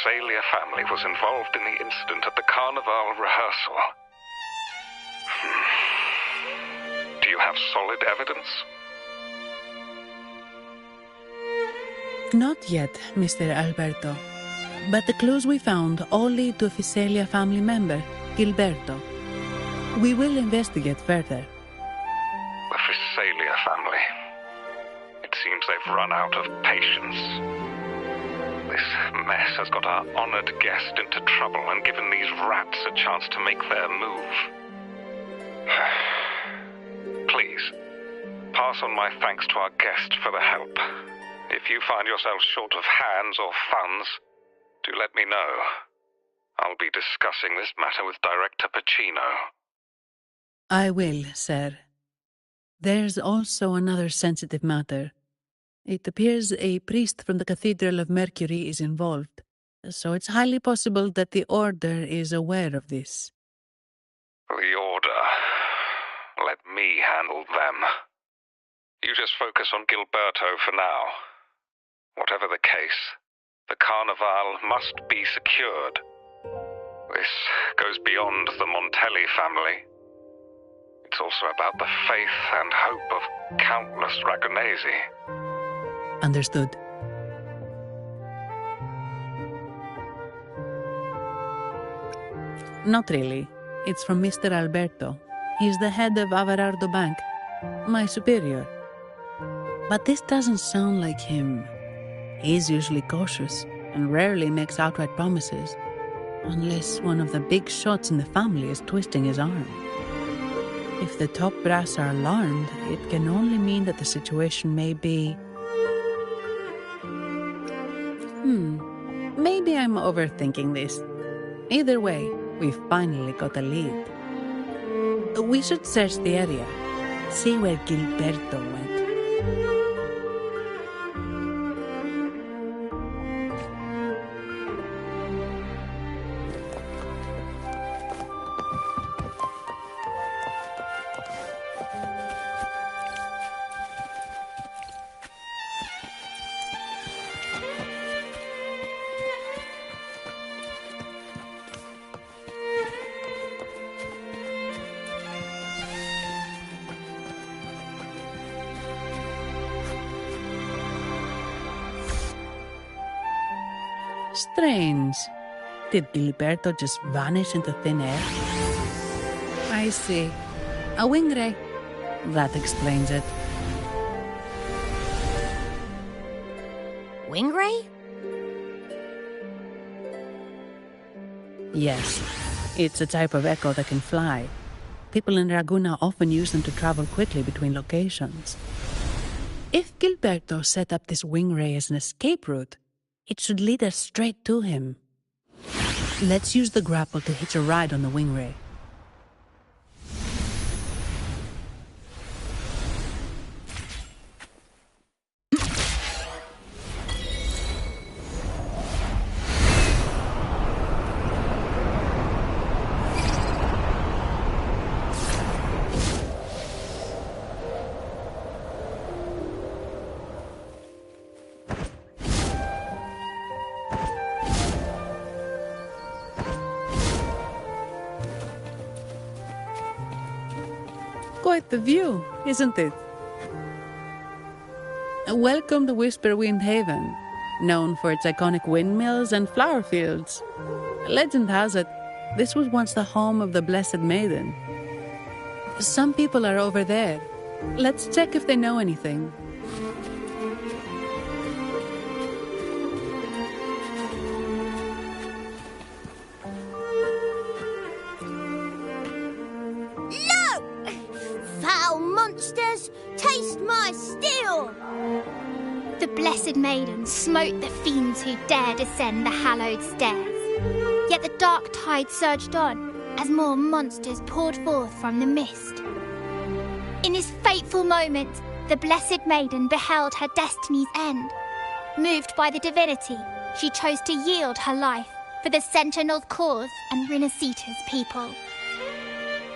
Phasalia family was involved in the incident at the Carnival rehearsal. Do you have solid evidence? Not yet, Mr. Alberto. But the clues we found all lead to a Phasalia family member, Gilberto. We will investigate further. The Phasalia family. It seems they've run out of patience. This mess has got our honored guest into trouble and given these rats a chance to make their move. Please, pass on my thanks to our guest for the help. If you find yourself short of hands or funds, do let me know. I'll be discussing this matter with Director Pacino. I will, sir. There's also another sensitive matter. It appears a priest from the Cathedral of Mercury is involved, so it's highly possible that the Order is aware of this. The Order. Let me handle them. You just focus on Gilberto for now. Whatever the case, the Carnival must be secured. This goes beyond the Montelli family. It's also about the faith and hope of countless Ragonesi. Understood. Not really. It's from Mr. Alberto. He's the head of Averardo Bank, my superior. But this doesn't sound like him. He's usually cautious and rarely makes outright promises, unless one of the big shots in the family is twisting his arm. If the top brass are alarmed, it can only mean that the situation may be... Maybe I'm overthinking this. Either way, we've finally got a lead. We should search the area, see where Gilberto went. Strange. Did Gilberto just vanish into thin air? I see. A wing ray. That explains it. Wing ray? Yes. It's a type of echo that can fly. People in Raguna often use them to travel quickly between locations. If Gilberto set up this wing ray as an escape route, it should lead us straight to him. Let's use the grapple to hitch a ride on the wing ray. Quite the view, isn't it? Welcome to Whisperwind Haven, known for its iconic windmills and flower fields. Legend has it, this was once the home of the Blessed Maiden. Some people are over there. Let's check if they know anything. Taste my steel! The Blessed Maiden smote the fiends who dare descend the hallowed stairs. Yet the dark tide surged on as more monsters poured forth from the mist. In this fateful moment, the Blessed Maiden beheld her destiny's end. Moved by the divinity, she chose to yield her life for the Sentinel's cause and Rinascita's people.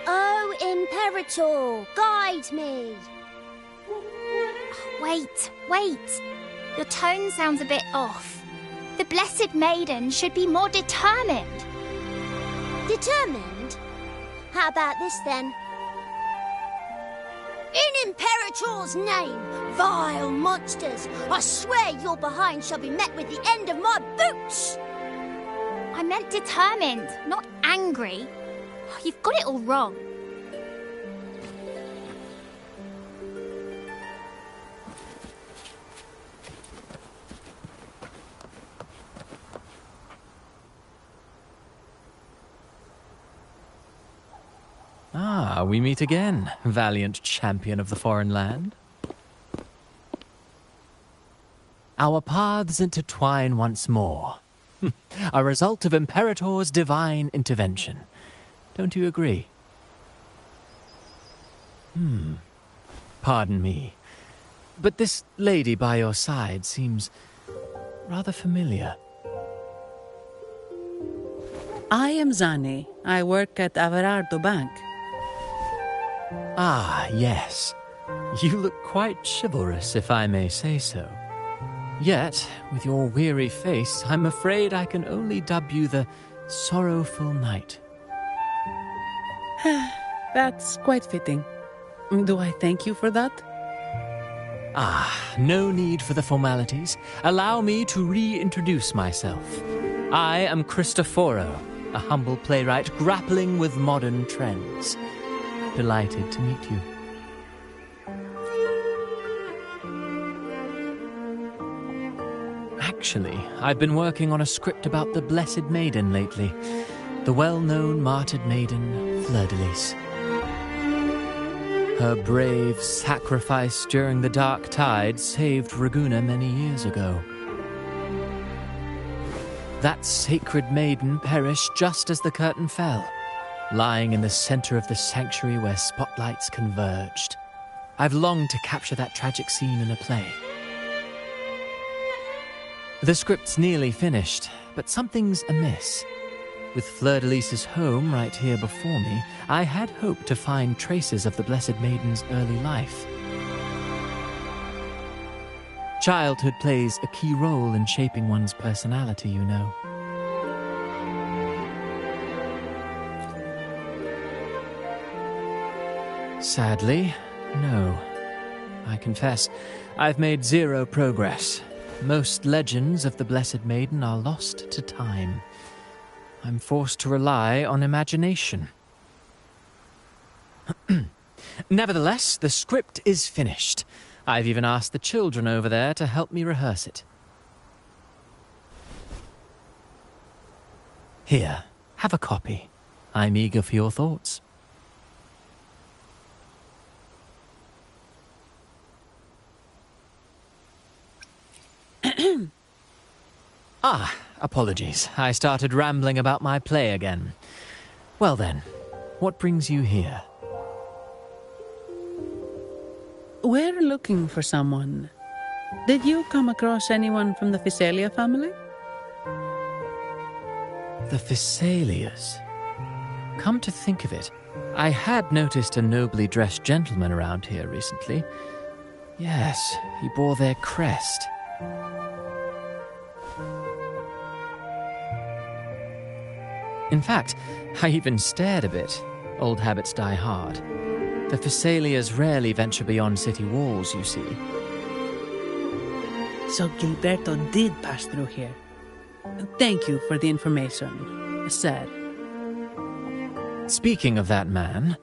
Oh, Imperator, guide me! Wait. Your tone sounds a bit off. The Blessed Maiden should be more determined. Determined? How about this then? In Imperator's name, vile monsters, I swear your behind shall be met with the end of my boots! I meant determined, not angry. You've got it all wrong. Ah, we meet again, valiant champion of the foreign land. Our paths intertwine once more. A result of Imperator's divine intervention. Don't you agree? Pardon me, but this lady by your side seems rather familiar. I am Zani. I work at Averardo Bank. Ah, yes. You look quite chivalrous, if I may say so. Yet, with your weary face, I'm afraid I can only dub you the Sorrowful Knight. That's quite fitting. Do I thank you for that? Ah, no need for the formalities. Allow me to reintroduce myself. I am Cristoforo, a humble playwright grappling with modern trends. Delighted to meet you. Actually, I've been working on a script about the Blessed Maiden lately. The well-known martyred maiden, Fleur-de-Lis. Her brave sacrifice during the Dark Tide saved Raguna many years ago. That sacred maiden perished just as the curtain fell, lying in the center of the sanctuary where spotlights converged. I've longed to capture that tragic scene in a play. The script's nearly finished, but something's amiss. With Fleur-de-Lis's home right here before me, I had hoped to find traces of the Blessed Maiden's early life. Childhood plays a key role in shaping one's personality, you know. Sadly, no. I confess, I've made zero progress. Most legends of the Blessed Maiden are lost to time. I'm forced to rely on imagination. Nevertheless, the script is finished. I've even asked the children over there to help me rehearse it. Here, have a copy. I'm eager for your thoughts. Apologies. I started rambling about my play again. Well then, what brings you here? We're looking for someone. Did you come across anyone from the Physalia family? The Physalias. Come to think of it, I had noticed a nobly dressed gentleman around here recently. Yes, he bore their crest. In fact, I even stared a bit. Old habits die hard. The Physalias rarely venture beyond city walls, you see. So Gilberto did pass through here. Thank you for the information, sir. Speaking of that man,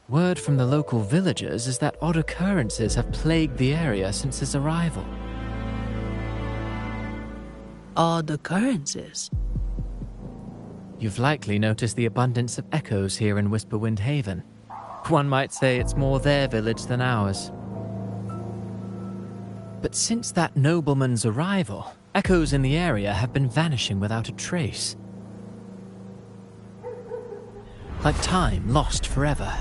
word from the local villagers is that odd occurrences have plagued the area since his arrival. Odd occurrences? You've likely noticed the abundance of echoes here in Whisperwind Haven. One might say it's more their village than ours. But since that nobleman's arrival, echoes in the area have been vanishing without a trace. Like time lost forever.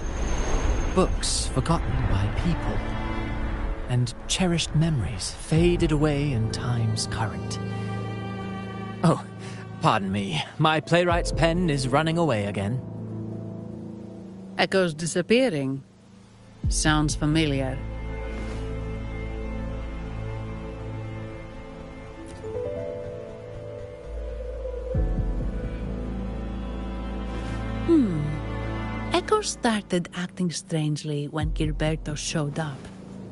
Books forgotten by people. And cherished memories faded away in time's current. Oh, pardon me. My playwright's pen is running away again. Echoes disappearing. Sounds familiar. Echoes started acting strangely when Gilberto showed up,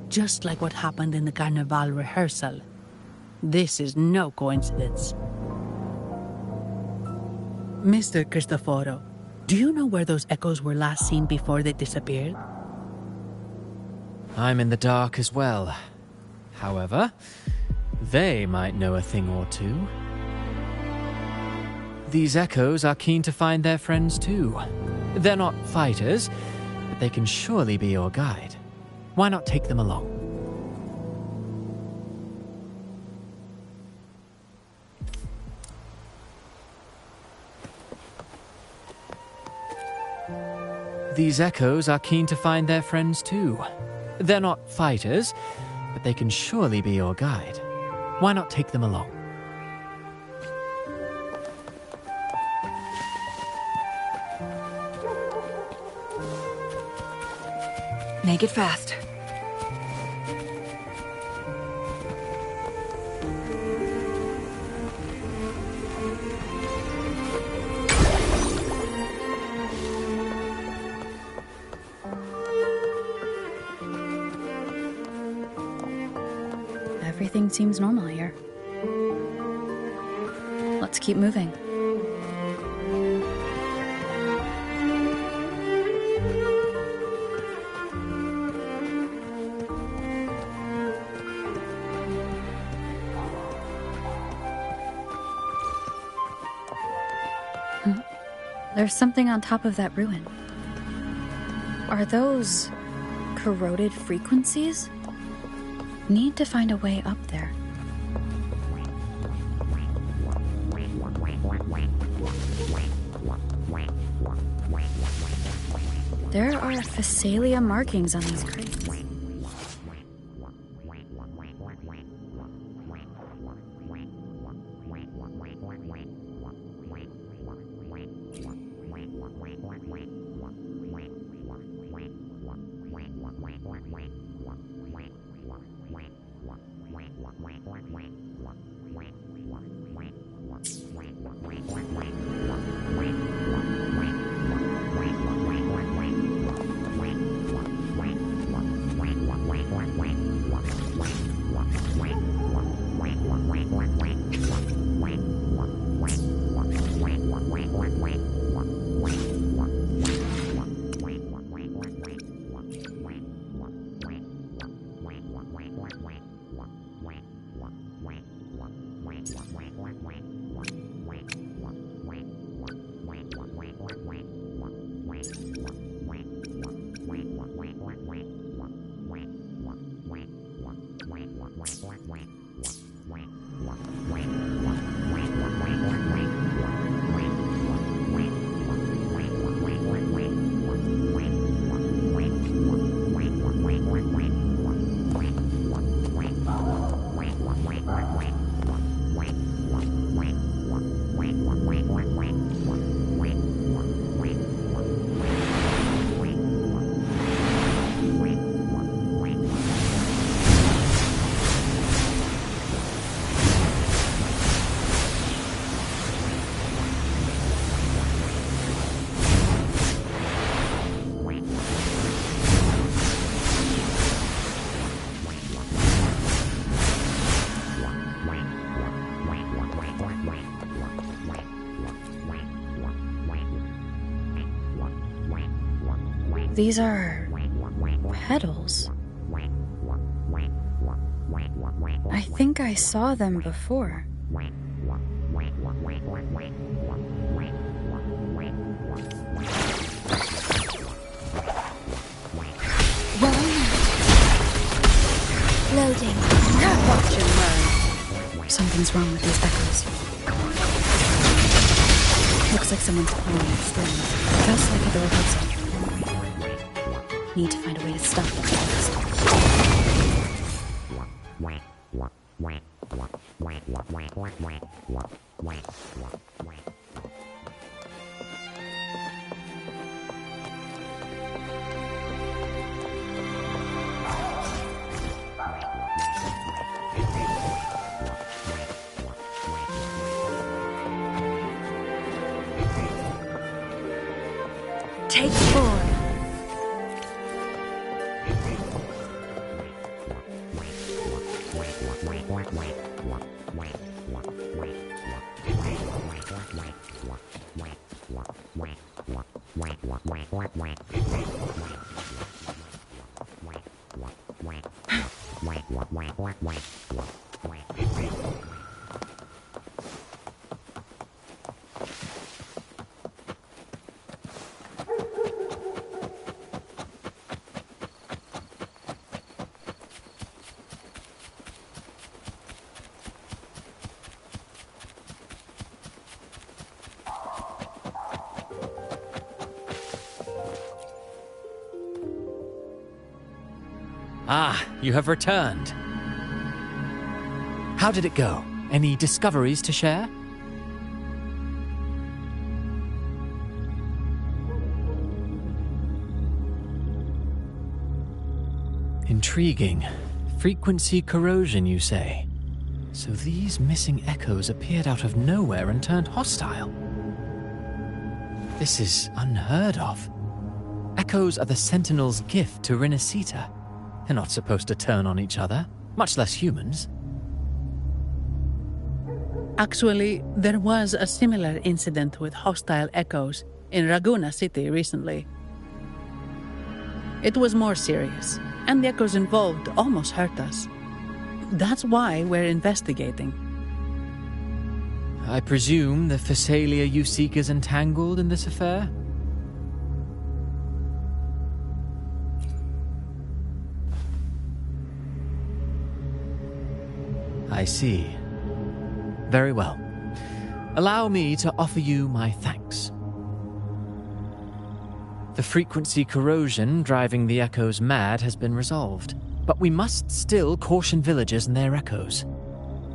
just like what happened in the Carnival rehearsal. This is no coincidence. Mr. Cristoforo, do you know where those echoes were last seen before they disappeared? I'm in the dark as well. However, they might know a thing or two. These echoes are keen to find their friends too. They're not fighters, but they can surely be your guide. Why not take them along? These echoes are keen to find their friends too. They're not fighters, but they can surely be your guide. Why not take them along? Make it fast. Everything seems normal here. Let's keep moving. There's something on top of that ruin. Are those corroded frequencies? Need to find a way up there. There are Phasalia markings on these crates. These are petals. I think I saw them before. Loading. Watch and learn. Something's wrong with these echoes. Looks like someone's pulling at strings, just like at the rehearsal. Need to find a way to stop them first. Take 4. Ah, you have returned. How did it go? Any discoveries to share? Intriguing. Frequency corrosion, you say? So these missing echoes appeared out of nowhere and turned hostile. This is unheard of. Echoes are the Sentinel's gift to Rinasita. They're not supposed to turn on each other, much less humans. Actually, there was a similar incident with hostile echoes in Raguna City recently. It was more serious, and the echoes involved almost hurt us. That's why we're investigating. I presume the Phasalia you seek is entangled in this affair? I see. Very well. Allow me to offer you my thanks. The frequency corrosion driving the echoes mad has been resolved, but we must still caution villagers and their echoes.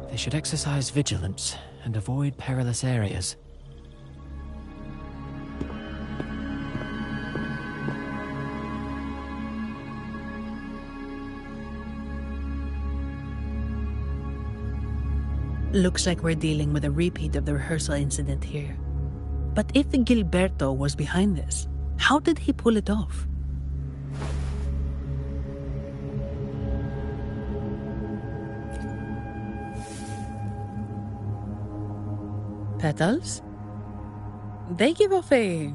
They should exercise vigilance and avoid perilous areas. Looks like we're dealing with a repeat of the rehearsal incident here. But if Gilberto was behind this, how did he pull it off? Petals? They give off a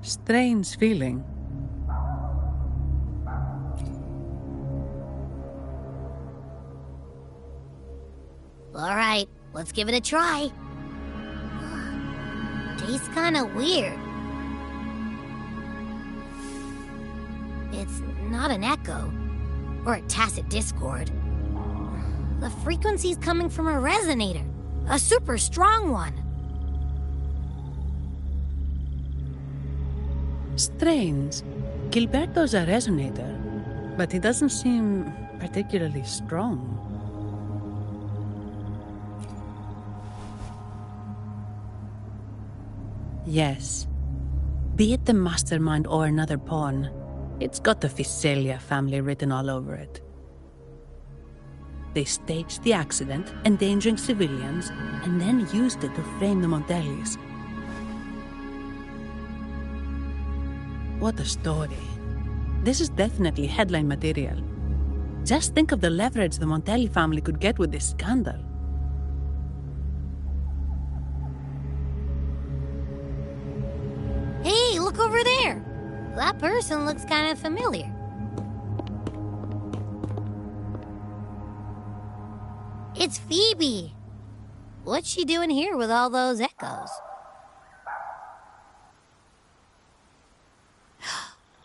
strange feeling. All right, let's give it a try. Tastes kind of weird. It's not an echo, or a tacit discord. The frequency's coming from a resonator, a super strong one. Strange. Gilberto's a resonator, but he doesn't seem particularly strong. Yes. Be it the mastermind or another pawn, it's got the Phasalia family written all over it. They staged the accident, endangering civilians, and then used it to frame the Montellis. What a story. This is definitely headline material. Just think of the leverage the Montelli family could get with this scandal. Hey, look over there! That person looks kind of familiar. It's Phoebe! What's she doing here with all those echoes?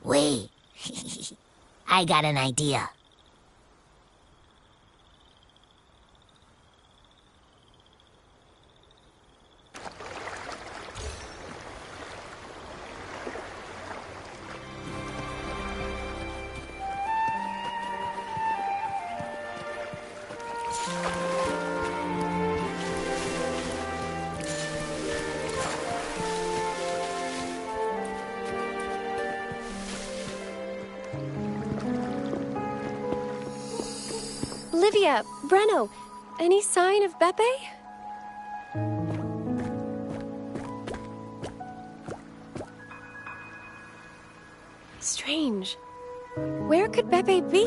Wait, I got an idea. Olivia, Breno, any sign of Beppe? Strange. Where could Beppe be?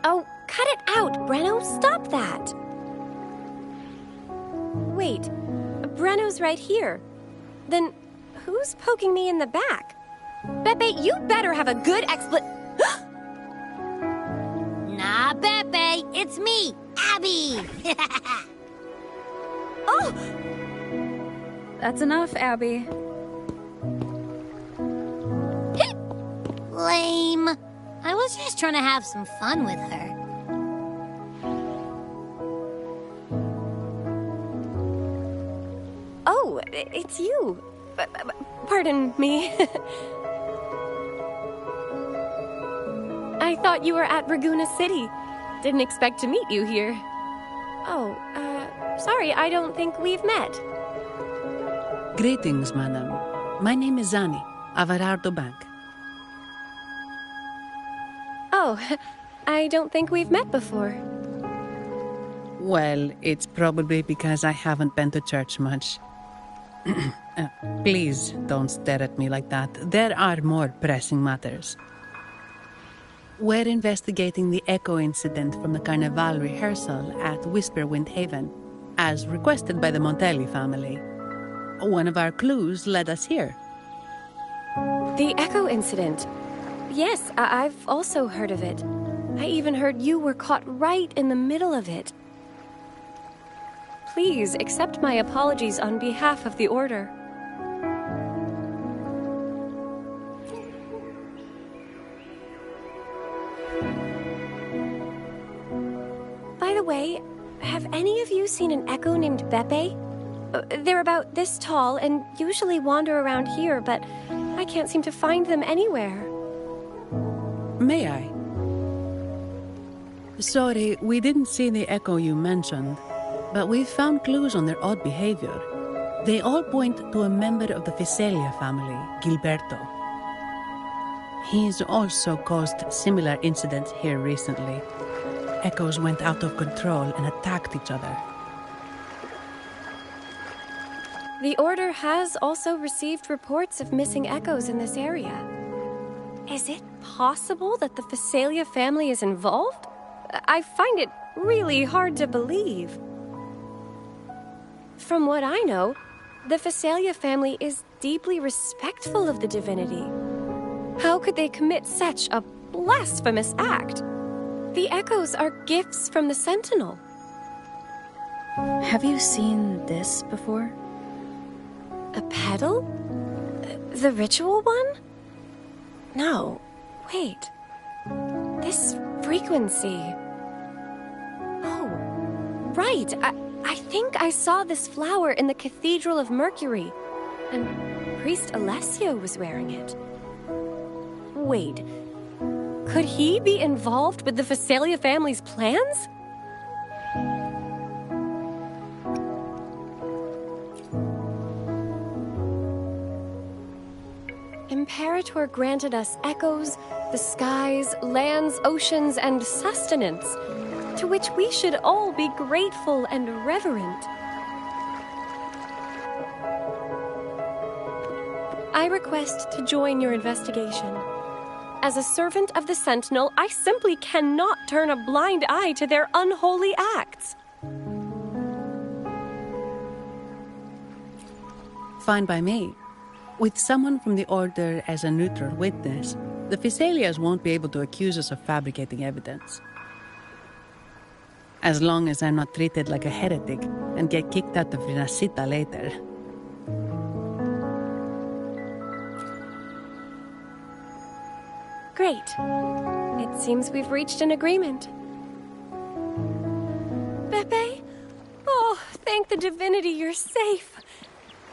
Oh, cut it out, Brenno! Stop that! Wait, Brenno's right here. Then who's poking me in the back? Beppe, you better have a good Nah, Beppe, it's me, Abby! Oh! That's enough, Abby. Lame. I was just trying to have some fun with her. Oh, it's you. Pardon me. I thought you were at Raguna City. Didn't expect to meet you here. Oh, sorry, I don't think we've met. Greetings, madam. My name is Zani, Avarardo Bank. Oh, I don't think we've met before. Well, it's probably because I haven't been to church much. Please don't stare at me like that. There are more pressing matters. We're investigating the echo incident from the Carnival rehearsal at Whisperwind Haven, as requested by the Montelli family. One of our clues led us here. The echo incident. Yes, I've also heard of it. I even heard you were caught right in the middle of it. Please accept my apologies on behalf of the Order. By the way, have any of you seen an echo named Beppe? They're about this tall and usually wander around here, but I can't seem to find them anywhere. May I? Sorry, we didn't see the echo you mentioned, but we've found clues on their odd behavior. They all point to a member of the Fiselia family, Gilberto. He's also caused similar incidents here recently. Echoes went out of control and attacked each other. The Order has also received reports of missing echoes in this area. Is it possible that the Fiselia family is involved? I find it really hard to believe. From what I know, the Fiselia family is deeply respectful of the Divinity. How could they commit such a blasphemous act? The echoes are gifts from the Sentinel. Have you seen this before? A pedal? The ritual one? No. Wait. This frequency. Oh, right. I think I saw this flower in the Cathedral of Mercury, and Priest Alessio was wearing it. Wait. Could he be involved with the Fiselia family's plans? Imperator granted us echoes, the skies, lands, oceans, and sustenance, to which we should all be grateful and reverent. I request to join your investigation. As a servant of the Sentinel, I simply cannot turn a blind eye to their unholy acts. Fine by me. With someone from the Order as a neutral witness, the Fiselias won't be able to accuse us of fabricating evidence. As long as I'm not treated like a heretic and get kicked out of Rinascita later. Great. It seems we've reached an agreement. Beppe? Oh, thank the Divinity you're safe.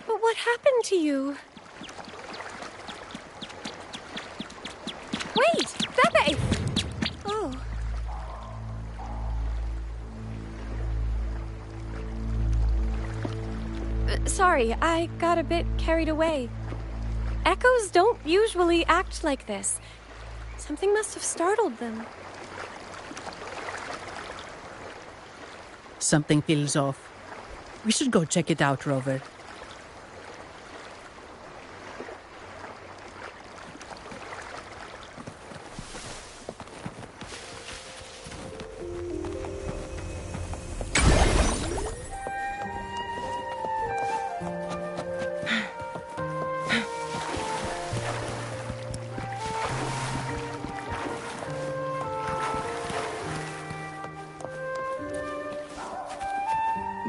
But what happened to you? Wait! Beppe! Oh. Sorry, I got a bit carried away. Echoes don't usually act like this. Something must have startled them. Something feels off. We should go check it out, Rover.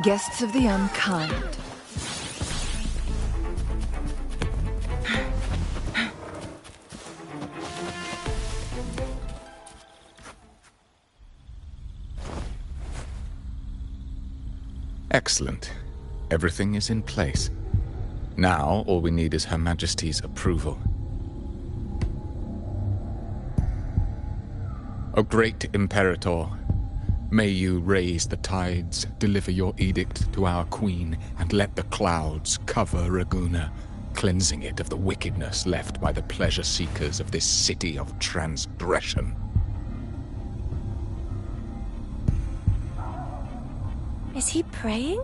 Guests of the unkind. Excellent. Everything is in place. Now, all we need is Her Majesty's approval. O great Imperator, may you raise the tides, deliver your edict to our queen, and let the clouds cover Raguna, cleansing it of the wickedness left by the pleasure-seekers of this city of transgression. Is he praying?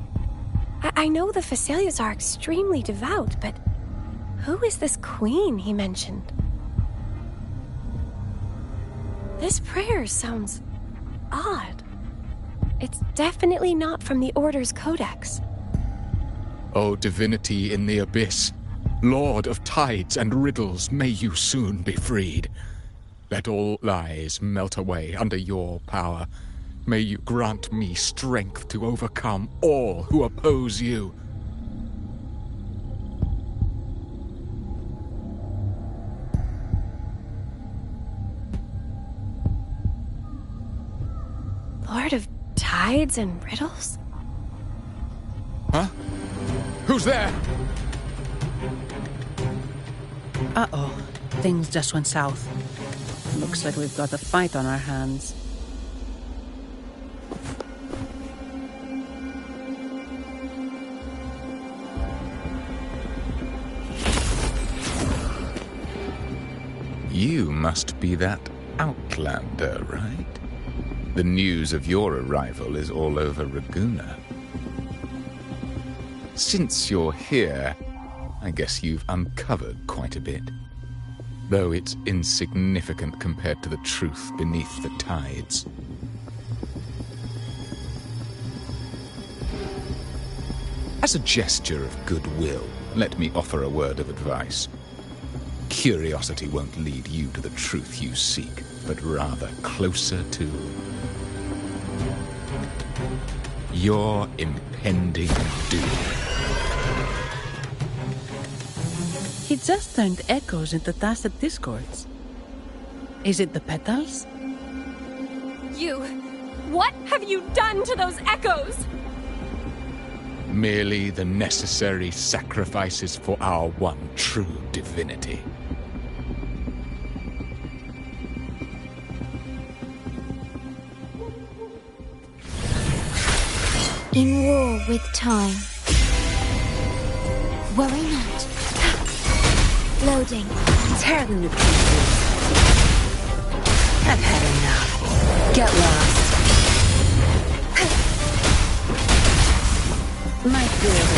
I know the Facilias are extremely devout, but who is this queen he mentioned? This prayer sounds odd. It's definitely not from the Order's Codex. O Divinity in the Abyss, Lord of tides and riddles, may you soon be freed. Let all lies melt away under your power. May you grant me strength to overcome all who oppose you. Lord of tides and riddles? Huh? Who's there? Uh-oh. Things just went south. Looks like we've got a fight on our hands. You must be that outlander, right? The news of your arrival is all over Raguna. Since you're here, I guess you've uncovered quite a bit. Though it's insignificant compared to the truth beneath the tides. As a gesture of goodwill, let me offer a word of advice. Curiosity won't lead you to the truth you seek, but rather closer to your impending doom. He just turned echoes into tacit discords. Is it the petals? What have you done to those echoes? Merely the necessary sacrifices for our one true divinity. In war with time. Worry not. Loading. Tear the nucleus. I've had enough. Get lost. My field of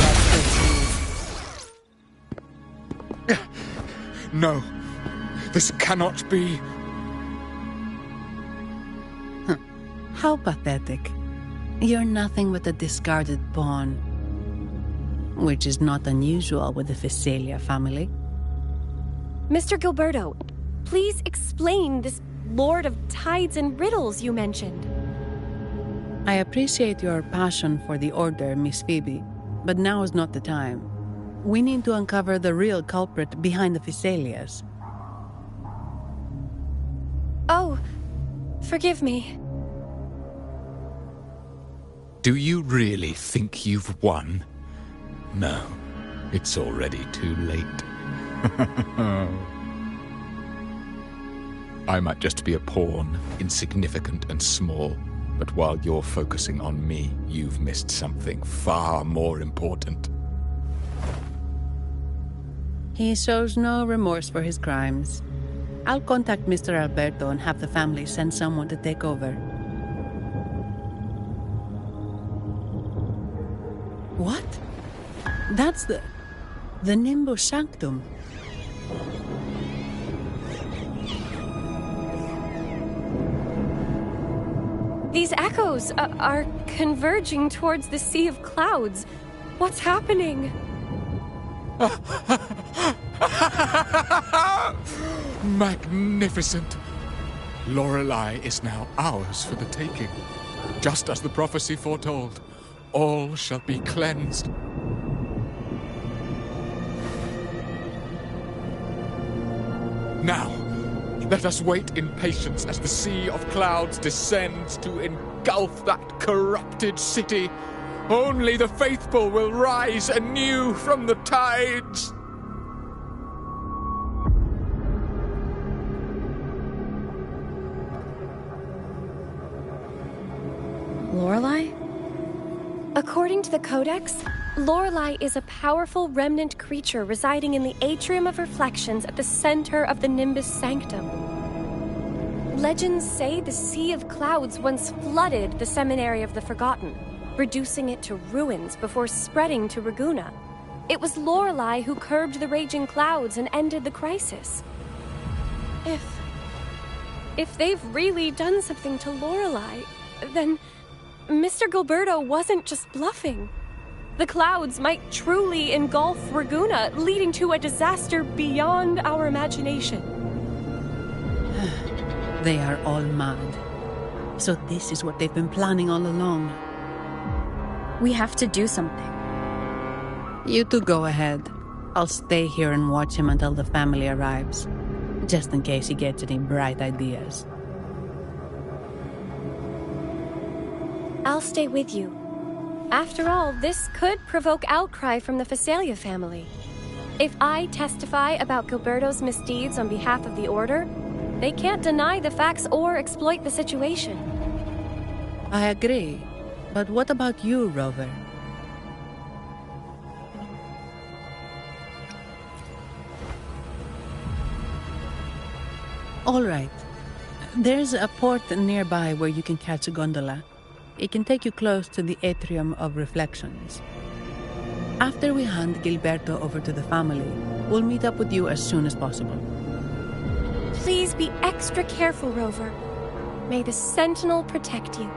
expertise. No, this cannot be. How pathetic. You're nothing but a discarded pawn. Which is not unusual with the Facelia family. Mr. Gilberto, please explain this Lord of Tides and Riddles you mentioned. I appreciate your passion for the Order, Miss Phoebe, but now is not the time. We need to uncover the real culprit behind the Facelias. Oh, forgive me. Do you really think you've won? No, it's already too late. I might just be a pawn, insignificant and small, but while you're focusing on me, you've missed something far more important. He shows no remorse for his crimes. I'll contact Mr. Alberto and have the family send someone to take over. What? That's the Nimbus Sanctum. These echoes are converging towards the Sea of Clouds. What's happening? Magnificent! Lorelei is now ours for the taking. Just as the prophecy foretold, all shall be cleansed. Now, let us wait in patience as the Sea of Clouds descends to engulf that corrupted city. Only the faithful will rise anew from the tides. Lorelei? According to the Codex, Lorelei is a powerful remnant creature residing in the Atrium of Reflections at the center of the Nimbus Sanctum. Legends say the Sea of Clouds once flooded the Seminary of the Forgotten, reducing it to ruins before spreading to Raguna. It was Lorelei who curbed the raging clouds and ended the crisis. If they've really done something to Lorelei, then Mr. Gilberto wasn't just bluffing. The clouds might truly engulf Raguna, leading to a disaster beyond our imagination. They are all mad. So this is what they've been planning all along. We have to do something. You two go ahead. I'll stay here and watch him until the family arrives, just in case he gets any bright ideas. I'll stay with you. After all, this could provoke outcry from the Phasalia family. If I testify about Gilberto's misdeeds on behalf of the Order, they can't deny the facts or exploit the situation. I agree. But what about you, Rover? All right. There's a port nearby where you can catch a gondola. It can take you close to the Atrium of Reflections. After we hand Gilberto over to the family, we'll meet up with you as soon as possible. Please be extra careful, Rover. May the Sentinel protect you.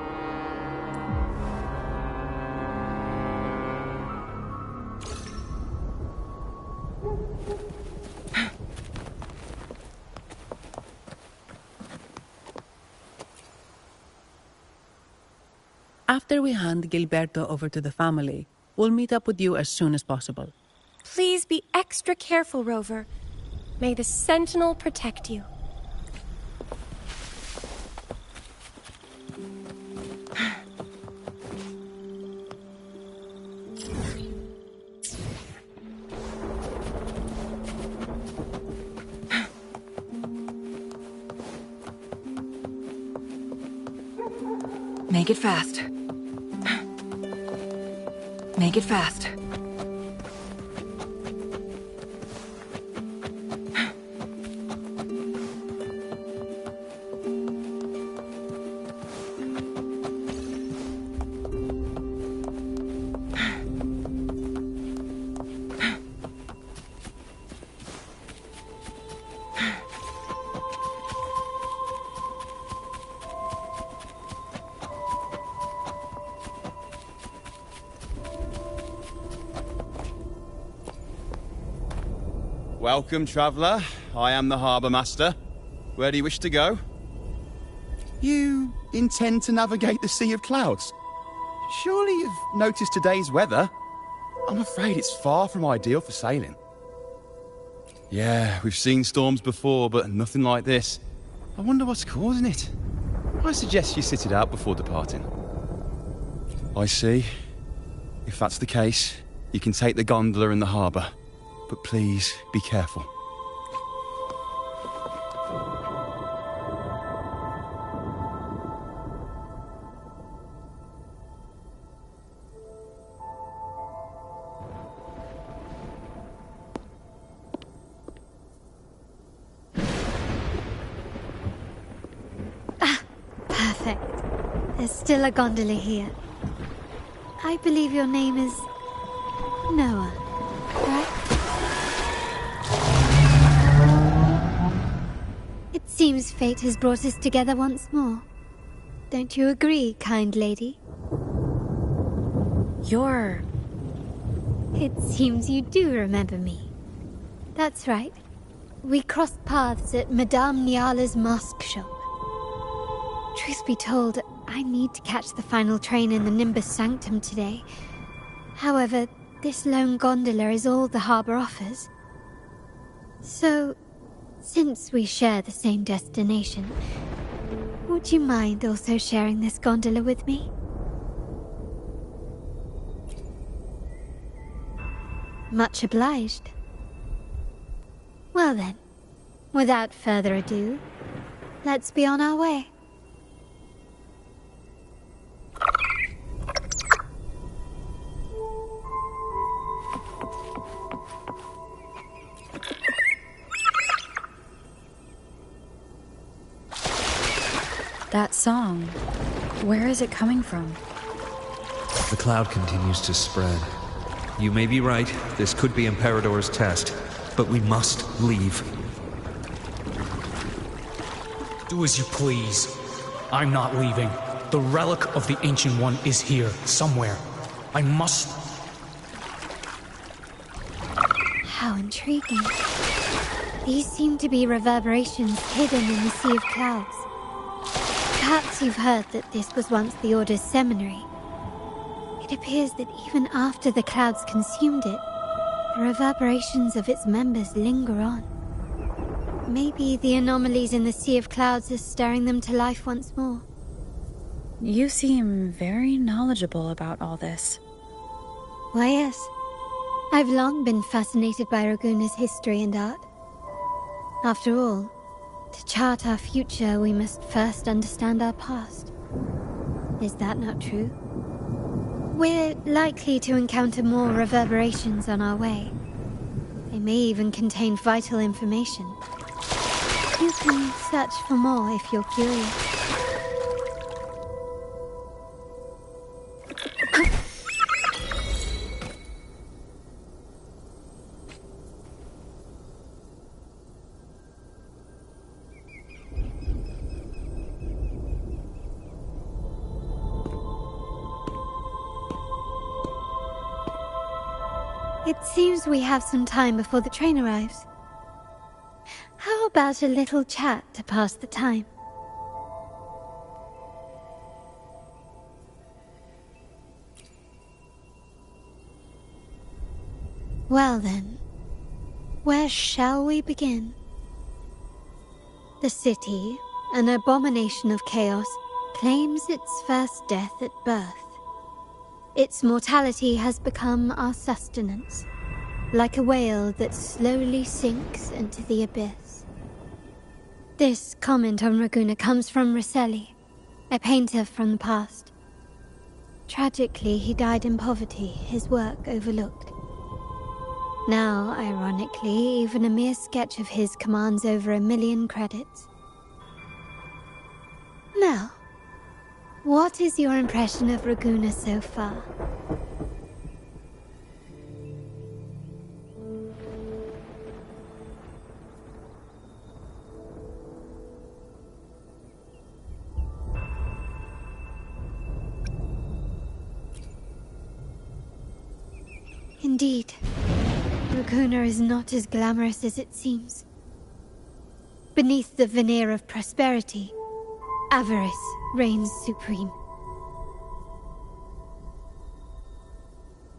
After we hand Gilberto over to the family, we'll meet up with you as soon as possible. Please be extra careful, Rover. May the Sentinel protect you. Make it fast. Make it fast. Welcome, traveller. I am the Harbour Master. Where do you wish to go? You intend to navigate the Sea of Clouds? Surely you've noticed today's weather? I'm afraid it's far from ideal for sailing. Yeah, we've seen storms before, but nothing like this. I wonder what's causing it. I suggest you sit it out before departing. I see. If that's the case, you can take the gondola in the harbour. But please, be careful. Perfect. There's still a gondola here. I believe your name is Noah, right? It seems fate has brought us together once more. Don't you agree, kind lady? You're... It seems you do remember me. That's right. We crossed paths at Madame Niala's mask shop. Truth be told, I need to catch the final train in the Nimbus Sanctum today. However, this lone gondola is all the harbour offers. So, since we share the same destination, would you mind also sharing this gondola with me? Much obliged. Well then, without further ado, let's be on our way. That song, where is it coming from? The cloud continues to spread. You may be right, this could be Imperador's test, but we must leave. Do as you please. I'm not leaving. The relic of the Ancient One is here, somewhere. I must... How intriguing. These seem to be reverberations hidden in the Sea of Clouds. Perhaps you've heard that this was once the Order's seminary. It appears that even after the clouds consumed it, the reverberations of its members linger on. Maybe the anomalies in the Sea of Clouds are stirring them to life once more. You seem very knowledgeable about all this. Why, yes. I've long been fascinated by Raguna's history and art. After all, to chart our future, we must first understand our past. Is that not true? We're likely to encounter more reverberations on our way. They may even contain vital information. You can search for more if you're curious. It seems we have some time before the train arrives. How about a little chat to pass the time? Well then, where shall we begin? The city, an abomination of chaos, claims its first death at birth. Its mortality has become our sustenance, like a whale that slowly sinks into the abyss. This comment on Raguna comes from Rosselli, a painter from the past. Tragically, he died in poverty, his work overlooked. Now, ironically, even a mere sketch of his commands over 1 million credits. Now, what is your impression of Raguna so far? Indeed, Raguna is not as glamorous as it seems. Beneath the veneer of prosperity, avarice reigns supreme.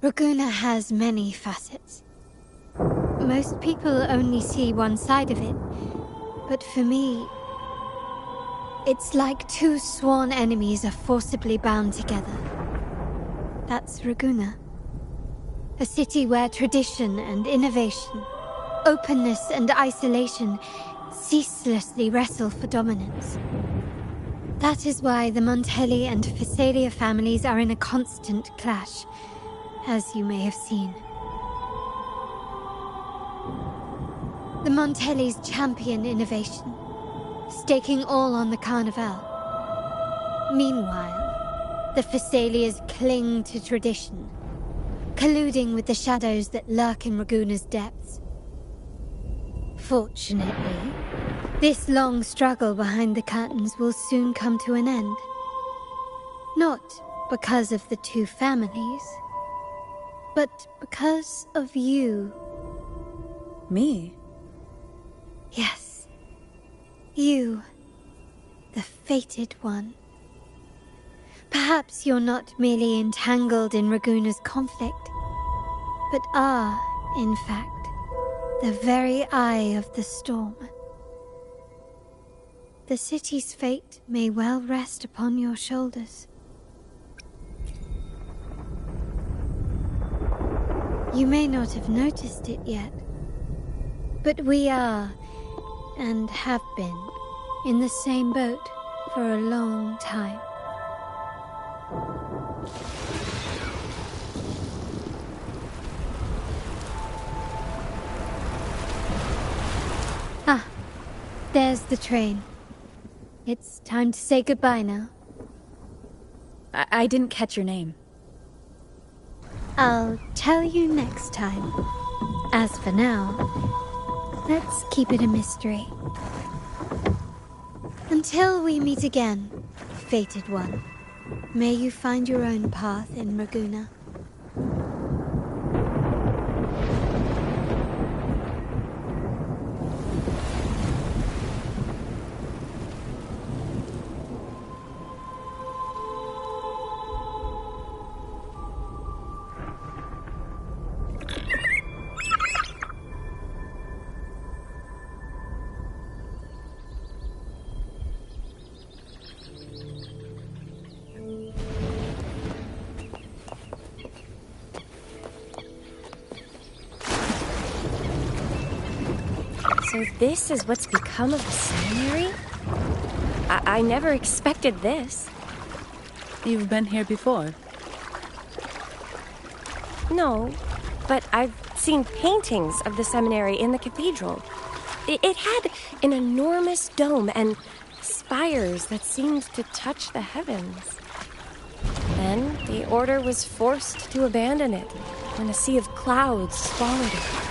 Raguna has many facets. Most people only see one side of it, but for me, it's like two sworn enemies are forcibly bound together. That's Raguna. A city where tradition and innovation, openness and isolation ceaselessly wrestle for dominance. That is why the Montelli and Phasalia families are in a constant clash, as you may have seen. The Montellis champion innovation, staking all on the Carnival. Meanwhile, the Phasalias cling to tradition, colluding with the shadows that lurk in Raguna's depths. Fortunately, this long struggle behind the curtains will soon come to an end. Not because of the two families, but because of you. Me? Yes. You. The fated one. Perhaps you're not merely entangled in Raguna's conflict, but are, in fact, the very eye of the storm. The city's fate may well rest upon your shoulders. You may not have noticed it yet, but we are, and have been, in the same boat for a long time. Ah, there's the train. It's time to say goodbye now. I didn't catch your name. I'll tell you next time. As for now, let's keep it a mystery. Until we meet again, fated one, may you find your own path in Raguna. So this is what's become of the seminary? I never expected this. You've been here before? No, but I've seen paintings of the seminary in the cathedral. It had an enormous dome and spires that seemed to touch the heavens. Then the order was forced to abandon it when a sea of clouds swallowed it.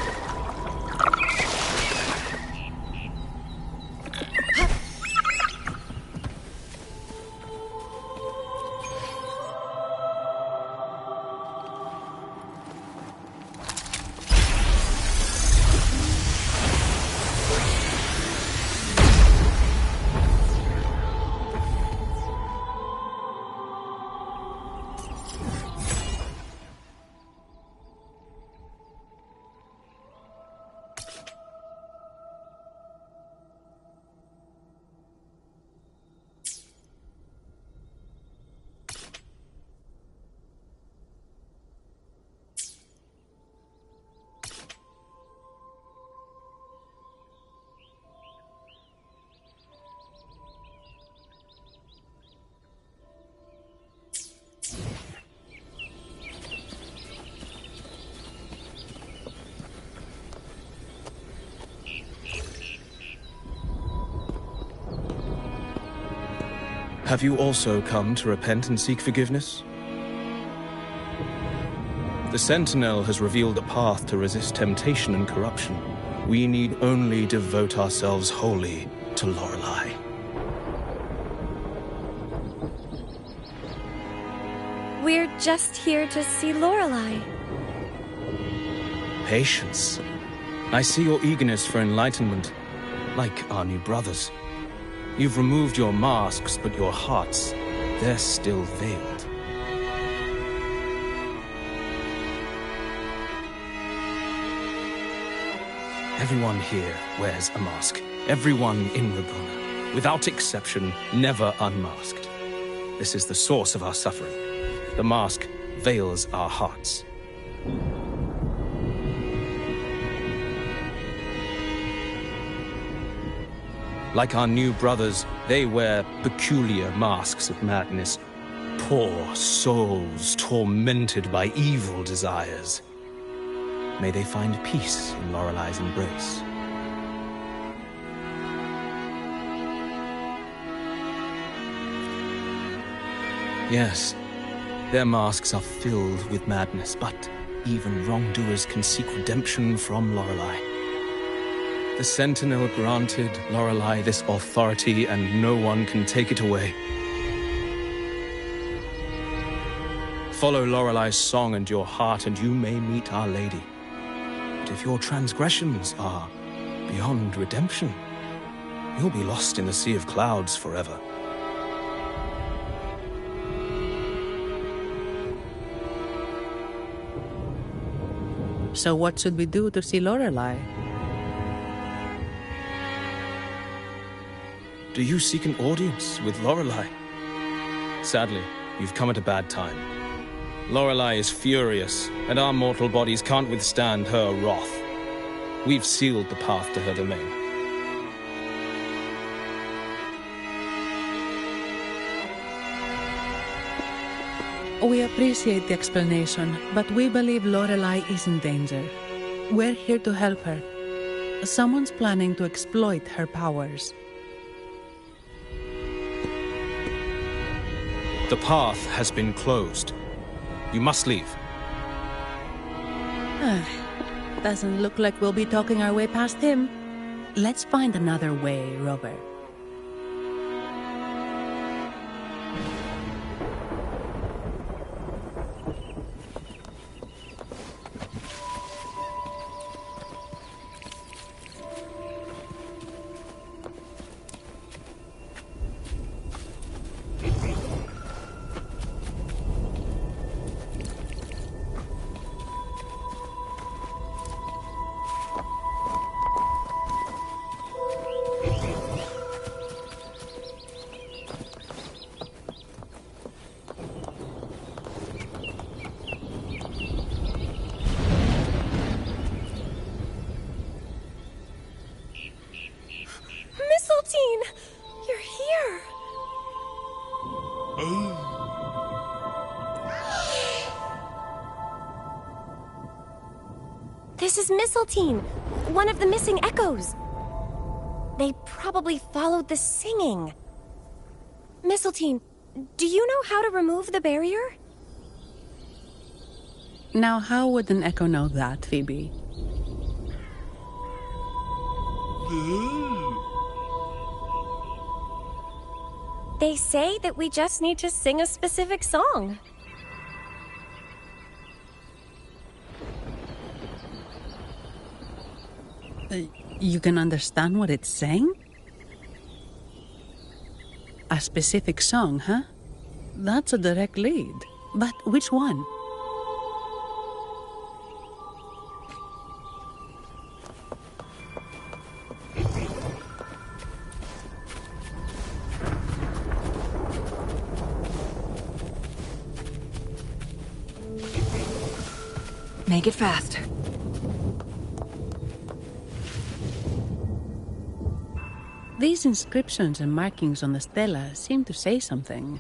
Have you also come to repent and seek forgiveness? The Sentinel has revealed a path to resist temptation and corruption. We need only devote ourselves wholly to Lorelei. We're just here to see Lorelei. Patience. I see your eagerness for enlightenment, like our new brothers. You've removed your masks, but your hearts, they're still veiled. Everyone here wears a mask. Everyone in Raguna, without exception, never unmasked. This is the source of our suffering. The mask veils our hearts. Like our new brothers, they wear peculiar masks of madness. Poor souls tormented by evil desires. May they find peace in Lorelei's embrace. Yes, their masks are filled with madness, but even wrongdoers can seek redemption from Lorelei. The Sentinel granted Lorelei this authority, and no one can take it away. Follow Lorelei's song and your heart, and you may meet Our Lady. But if your transgressions are beyond redemption, you'll be lost in the sea of clouds forever. So what should we do to see Lorelei? Do you seek an audience with Lorelei? Sadly, you've come at a bad time. Lorelei is furious, and our mortal bodies can't withstand her wrath. We've sealed the path to her domain. We appreciate the explanation, but we believe Lorelei is in danger. We're here to help her. Someone's planning to exploit her powers. The path has been closed. You must leave. Doesn't look like we'll be talking our way past him. Let's find another way, Robert. You're here! This is Mistletoe, one of the missing echoes. They probably followed the singing. Mistletoe, do you know how to remove the barrier? Now, how would an echo know that, Phoebe? They say that we just need to sing a specific song. You can understand what it's saying? A specific song, huh? That's a direct lead. But which one? Make it fast. These inscriptions and markings on the stela seem to say something.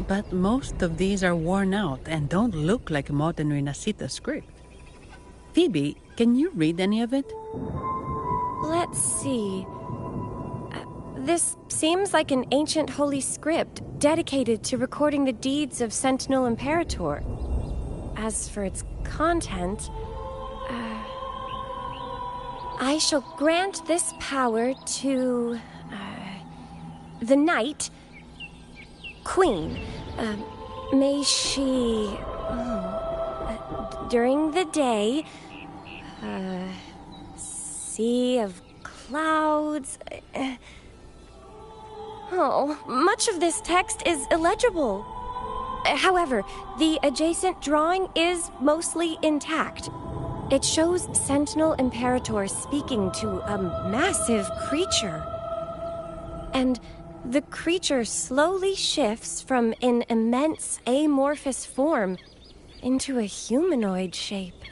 But most of these are worn out and don't look like modern Renacita script. Phoebe, can you read any of it? Let's see. This seems like an ancient holy script dedicated to recording the deeds of Sentinel Imperator. As for its content, I shall grant this power to the Knight Queen. May she, during the day, sea of clouds. Much of this text is illegible. However, the adjacent drawing is mostly intact. It shows Sentinel Imperator speaking to a massive creature. And the creature slowly shifts from an immense amorphous form into a humanoid shape.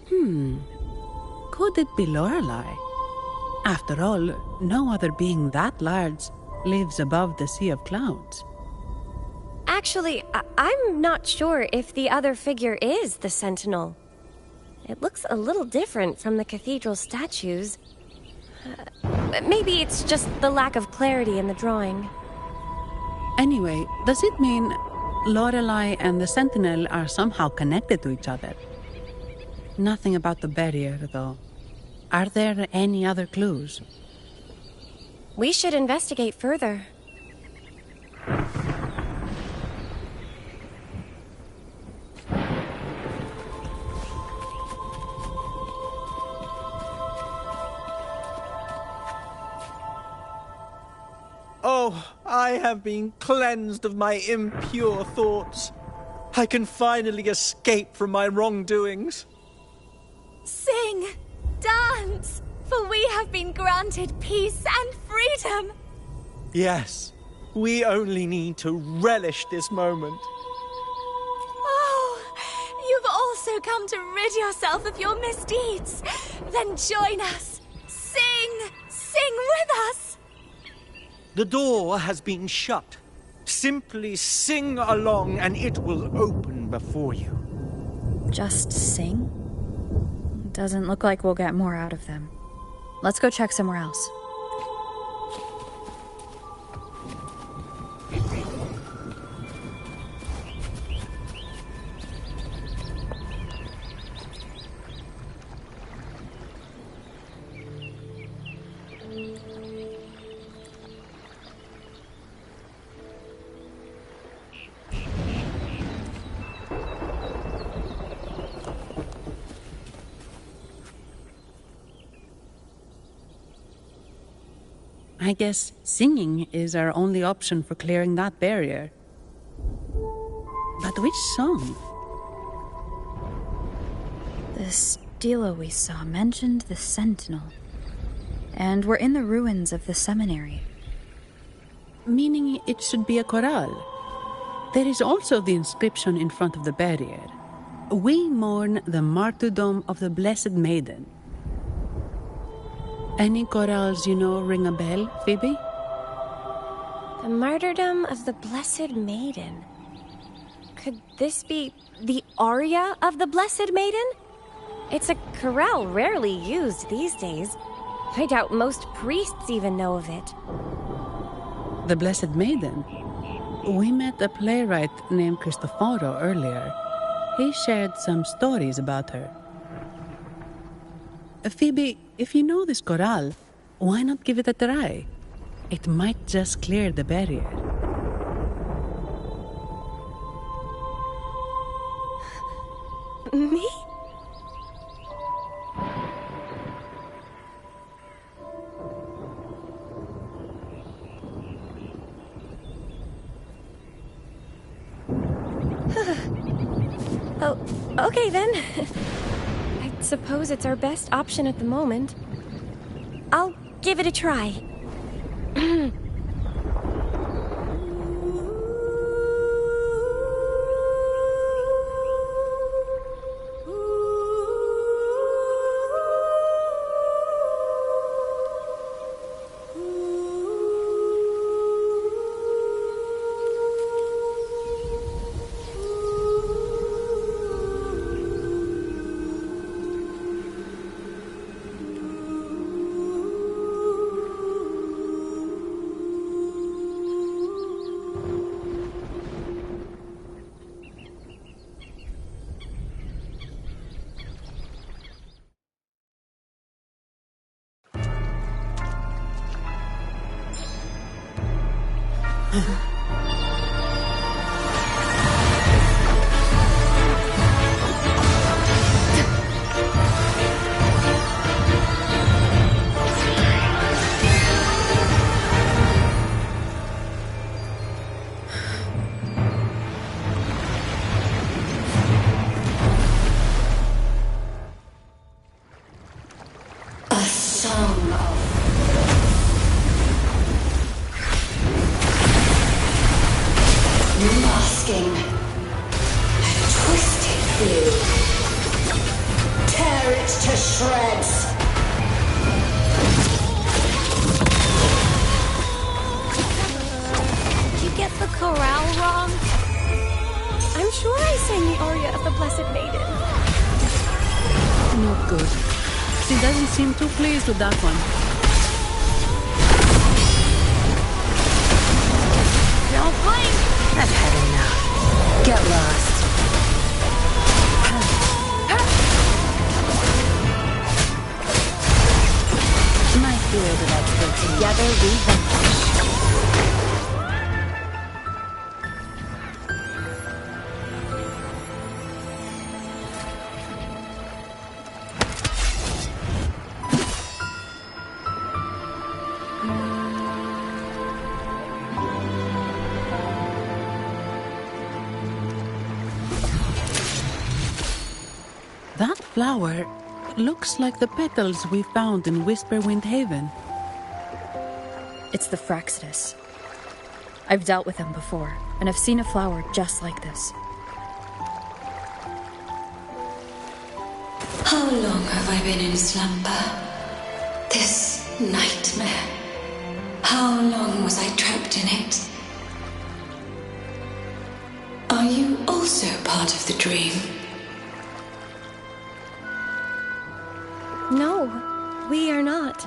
Could it be Lorelei? After all, no other being that large lives above the sea of clouds. Actually, I'm not sure if the other figure is the Sentinel. It looks a little different from the cathedral statues. Maybe it's just the lack of clarity in the drawing. Anyway, does it mean Lorelei and the Sentinel are somehow connected to each other. Nothing about the barrier, though. Are there any other clues? We should investigate further. Oh, I have been cleansed of my impure thoughts. I can finally escape from my wrongdoings. Sing! Dance! For we have been granted peace and freedom! Yes, we only need to relish this moment. Oh, you've also come to rid yourself of your misdeeds. Then join us. Sing! Sing with us! The door has been shut. Simply sing along and it will open before you. Just sing? Doesn't look like we'll get more out of them. Let's go check somewhere else. I guess singing is our only option for clearing that barrier. But which song? The stela we saw mentioned the Sentinel. And we're in the ruins of the seminary. Meaning it should be a chorale. There is also the inscription in front of the barrier. We mourn the martyrdom of the Blessed Maiden. Any chorales you know ring a bell, Phoebe? The martyrdom of the Blessed Maiden. Could this be the aria of the Blessed Maiden? It's a chorale rarely used these days. I doubt most priests even know of it. The Blessed Maiden? We met a playwright named Cristoforo earlier. He shared some stories about her. Phoebe, if you know this chorale, why not give it a try? It might just clear the barrier. Me? Oh, okay then. I suppose it's our best option at the moment. I'll give it a try. Masking a twisted blue. Tear it to shreds. Did you get the chorale wrong? I'm sure I sang the aria of the Blessed Maiden. Not good. She doesn't seem too pleased with that one. Don't blink! I've had enough. Together we vanquish. That flower looks like the petals we found in Whisperwind Haven. It's the Fraxidus. I've dealt with them before, and I've seen a flower just like this. How long have I been in slumber? This nightmare. How long was I trapped in it? Are you also part of the dream? No, we are not.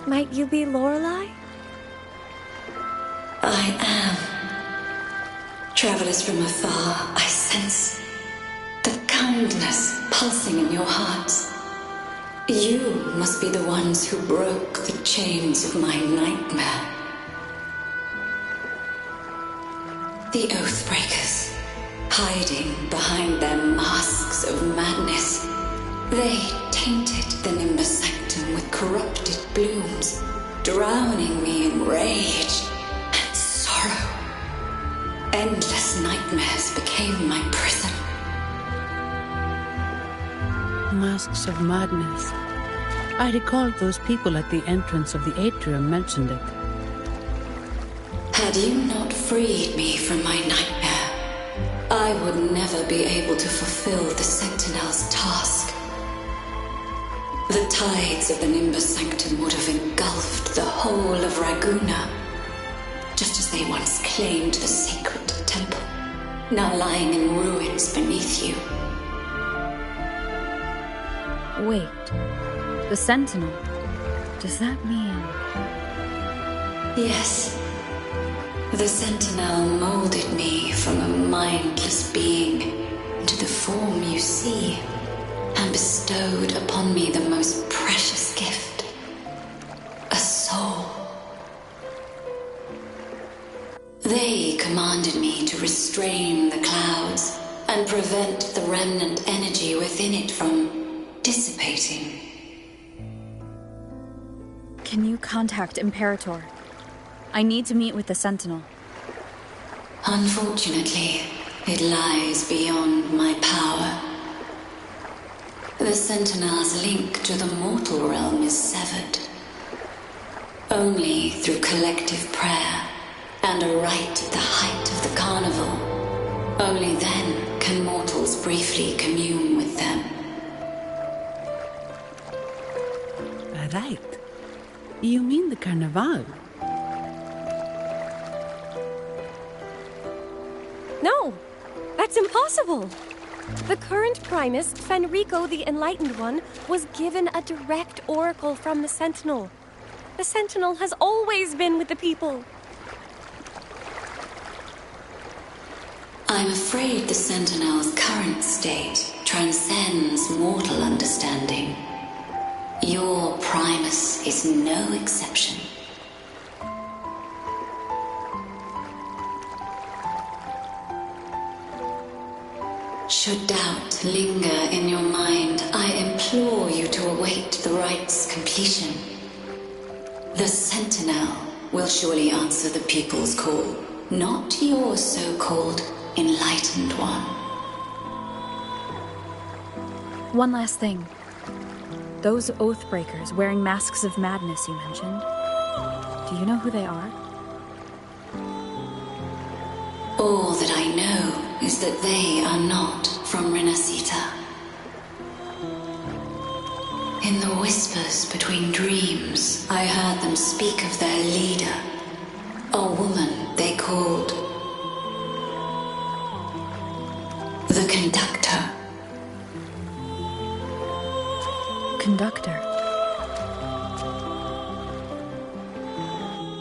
Might you be Lorelei? I am. Travelers from afar, I sense the kindness pulsing in your hearts. You must be the ones who broke the chains of my nightmare. The Oathbreakers, hiding behind their masks of madness. They tainted the Nimbus Sanctum with corrupted blooms, drowning me in rage and sorrow. Endless nightmares became my prison. Masks of madness. I recalled those people at the entrance of the atrium mentioned it. Had you not freed me from my nightmare, I would never be able to fulfill the Sentinel's task. The tides of the Nimbus Sanctum would have engulfed the whole of Raguna, just as they once claimed the sacred temple, now lying in ruins beneath you. Wait, the Sentinel. Does that mean... Yes. The Sentinel molded me from a mindless being into the form you see, and bestowed upon me the most precious gift, a soul. They commanded me to restrain the clouds and prevent the remnant energy within it from dissipating. Can you contact Imperator? I need to meet with the Sentinel. Unfortunately, it lies beyond my power. The Sentinel's link to the mortal realm is severed. Only through collective prayer and a rite at the height of the carnival. Only then can mortals briefly commune with them. A rite? You mean the carnival? No, that's impossible. The current Primus, Fenrico the Enlightened One, was given a direct oracle from the Sentinel. The Sentinel has always been with the people. I'm afraid the Sentinel's current state transcends mortal understanding. Your Primus is no exception. Should doubt linger in your mind, I implore you to await the rite's completion. The Sentinel will surely answer the people's call, not your so-called Enlightened One. One last thing. Those Oathbreakers wearing masks of madness you mentioned. Do you know who they are? All that I know is that they are not from Renacita. In the whispers between dreams, I heard them speak of their leader, a woman they called the Conductor. Conductor.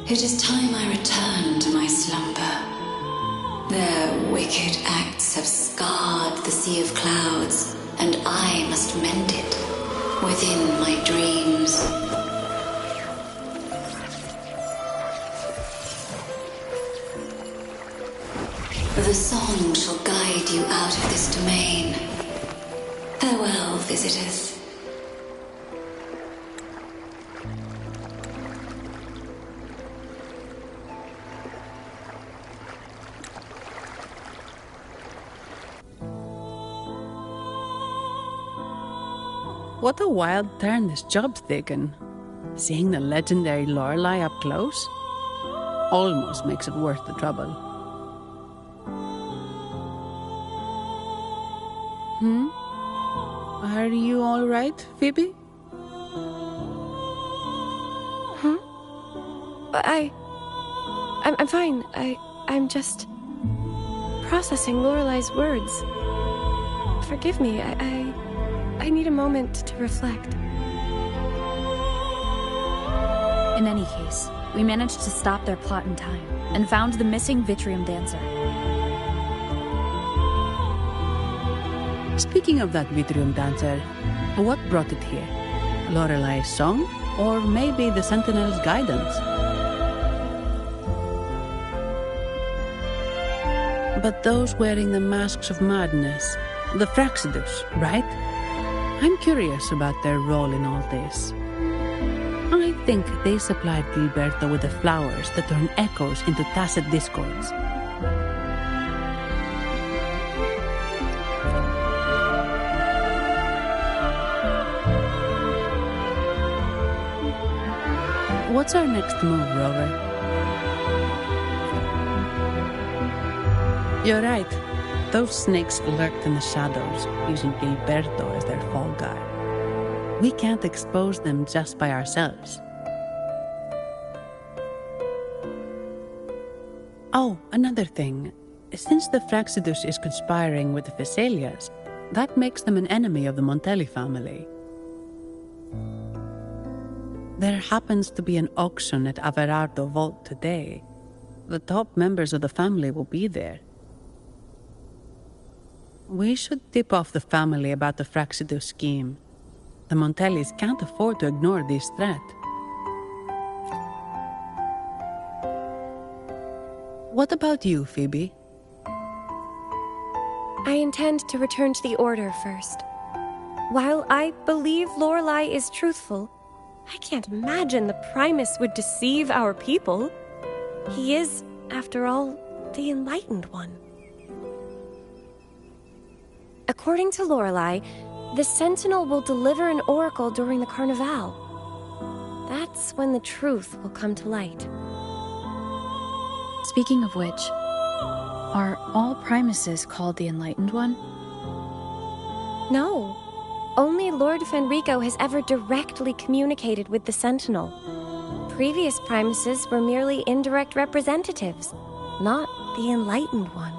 It is time I return to my slumber. Their wicked acts have scarred the Sea of Clouds, and I must mend it within my dreams. The song shall guide you out of this domain. Farewell, visitors. What a wild turn this job's taken. Seeing the legendary Lorelei up close almost makes it worth the trouble. Are you all right, Phoebe? I'm fine. I'm just processing Lorelei's words. Forgive me. I need a moment to reflect. In any case, we managed to stop their plot in time and found the missing Vitrium dancer. Speaking of that Vitrium dancer, what brought it here? Lorelei's song? Or maybe the Sentinel's guidance? But those wearing the masks of madness, the Fraxidus, right? I'm curious about their role in all this. I think they supplied Gilberto with the flowers that turn echoes into tacit discords. What's our next move, Rover? You're right. Those snakes lurked in the shadows, using Gilberto as their fall guy. We can't expose them just by ourselves. Oh, another thing. Since the Fraxidus is conspiring with the Thessalias, that makes them an enemy of the Montelli family. There happens to be an auction at Averardo Vault today. The top members of the family will be there. We should tip off the family about the Fraxidus scheme. The Montellis can't afford to ignore this threat. What about you, Phoebe? I intend to return to the Order first. While I believe Lorelei is truthful, I can't imagine the Primus would deceive our people. He is, after all, the Enlightened One. According to Lorelei, the Sentinel will deliver an oracle during the Carnival. That's when the truth will come to light. Speaking of which, are all Primuses called the Enlightened One? No. Only Lord Fenrico has ever directly communicated with the Sentinel. Previous Primuses were merely indirect representatives, not the Enlightened One.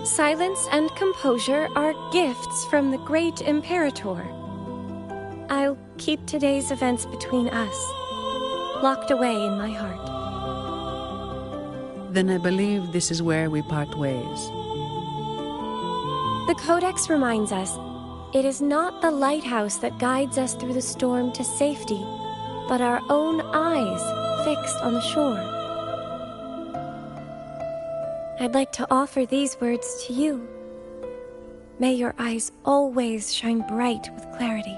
Silence and composure are gifts from the great Imperator. I'll keep today's events between us, locked away in my heart. Then I believe this is where we part ways. The Codex reminds us, it is not the lighthouse that guides us through the storm to safety, but our own eyes fixed on the shore. I'd like to offer these words to you. May your eyes always shine bright with clarity.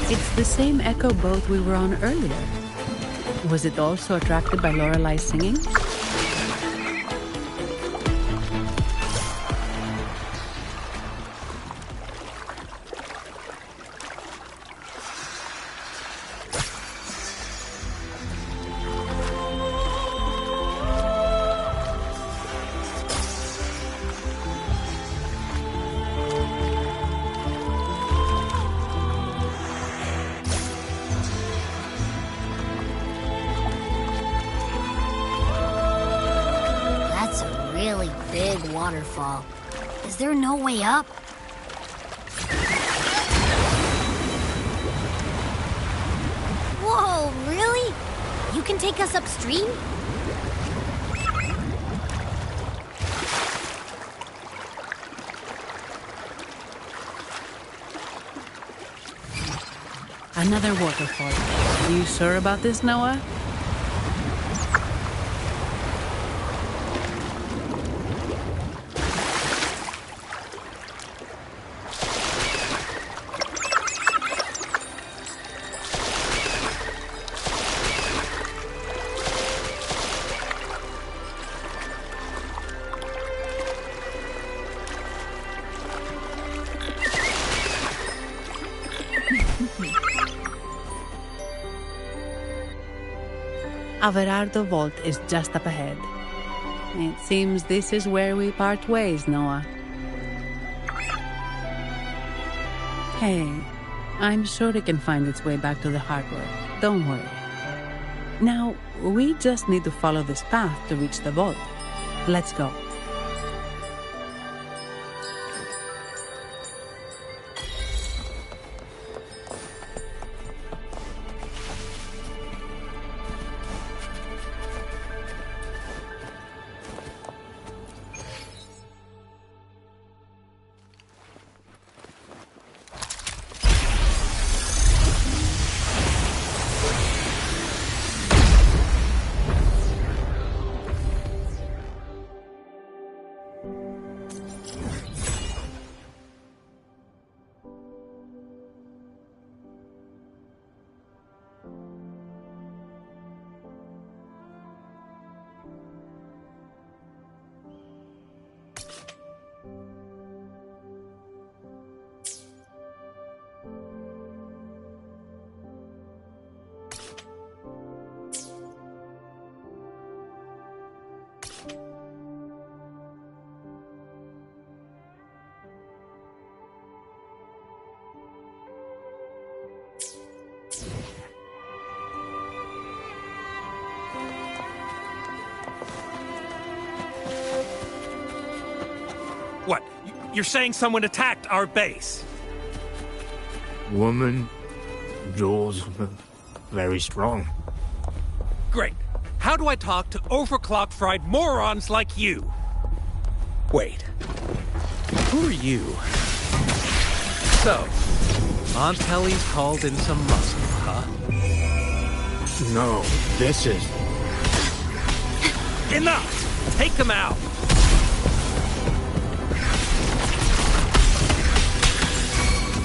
It's the same echo boat we were on earlier. Was it also attracted by Lorelei's singing? big waterfall. Is there no way up? Whoa, really? You can take us upstream? Another waterfall. You sure about this, Noah? Averardo Vault is just up ahead. It seems this is where we part ways, Noah. Hey, I'm sure it can find its way back to the harbor. Don't worry. Now, we just need to follow this path to reach the vault. Let's go. What? You're saying someone attacked our base? Woman, Jules, very strong. Great. How do I talk to overclock-fried morons like you? Wait. Who are you? So, Aunt Helly's called in some muscle, huh? No, this is... Enough! Take them out!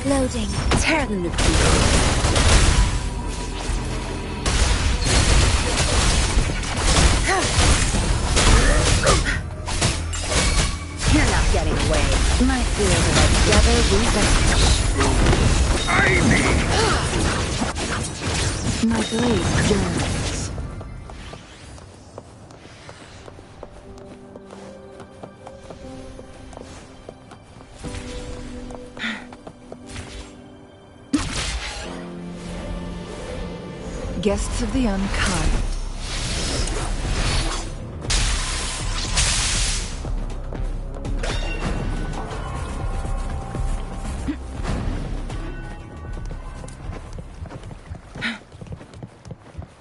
Loading. Tear them to pieces. You're not getting away. My fears are together we vanish. My blade yearns. Guests of the unkind.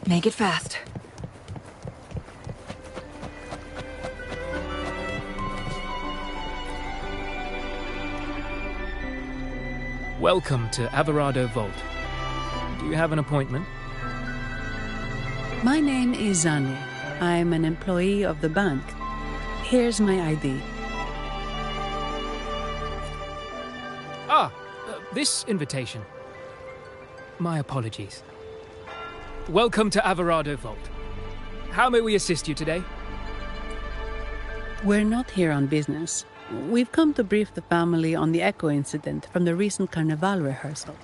Make it fast. Welcome to Averardo Vault. Do you have an appointment? My name is Zani. I'm an employee of the bank. Here's my ID. This invitation. My apologies. Welcome to Averardo Vault. How may we assist you today? We're not here on business. We've come to brief the family on the Echo incident from the recent Carnival rehearsal.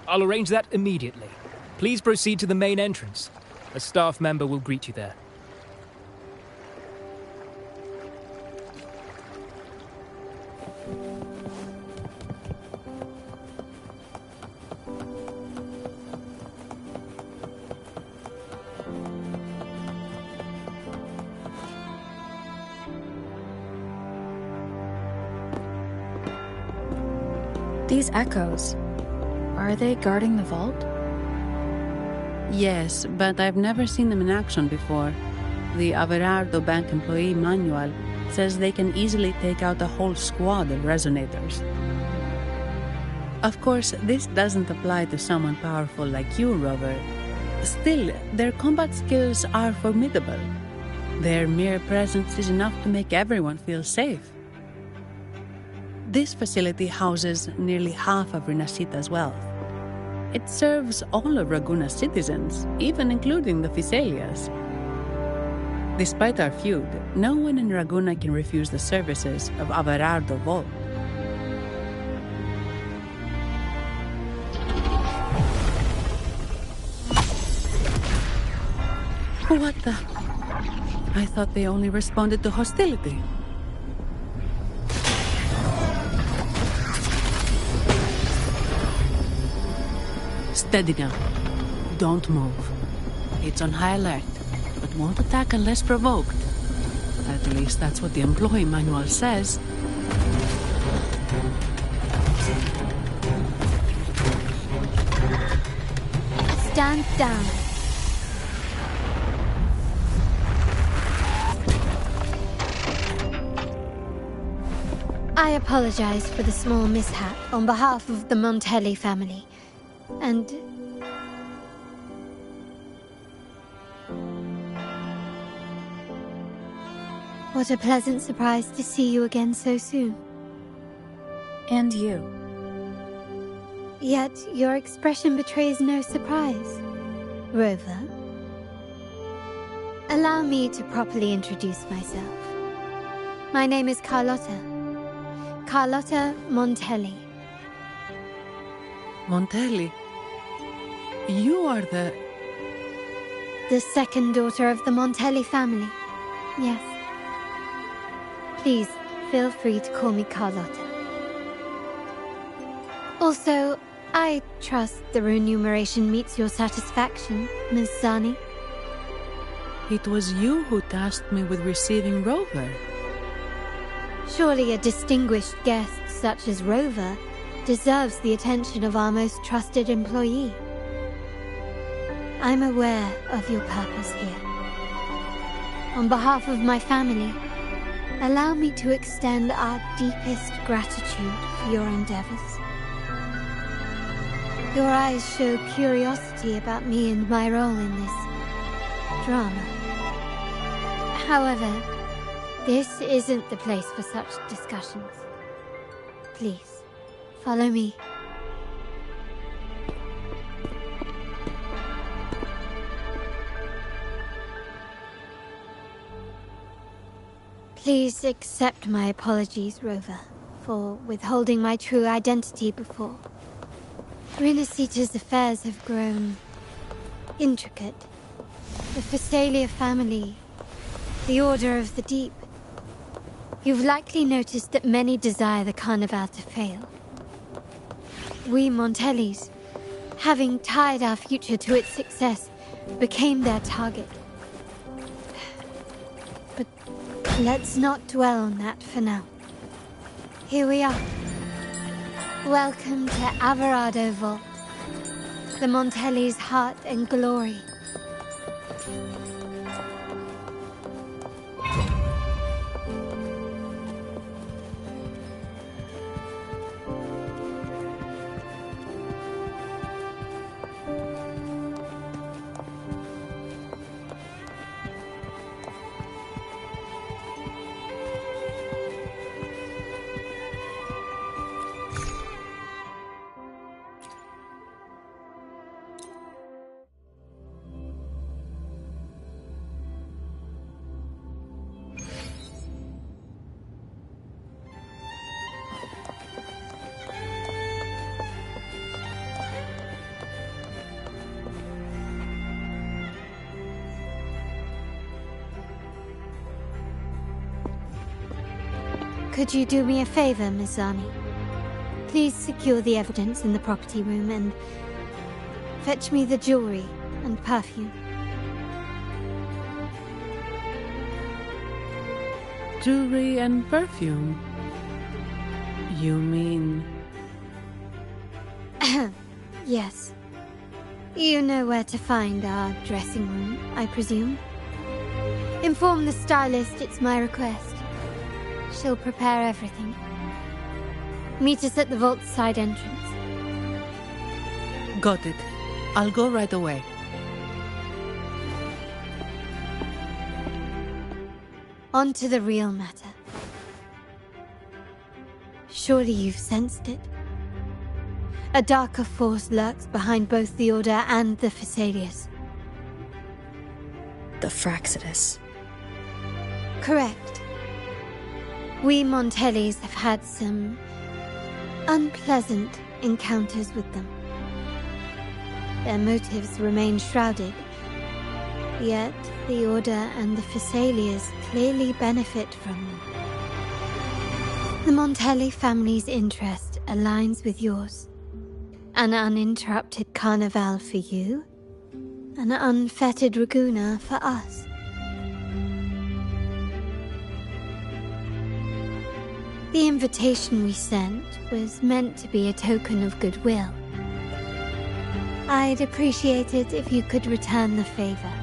I'll arrange that immediately. Please proceed to the main entrance. A staff member will greet you there. These echoes, are they guarding the vault? Yes, but I've never seen them in action before. The Averardo Bank employee manual says they can easily take out a whole squad of resonators. Of course, this doesn't apply to someone powerful like you, Rover. Still, their combat skills are formidable. Their mere presence is enough to make everyone feel safe. This facility houses nearly half of Rinascita's wealth. It serves all of Raguna's citizens, even including the Physaelias. Despite our feud, no one in Raguna can refuse the services of Averardo Vault. What the? I thought they only responded to hostility. Steady now. Don't move. It's on high alert, but won't attack unless provoked. At least that's what the employee manual says. Stand down. I apologize for the small mishap on behalf of the Montelli family. And... what a pleasant surprise to see you again so soon. And you. Yet your expression betrays no surprise, Rover. Allow me to properly introduce myself. My name is Carlotta. Carlotta Montelli. Montelli? You are the second daughter of the Montelli family. Yes. Please, feel free to call me Carlotta. Also, I trust the remuneration meets your satisfaction, Ms. Zani. It was you who tasked me with receiving Rover. Surely a distinguished guest such as Rover deserves the attention of our most trusted employee. I'm aware of your purpose here. On behalf of my family, allow me to extend our deepest gratitude for your endeavors. Your eyes show curiosity about me and my role in this drama. However, this isn't the place for such discussions. Please, follow me. Please accept my apologies, Rover, for withholding my true identity before. Rinascita's affairs have grown intricate. The Physaelia family, the Order of the Deep. You've likely noticed that many desire the Carnival to fail. We Montellis, having tied our future to its success, became their target. But let's not dwell on that for now. Here we are. Welcome to Averardo Vault, the Montelli's heart and glory. Could you do me a favor, Ms. Zani? Please secure the evidence in the property room and fetch me the jewelry and perfume. Jewelry and perfume? You mean Yes. You know where to find our dressing room, I presume? Inform the stylist it's my request. She'll prepare everything. Meet us at the vault's side entrance. Got it. I'll go right away. On to the real matter. Surely you've sensed it. A darker force lurks behind both the Order and the Phasaelius. The Fraxidus. Correct. We Montellis have had some unpleasant encounters with them. Their motives remain shrouded, yet the Order and the Phasaelius clearly benefit from them. The Montelli family's interest aligns with yours. An uninterrupted carnival for you, an unfettered Raguna for us. The invitation we sent was meant to be a token of goodwill. I'd appreciate it if you could return the favor.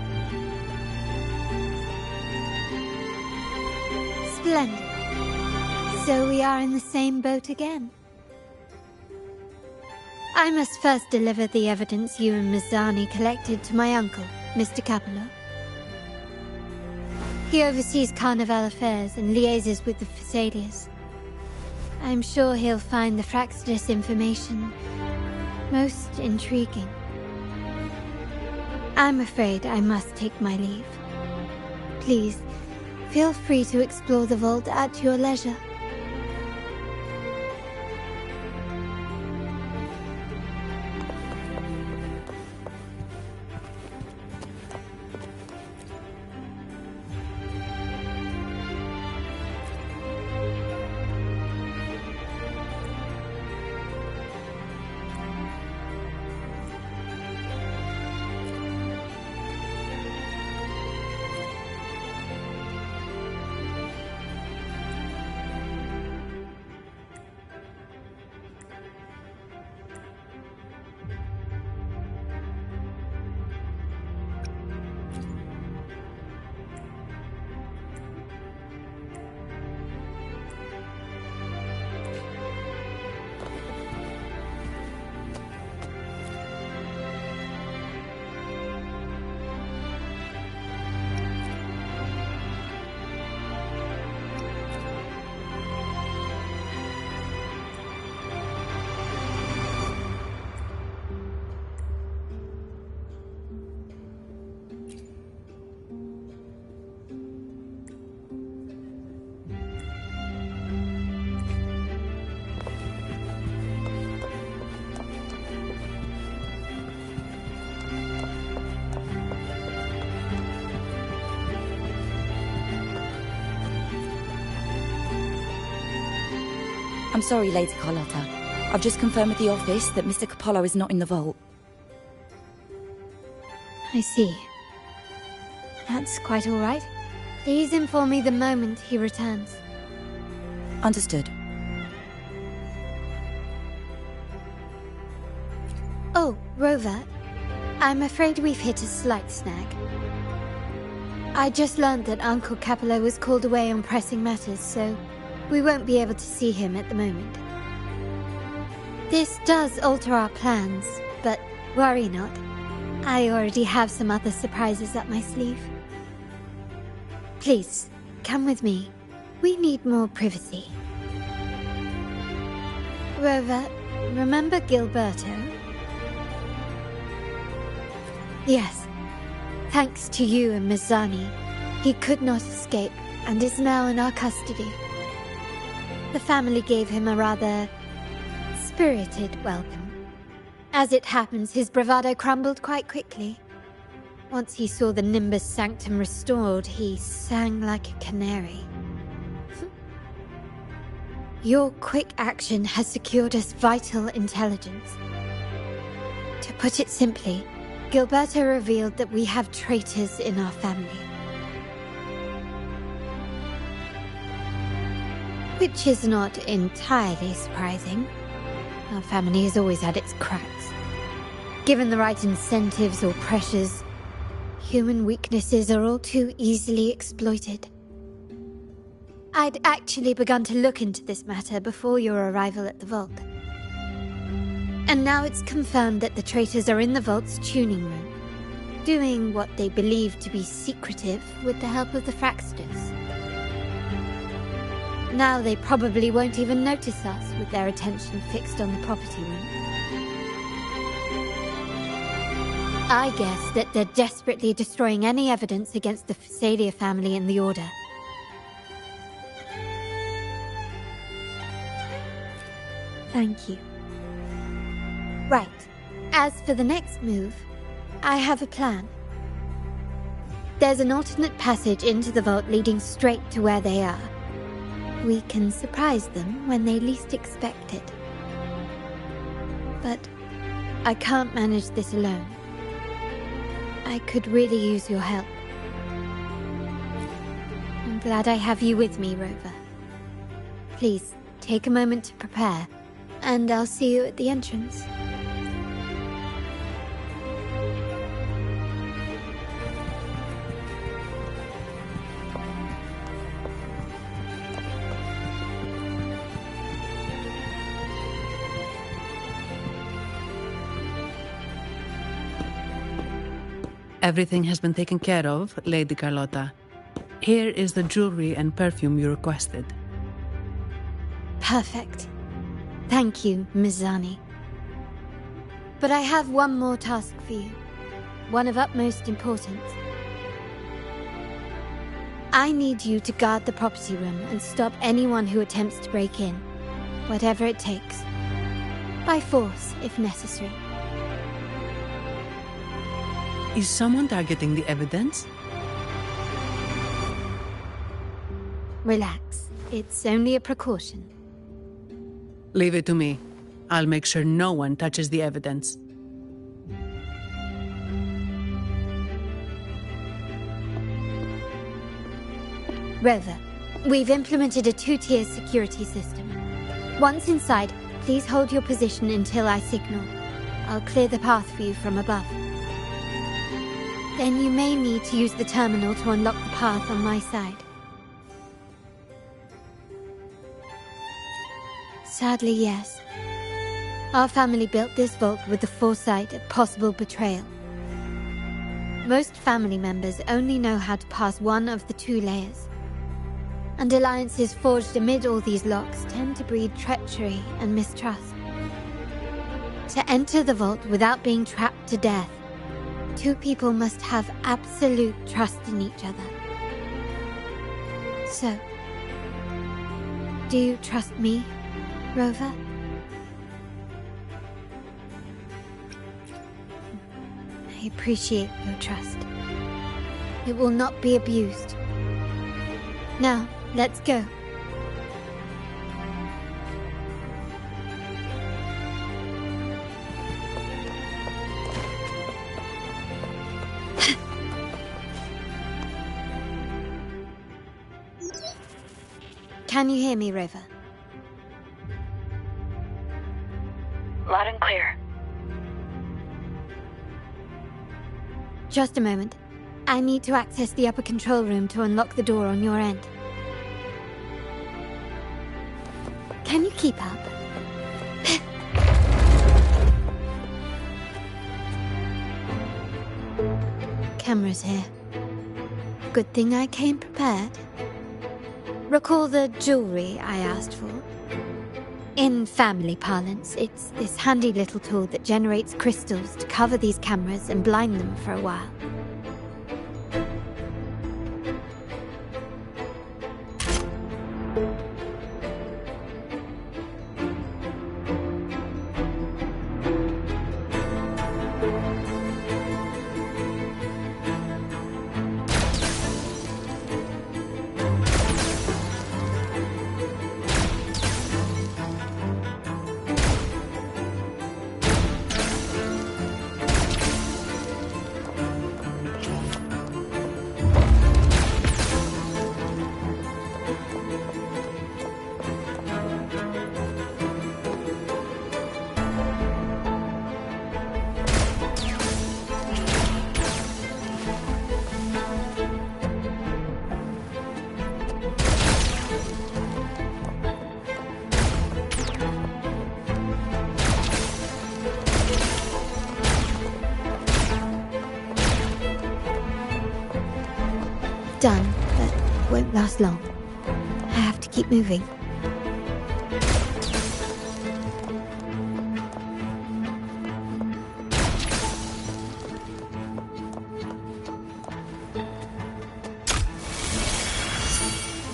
Splendid. So we are in the same boat again. I must first deliver the evidence you and Mazzani collected to my uncle, Mr. Capello. He oversees Carnival affairs and liaises with the Phasaelius. I'm sure he'll find the Fraxidus information most intriguing. I'm afraid I must take my leave. Please, feel free to explore the vault at your leisure. I'm sorry, Lady Carlotta. I've just confirmed with the office that Mr. Capello is not in the vault. I see. That's quite all right. Please inform me the moment he returns. Understood. Oh, Rover. I'm afraid we've hit a slight snag. I just learned that Uncle Capello was called away on pressing matters, so we won't be able to see him at the moment. This does alter our plans, but worry not. I already have some other surprises up my sleeve. Please, come with me. We need more privacy. Rover, remember Gilberto? Yes. Thanks to you and Mazzani, he could not escape and is now in our custody. The family gave him a rather spirited welcome. As it happens, his bravado crumbled quite quickly. Once he saw the Nimbus Sanctum restored, he sang like a canary. Your quick action has secured us vital intelligence. To put it simply, Gilberto revealed that we have traitors in our family. Which is not entirely surprising. Our family has always had its cracks. Given the right incentives or pressures, human weaknesses are all too easily exploited. I'd actually begun to look into this matter before your arrival at the vault. And now it's confirmed that the traitors are in the vault's tuning room, doing what they believe to be secretive with the help of the Fraxters. Now they probably won't even notice us with their attention fixed on the property room. I guess that they're desperately destroying any evidence against the Phasalia family and the Order. Thank you. Right. As for the next move, I have a plan. There's an alternate passage into the vault leading straight to where they are. We can surprise them when they least expect it. But I can't manage this alone. I could really use your help. I'm glad I have you with me, Rover. Please, take a moment to prepare, and I'll see you at the entrance. Everything has been taken care of, Lady Carlotta. Here is the jewelry and perfume you requested. Perfect. Thank you, Ms. Zani. But I have one more task for you. One of utmost importance. I need you to guard the property room and stop anyone who attempts to break in, whatever it takes. By force, if necessary. Is someone targeting the evidence? Relax. It's only a precaution. Leave it to me. I'll make sure no one touches the evidence. Rover, we've implemented a two-tier security system. Once inside, please hold your position until I signal. I'll clear the path for you from above. Then you may need to use the terminal to unlock the path on my side. Sadly, yes. Our family built this vault with the foresight of possible betrayal. Most family members only know how to pass one of the two layers. And alliances forged amid all these locks tend to breed treachery and mistrust. To enter the vault without being trapped to death, two people must have absolute trust in each other. So, do you trust me, Rover? I appreciate your trust. It will not be abused. Now, let's go. Can you hear me, Rover? Loud and clear. Just a moment. I need to access the upper control room to unlock the door on your end. Can you keep up? Cameras here. Good thing I came prepared. Recall the jewelry I asked for? In family parlance, it's this handy little tool that generates crystals to cover these cameras and blind them for a while. done, but won't last long. I have to keep moving.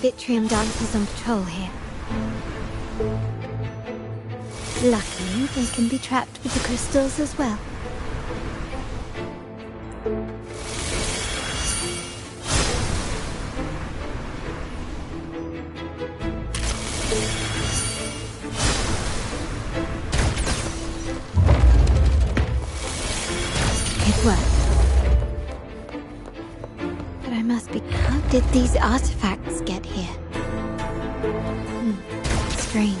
Vitrium dancers on patrol here. Luckily, they can be trapped with the crystals as well. It worked. But I must be... How did these artifacts get here? Strange.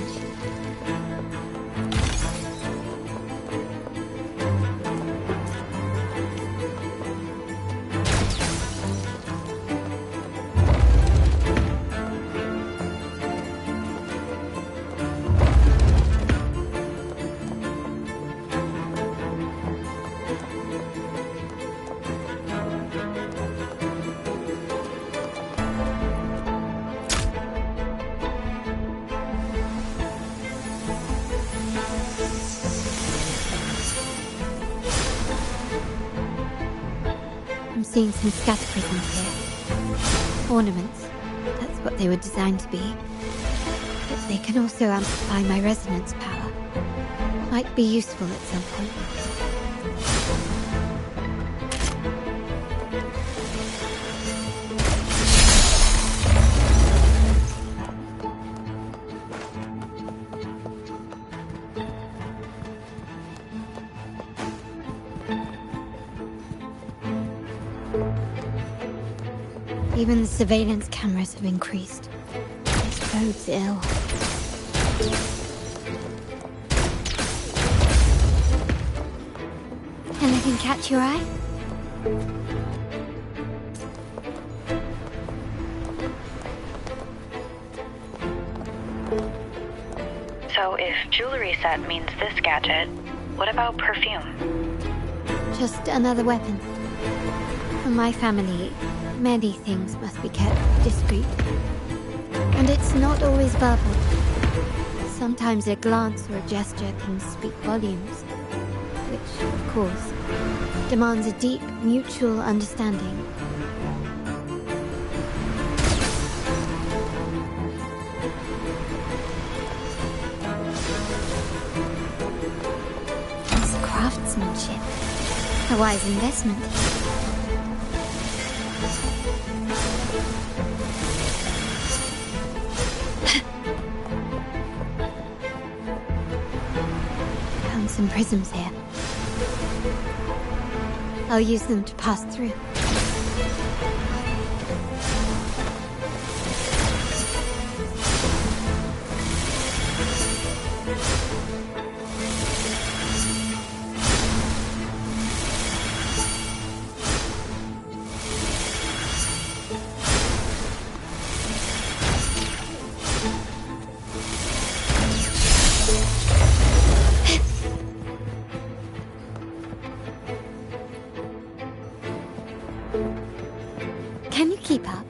Seeing some scatter prisms here. Ornaments. That's what they were designed to be. But they can also amplify my resonance power. Might be useful at some point. Even the surveillance cameras have increased. This bodes ill. Anything catch your eye? So if jewelry set means this gadget, what about perfume? Just another weapon. For my family, many things must be kept discreet. And it's not always verbal. Sometimes a glance or a gesture can speak volumes. Which, of course, demands a deep mutual understanding. It's craftsmanship. A wise investment. Some prisms here. I'll use them to pass through. Can you keep up?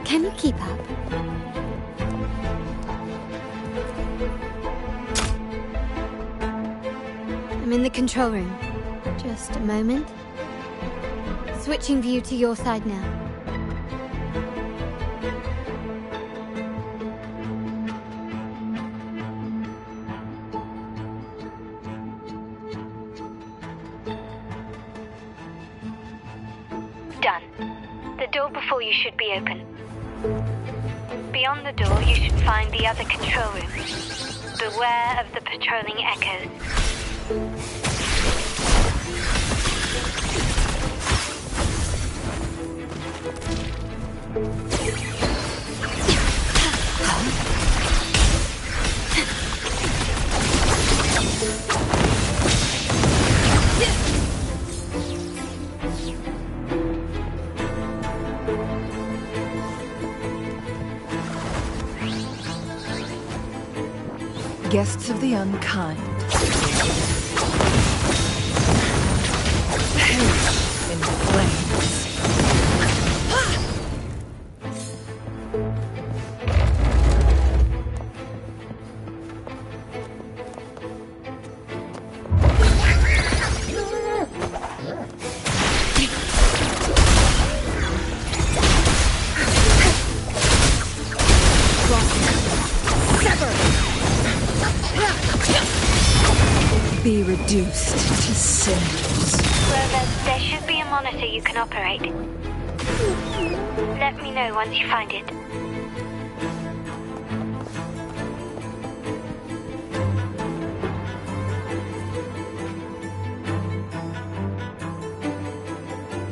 Can you keep up? I'm in the control room. Just a moment. Switching view to your side now. you should be open. Beyond the door, you should find the other control room. Beware of the patrolling echoes. Guests of the unkind. Perish in flames. Be reduced to cinders. Rover, there should be a monitor you can operate. Let me know once you find it.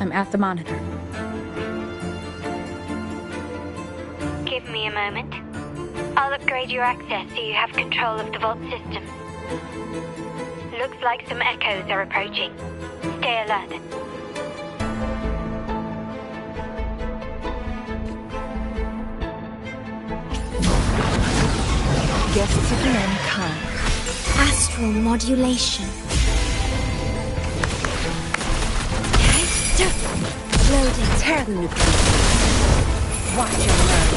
I'm at the monitor. Give me a moment. I'll upgrade your access so you have control of the vault system. Looks like some echoes are approaching. Stay alert. Guests of the unkind. Astral modulation. Loading. Tear the nucleus. Watch and learn.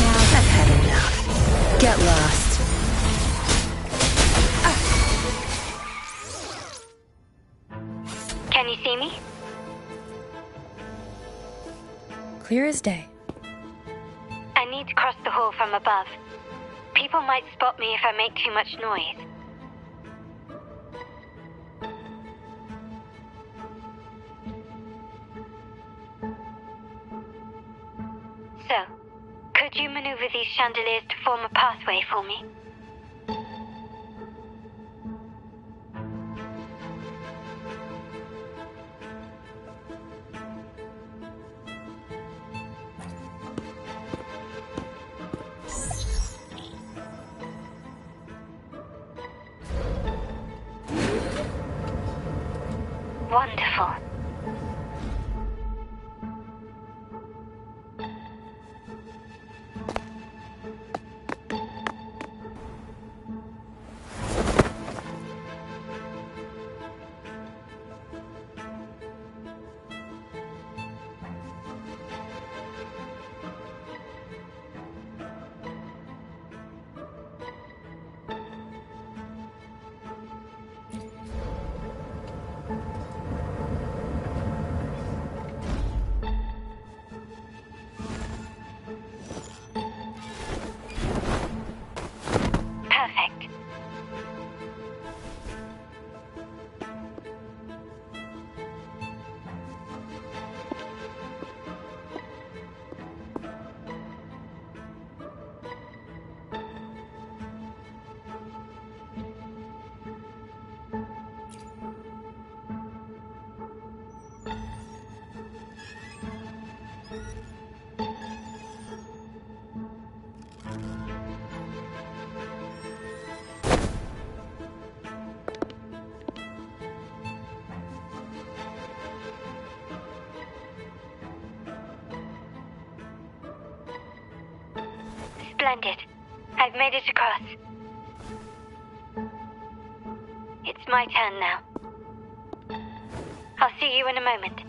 Now I've had enough. Get lost. Can you see me? Clear as day. I need to cross the hall from above. People might spot me if I make too much noise. So, could you maneuver these chandeliers to form a pathway for me? Wonderful. Splendid. I've made it across. It's my turn now. I'll see you in a moment.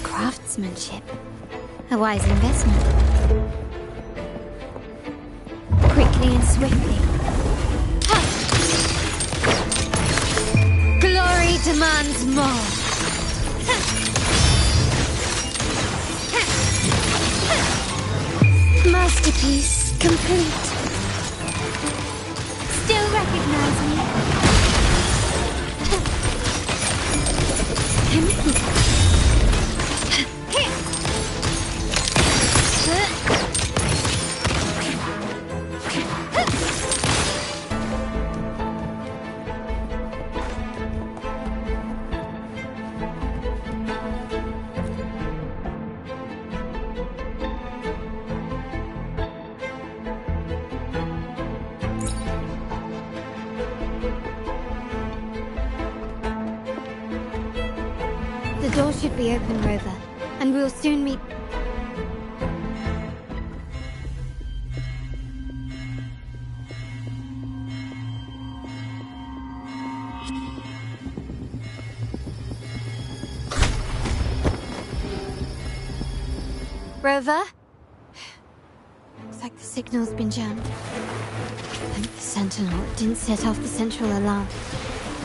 Craftsmanship. A wise investment. silently and swiftly. Glory demands more. Masterpiece complete. Still recognize me? The door should be open, Rover, and we'll soon meet... Rover? Looks like the signal's been jammed. Thank the Sentinel it didn't set off the central alarm.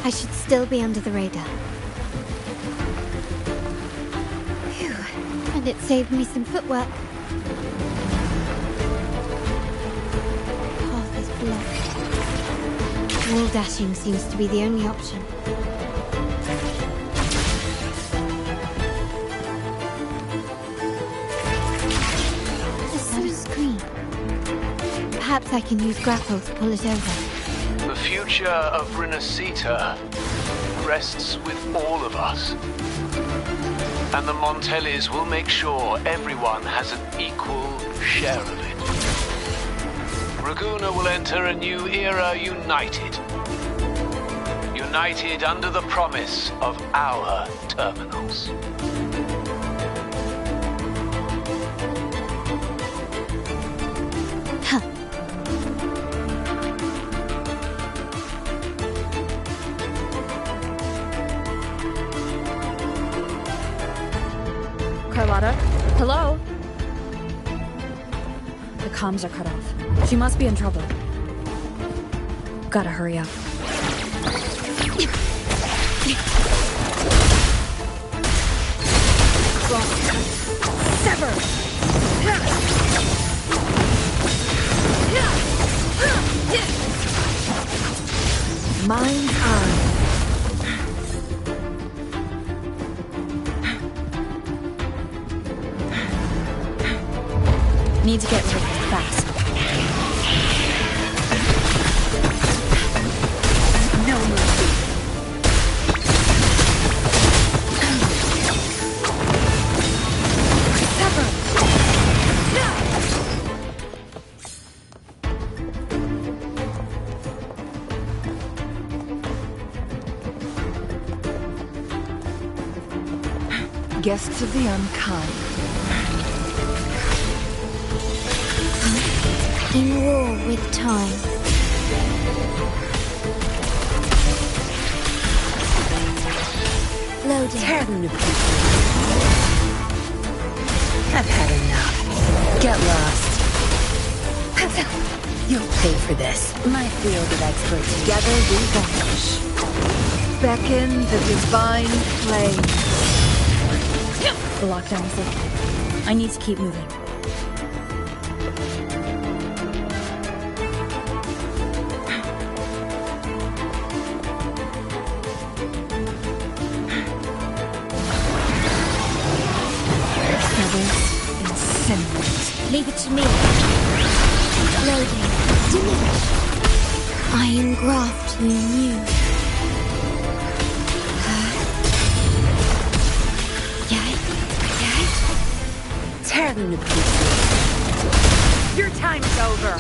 I should still be under the radar. Phew. And it saved me some footwork. Path is blocked. Wall dashing seems to be the only option. Perhaps I can use grapple to pull it over. The future of Renacita rests with all of us. And the Montellis will make sure everyone has an equal share of it. Raguna will enter a new era united. United under the promise of our terminals. Carlotta? Hello? The comms are cut off. She must be in trouble. Gotta hurry up. Sever! Mind's eye. Need to get rid of it fast. No mercy. Sever! Guests of the unkind. In war with time. Loading. I've had enough. Get lost. You'll pay for this. My field of experts. Together we vanish. Beckon the divine flame. The lockdown is lifted. I need to keep moving. Leave it to me. Loading. Diminish. I engraft in you. Tear them to pieces. Your time's over.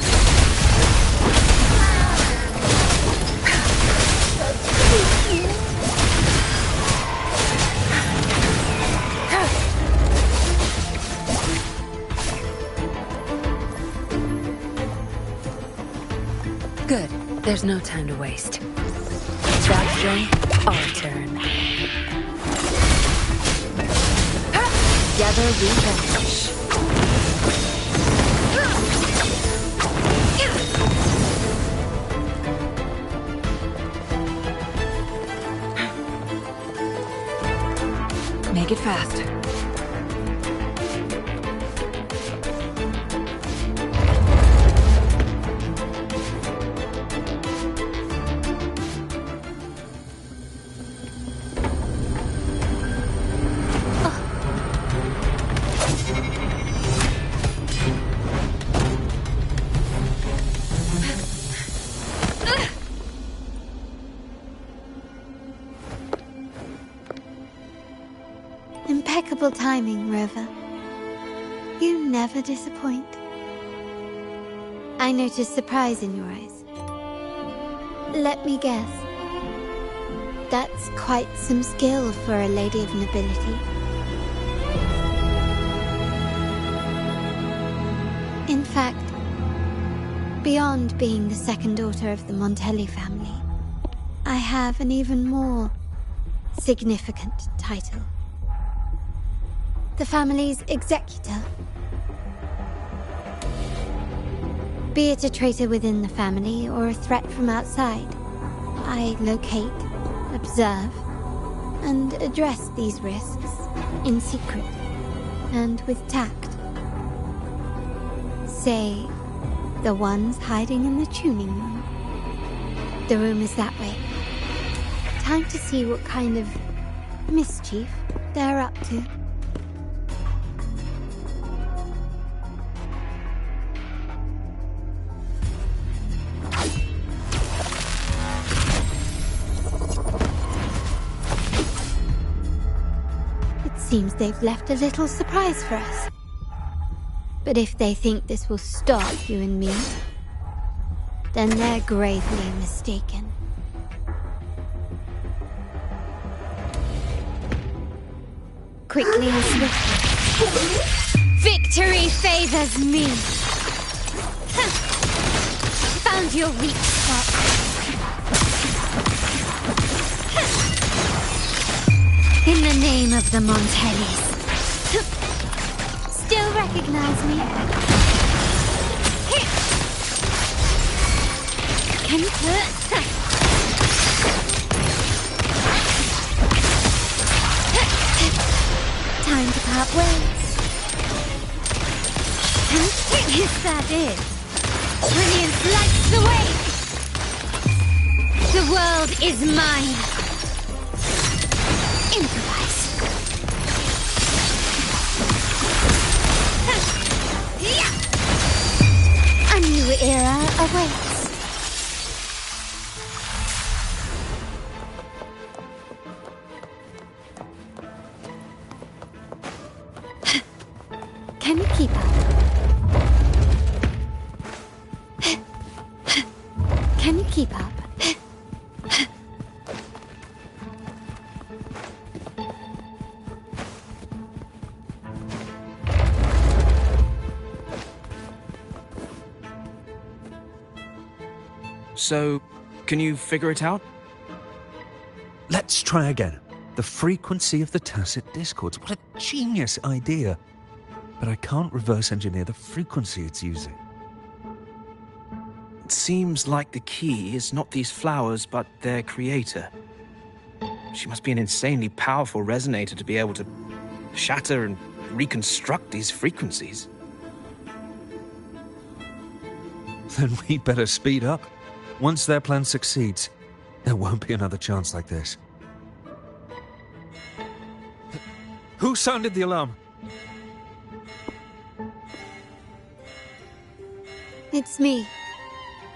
Good. There's no time to waste. That's our turn. Together we vanish. Make it fast. Impeccable timing, Rover. You never disappoint. I notice surprise in your eyes. Let me guess. That's quite some skill for a lady of nobility. In fact, beyond being the second daughter of the Montelli family, I have an even more significant title. The family's executor. Be it a traitor within the family or a threat from outside, I locate, observe, and address these risks in secret and with tact. Say, the ones hiding in the tuning room. The room is that way. Time to see what kind of mischief they're up to. Seems they've left a little surprise for us. But if they think this will stop you and me, then they're gravely mistaken. Quickly and swiftly. Victory favors me! Found your weak spot. In the name of the Montellis. Still recognize me? Can you time to part ways. Yes, that is. Brilliance lights the way. The world is mine. Improvise. A new era awaits. Can you keep up? Can you keep up? So, can you figure it out? Let's try again. The frequency of the tacit discords. What a genius idea. But I can't reverse engineer the frequency it's using. It seems like the key is not these flowers, but their creator. She must be an insanely powerful resonator to be able to shatter and reconstruct these frequencies. Then we'd better speed up. Once their plan succeeds, there won't be another chance like this. Who sounded the alarm? It's me.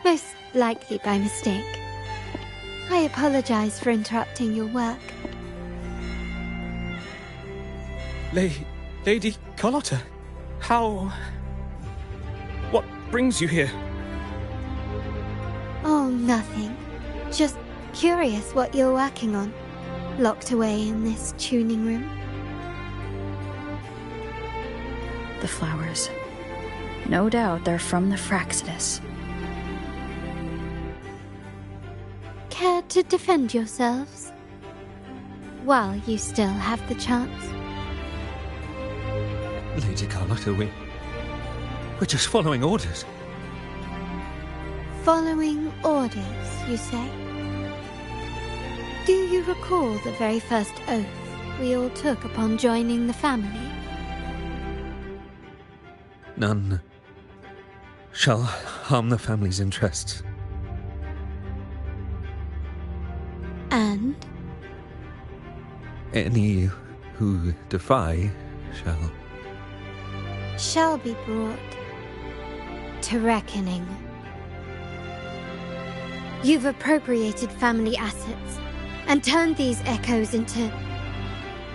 Most likely by mistake. I apologize for interrupting your work. Lady Carlotta, how... What brings you here? Oh, nothing. Just curious what you're working on. Locked away in this tuning room. The flowers. No doubt they're from the Fraxidus. Care to defend yourselves? While you still have the chance. Lady Carlotta, we're just following orders. Following orders, you say? Do you recall the very first oath we all took upon joining the family? None shall harm the family's interests. And? Any who defy shall be brought to reckoning. You've appropriated family assets and turned these echoes into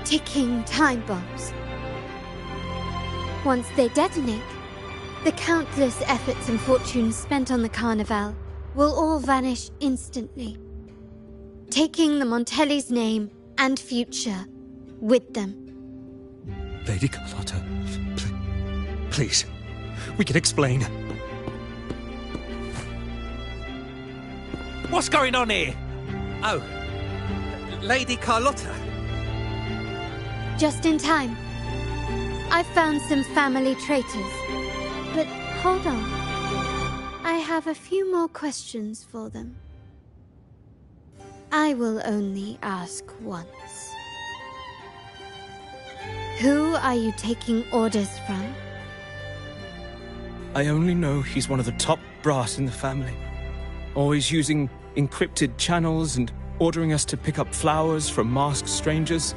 ticking time bombs. Once they detonate, the countless efforts and fortunes spent on the Carnival will all vanish instantly, taking the Montelli's name and future with them. Lady Carlotta, please, we can explain. What's going on here? Oh, Lady Carlotta. Just in time. I found some family traitors. But hold on. I have a few more questions for them. I will only ask once. Who are you taking orders from? I only know he's one of the top brass in the family. Always using encrypted channels and ordering us to pick up flowers from masked strangers.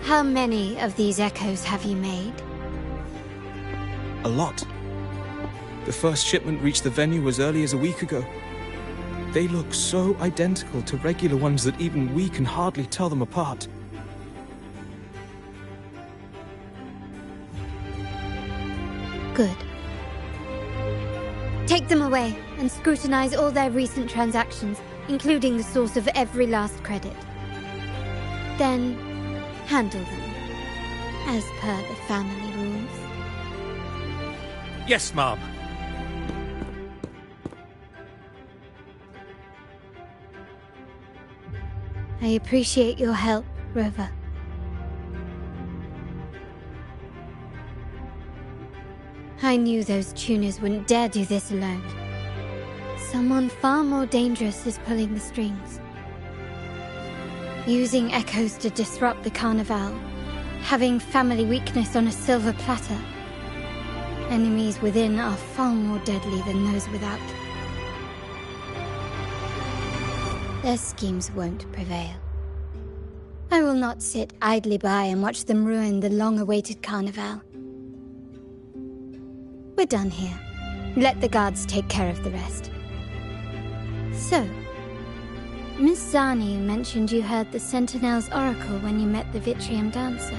How many of these echoes have you made? A lot. The first shipment reached the venue as early as a week ago. They look so identical to regular ones that even we can hardly tell them apart. Good. Take them away and scrutinize all their recent transactions, including the source of every last credit. Then, handle them, as per the family rules. Yes, Mom. I appreciate your help, Rover. I knew those tuners wouldn't dare do this alone. Someone far more dangerous is pulling the strings. Using echoes to disrupt the Carnival. Having family weakness on a silver platter. Enemies within are far more deadly than those without. Their schemes won't prevail. I will not sit idly by and watch them ruin the long-awaited Carnival. We're done here. Let the guards take care of the rest. So, Miss Zani mentioned you heard the Sentinel's oracle when you met the Vitrium Dancer.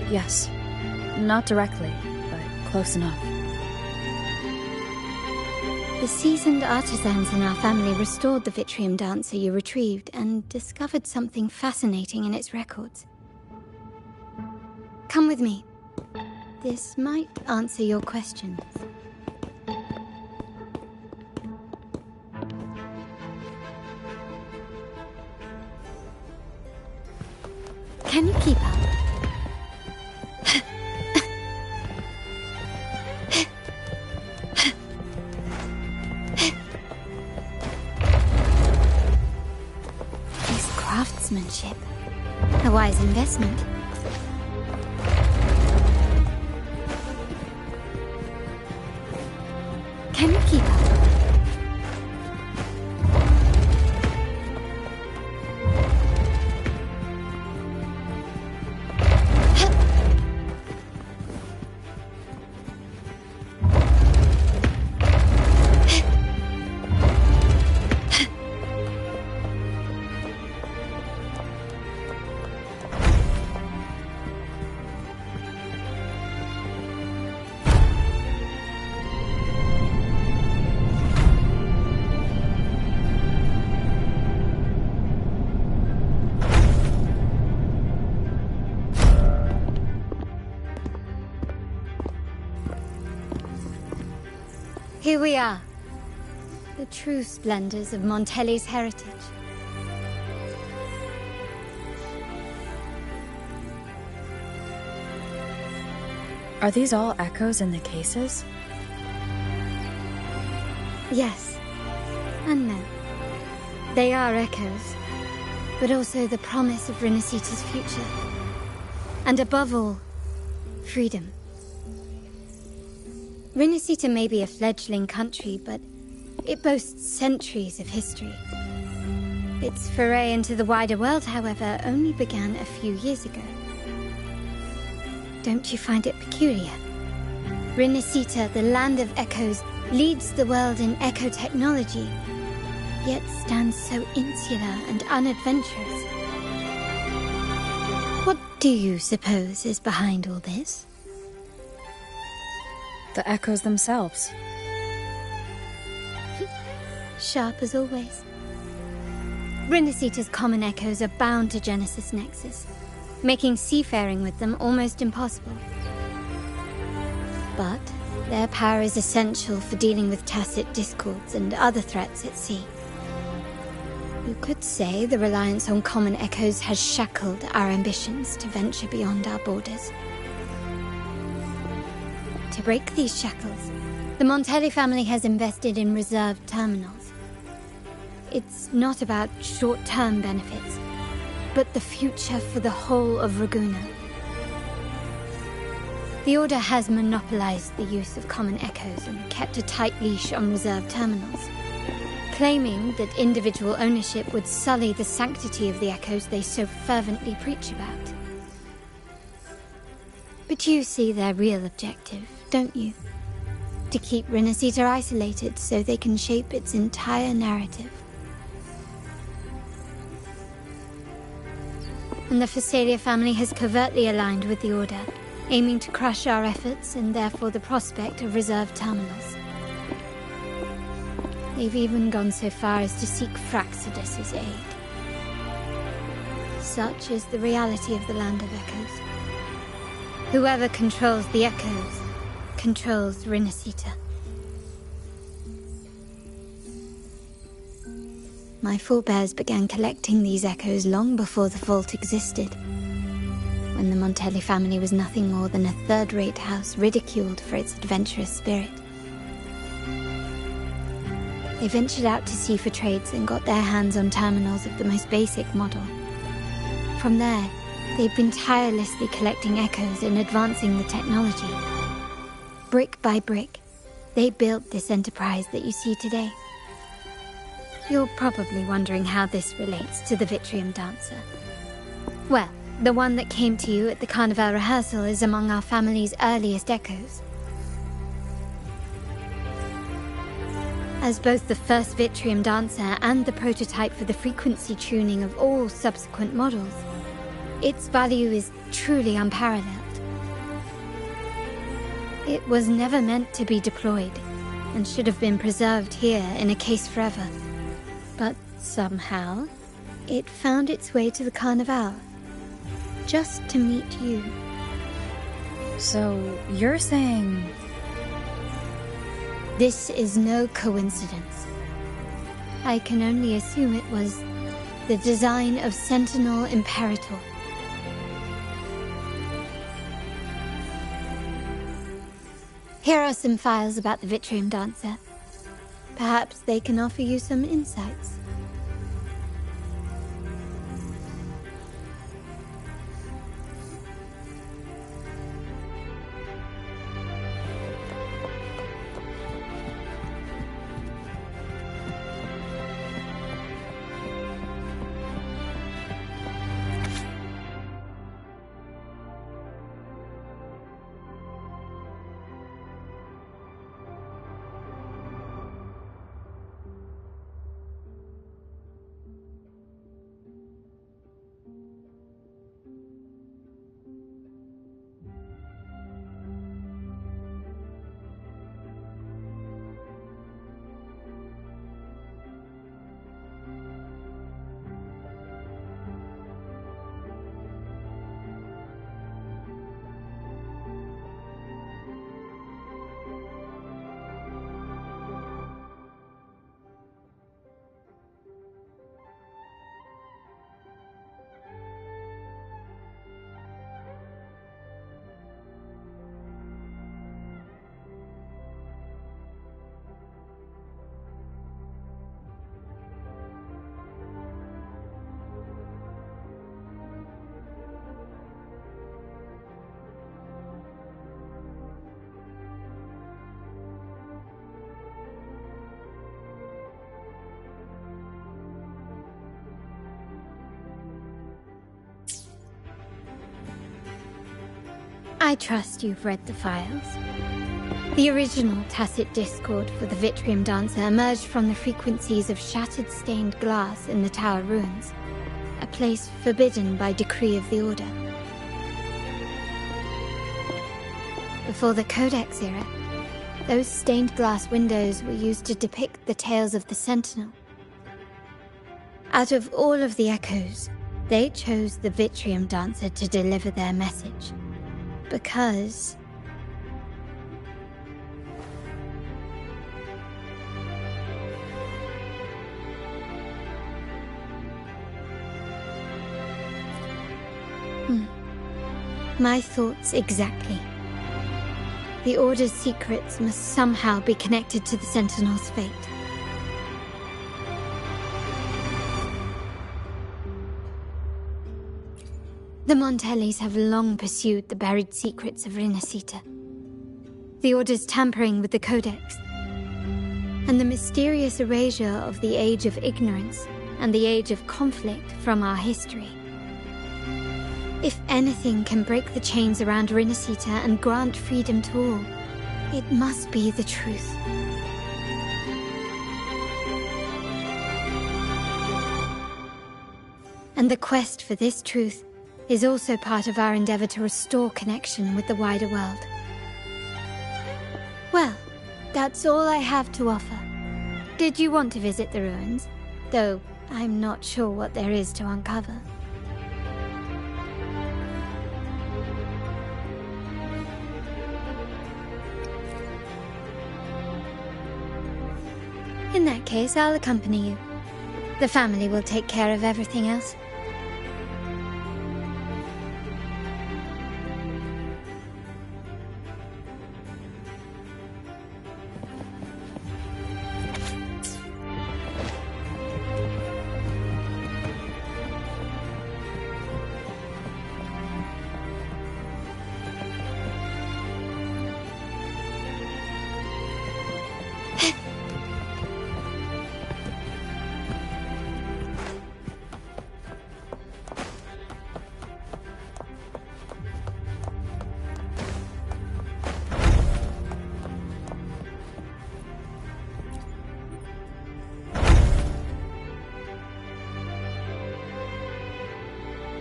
Yes. Not directly, but close enough. The seasoned artisans in our family restored the Vitrium Dancer you retrieved and discovered something fascinating in its records. Come with me. This might answer your questions. Can you keep up? This craftsmanship. A wise investment. Can you keep up? Here we are. The true splendors of Montelli's heritage. Are these all echoes in the cases? Yes. And no. They are echoes, but also the promise of Renacita's future. And above all, freedom. Renacita may be a fledgling country, but it boasts centuries of history. Its foray into the wider world, however, only began a few years ago. Don't you find it peculiar? Renacita, the land of echoes, leads the world in echo technology, yet stands so insular and unadventurous. What do you suppose is behind all this? The echoes themselves. Sharp as always. Renacita's common echoes are bound to Genesis Nexus, making seafaring with them almost impossible. But their power is essential for dealing with tacit discords and other threats at sea. You could say the reliance on common echoes has shackled our ambitions to venture beyond our borders. To break these shackles, the Montelli family has invested in reserved terminals. It's not about short-term benefits, but the future for the whole of Ragusa. The Order has monopolized the use of common echoes and kept a tight leash on reserve terminals, claiming that individual ownership would sully the sanctity of the echoes they so fervently preach about. But you see their real objective, don't you? To keep Renacita isolated so they can shape its entire narrative. And the Phasalia family has covertly aligned with the Order, aiming to crush our efforts and therefore the prospect of reserve terminals. They've even gone so far as to seek Fraxidus's aid. Such is the reality of the Land of Echoes. Whoever controls the Echoes controls Renacita. My forebears began collecting these echoes long before the vault existed, when the Montelli family was nothing more than a third-rate house ridiculed for its adventurous spirit. They ventured out to sea for trades and got their hands on terminals of the most basic model. From there, they've been tirelessly collecting echoes and advancing the technology. Brick by brick, they built this enterprise that you see today. You're probably wondering how this relates to the Vitrium Dancer. Well, the one that came to you at the Carnival rehearsal is among our family's earliest echoes. As both the first Vitrium Dancer and the prototype for the frequency tuning of all subsequent models, its value is truly unparalleled. It was never meant to be deployed, and should have been preserved here in a case forever. But somehow, it found its way to the Carnival, just to meet you. So, you're saying... This is no coincidence. I can only assume it was the design of Sentinel Imperator. Here are some files about the Vitrium Dancer. Perhaps they can offer you some insights. I trust you've read the files. The original tacit discord for the Vitrium Dancer emerged from the frequencies of shattered stained glass in the tower ruins, a place forbidden by decree of the Order. Before the Codex era, those stained glass windows were used to depict the tales of the Sentinel. Out of all of the echoes, they chose the Vitrium Dancer to deliver their message. Because... My thoughts exactly. The Order's secrets must somehow be connected to the Sentinel's fate. The Montellis have long pursued the buried secrets of Rinascita. The Order's tampering with the Codex, and the mysterious erasure of the Age of Ignorance and the Age of Conflict from our history. If anything can break the chains around Rinascita and grant freedom to all, it must be the truth. And the quest for this truth is also part of our endeavor to restore connection with the wider world. Well, that's all I have to offer. Did you want to visit the ruins? Though I'm not sure what there is to uncover. In that case, I'll accompany you. The family will take care of everything else.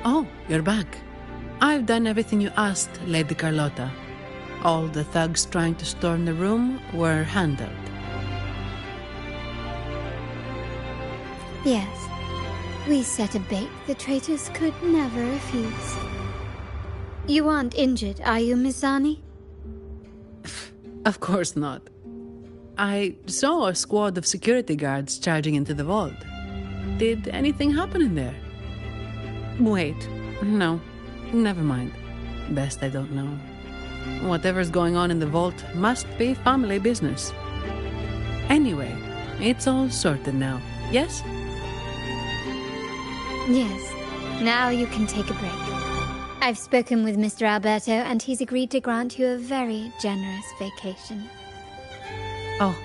Oh, you're back. I've done everything you asked, Lady Carlotta. All the thugs trying to storm the room were handled. Yes. We set a bait the traitors could never refuse. You aren't injured, are you, Miss Zani? Of course not. I saw a squad of security guards charging into the vault. Did anything happen in there? Wait, no, never mind. Best I don't know. Whatever's going on in the vault must be family business. Anyway, it's all sorted now, yes? Yes. Now you can take a break. I've spoken with Mr. Alberto, and he's agreed to grant you a very generous vacation. Oh,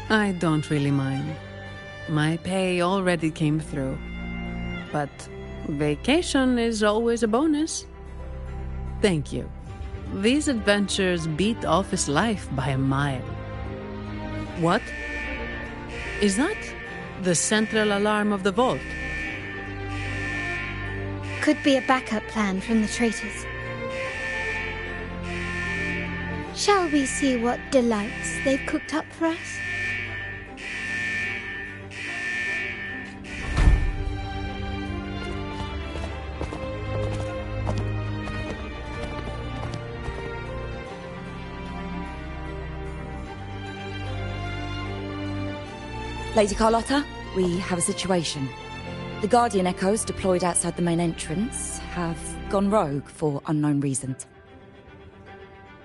I don't really mind. My pay already came through. But vacation is always a bonus. Thank you. These adventures beat office life by a mile. What? Is that the central alarm of the vault? Could be a backup plan from the traitors. Shall we see what delights they've cooked up for us? Lady Carlotta, we have a situation. The Guardian Echoes deployed outside the main entrance have gone rogue for unknown reasons.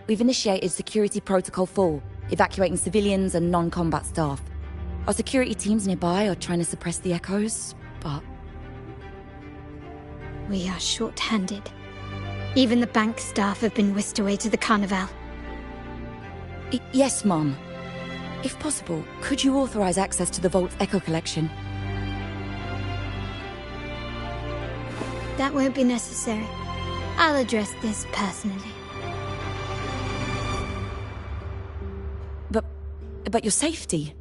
We've initiated Security Protocol 4, evacuating civilians and non-combat staff. Our security teams nearby are trying to suppress the Echoes, but... We are short-handed. Even the bank staff have been whisked away to the Carnival. Yes, Mum. If possible, could you authorize access to the Vault's Echo Collection? That won't be necessary. I'll address this personally. But your safety.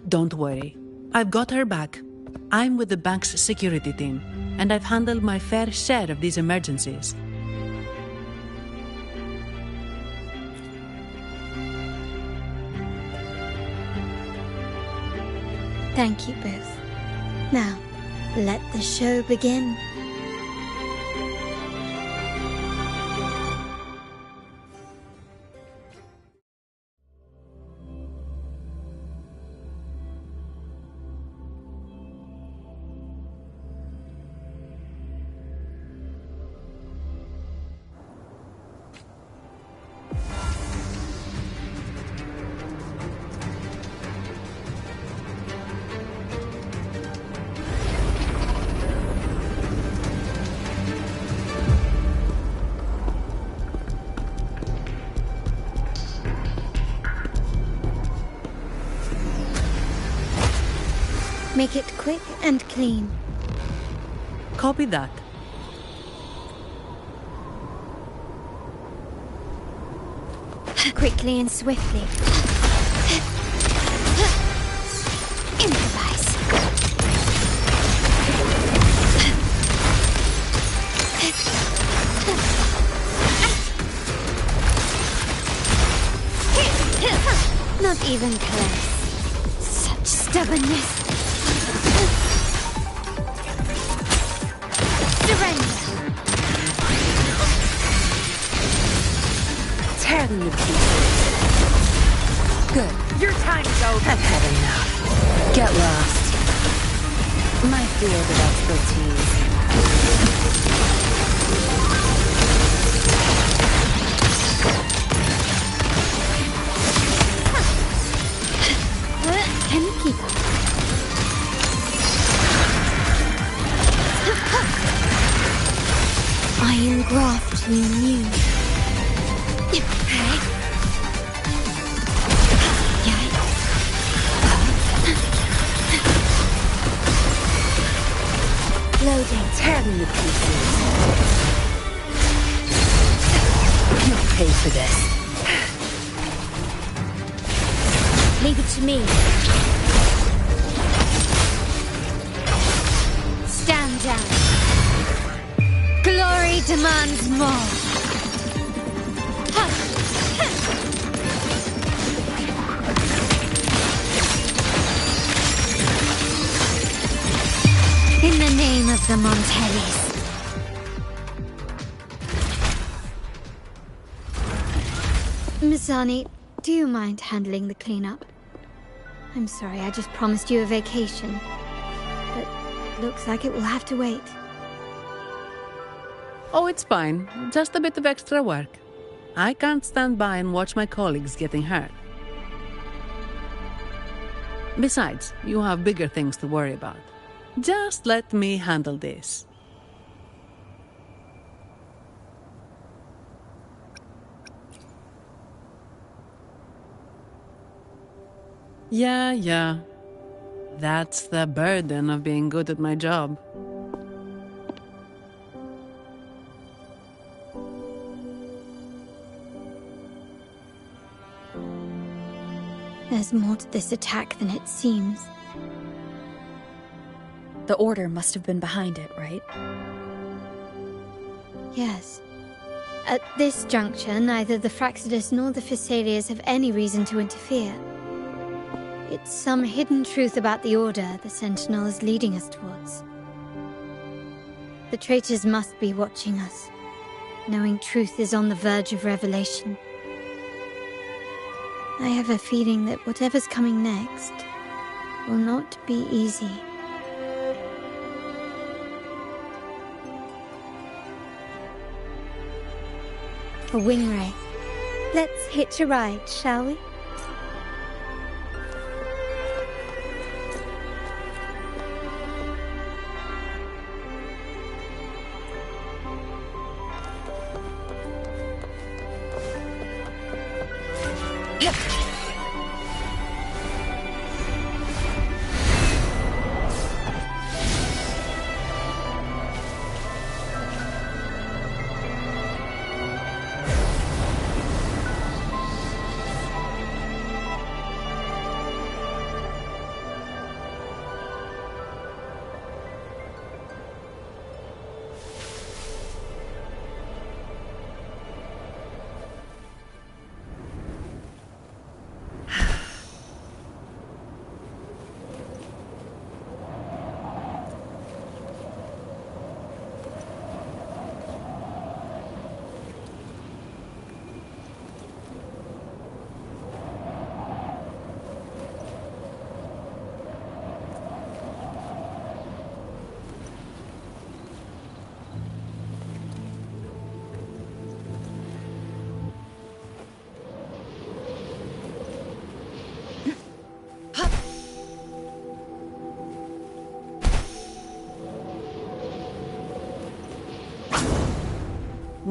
Don't worry. I've got her back. I'm with the bank's security team, and I've handled my fair share of these emergencies. Thank you both. Now, let the show begin. Make it quick and clean. Copy that. Quickly and swiftly. Improvise. Not even close. Such stubbornness. Tear them to pieces. Good. Your time is over. I've had enough. Get lost. My field of expertise. Can you keep up? Iron graft you knew. Loading. Tear them to pieces. You'll pay for this. Leave it to me. Stand down. Glory demands more. In the name of the Montellis. Mizani, do you mind handling the cleanup? I'm sorry, I just promised you a vacation. But looks like it will have to wait. Oh, it's fine. Just a bit of extra work. I can't stand by and watch my colleagues getting hurt. Besides, you have bigger things to worry about. Just let me handle this. Yeah. That's the burden of being good at my job. There's more to this attack than it seems. The Order must have been behind it, right? Yes. At this juncture, neither the Fraxidus nor the Physaelias have any reason to interfere. It's some hidden truth about the Order the Sentinel is leading us towards. The traitors must be watching us, knowing truth is on the verge of revelation. I have a feeling that whatever's coming next will not be easy. A wing ray. Let's hitch a ride, shall we?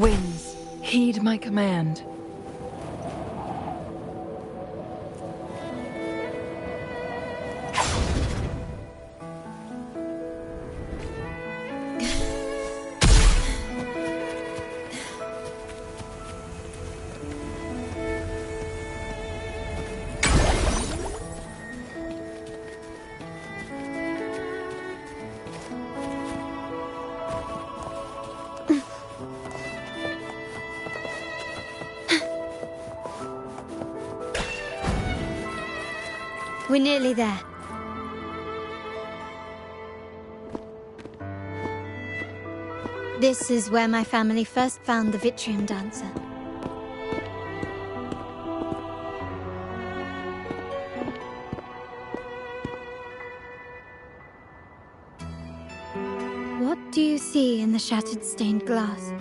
Winds, heed my command. We're nearly there. This is where my family first found the Vitrium Dancer. What do you see in the shattered stained glass?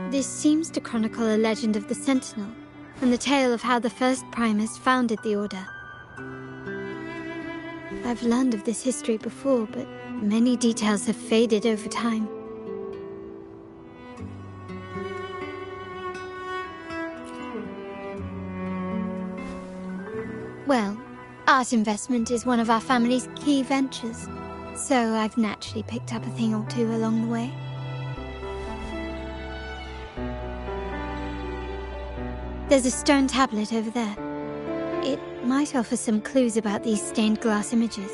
This seems to chronicle a legend of the Sentinel, and the tale of how the first Primus founded the Order. I've learned of this history before, but many details have faded over time. Well, art investment is one of our family's key ventures, so I've naturally picked up a thing or two along the way. There's a stone tablet over there. It might offer some clues about these stained glass images.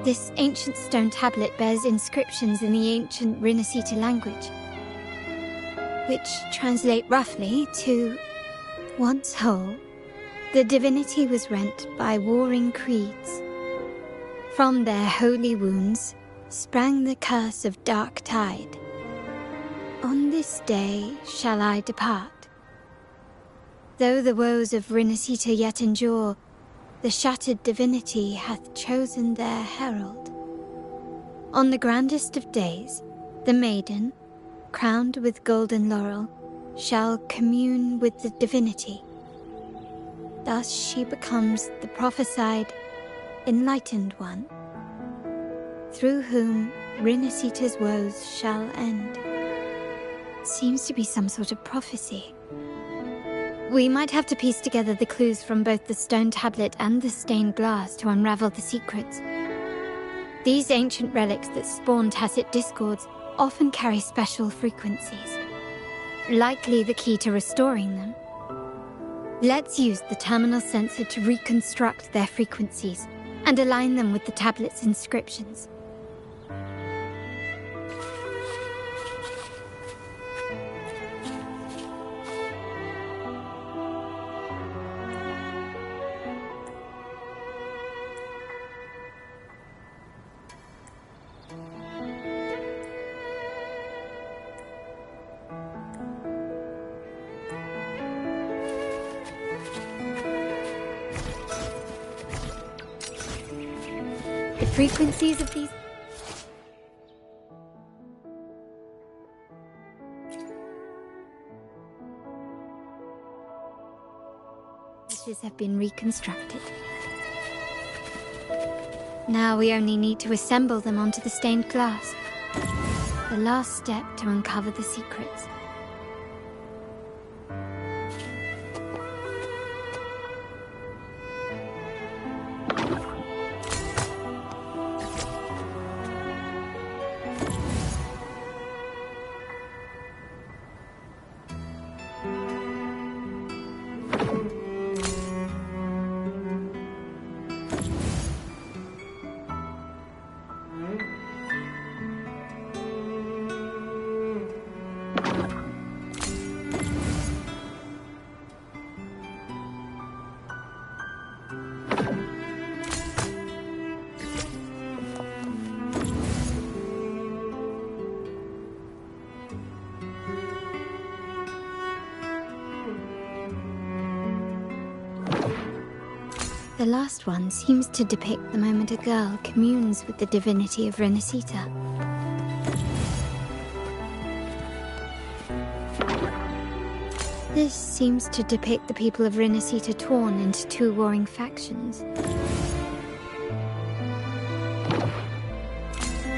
This ancient stone tablet bears inscriptions in the ancient Renacita language, which translate roughly to, once whole, the divinity was rent by warring creeds. From their holy wounds sprang the curse of dark tide. On this day shall I depart. Though the woes of Renacita yet endure, the shattered divinity hath chosen their herald. On the grandest of days, the maiden, crowned with golden laurel, shall commune with the divinity. Thus she becomes the prophesied, enlightened one, through whom Renacita's woes shall end. Seems to be some sort of prophecy. We might have to piece together the clues from both the stone tablet and the stained glass to unravel the secrets. These ancient relics that spawn tacit discords often carry special frequencies, likely the key to restoring them. Let's use the terminal sensor to reconstruct their frequencies and align them with the tablet's inscriptions. Frequencies of these images have been reconstructed. Now we only need to assemble them onto the stained glass. The last step to uncover the secrets. The last one seems to depict the moment a girl communes with the divinity of Renacita. This seems to depict the people of Renacita torn into two warring factions.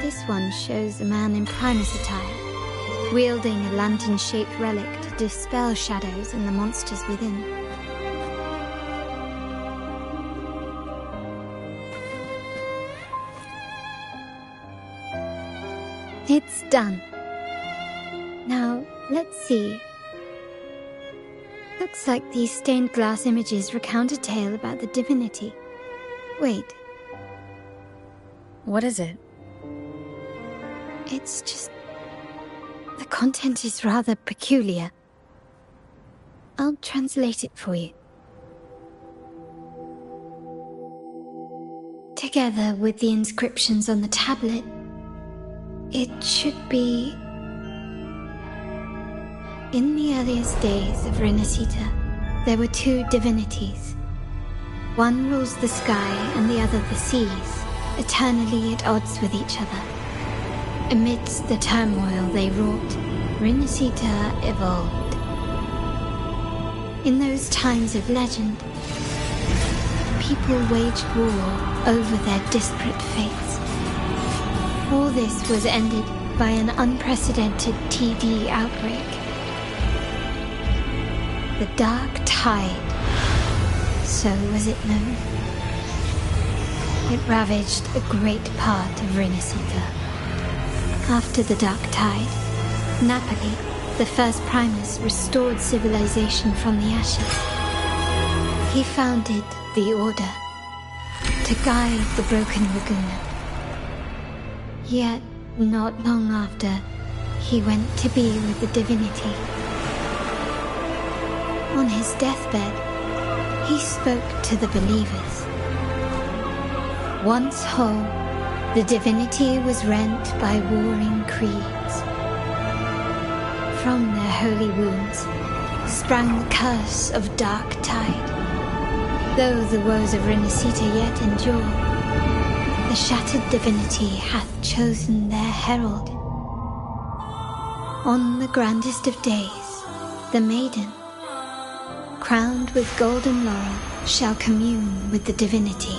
This one shows a man in Primus attire, wielding a lantern-shaped relic to dispel shadows and the monsters within. It's done. Now, let's see. Looks like these stained glass images recount a tale about the divinity. Wait. What is it? It's just... the content is rather peculiar. I'll translate it for you. Together with the inscriptions on the tablet, it should be... In the earliest days of Renacita, there were two divinities. One rules the sky and the other the seas, eternally at odds with each other. Amidst the turmoil they wrought, Renacita evolved. In those times of legend, people waged war over their disparate fates. All this was ended by an unprecedented TD outbreak. The Dark Tide, so was it known. It ravaged a great part of Renacita. After the Dark Tide, Napoli, the first Primus, restored civilization from the ashes. He founded the Order to guide the broken Laguna. Yet, not long after, he went to be with the divinity. On his deathbed, he spoke to the believers. Once whole, the divinity was rent by warring creeds. From their holy wounds sprang the curse of Dark Tide. Though the woes of Renacita yet endure, the shattered divinity hath chosen their herald. On the grandest of days, the maiden, crowned with golden laurel, shall commune with the divinity.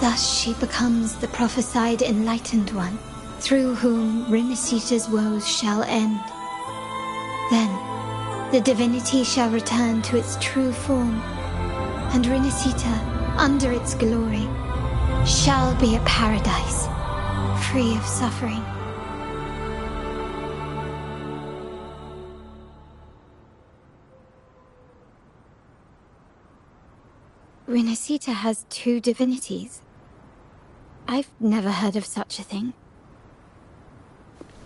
Thus she becomes the prophesied enlightened one, through whom Renacita's woes shall end. Then, the divinity shall return to its true form, and Renacita, under its glory, shall be a paradise, free of suffering. Renacita has two divinities. I've never heard of such a thing.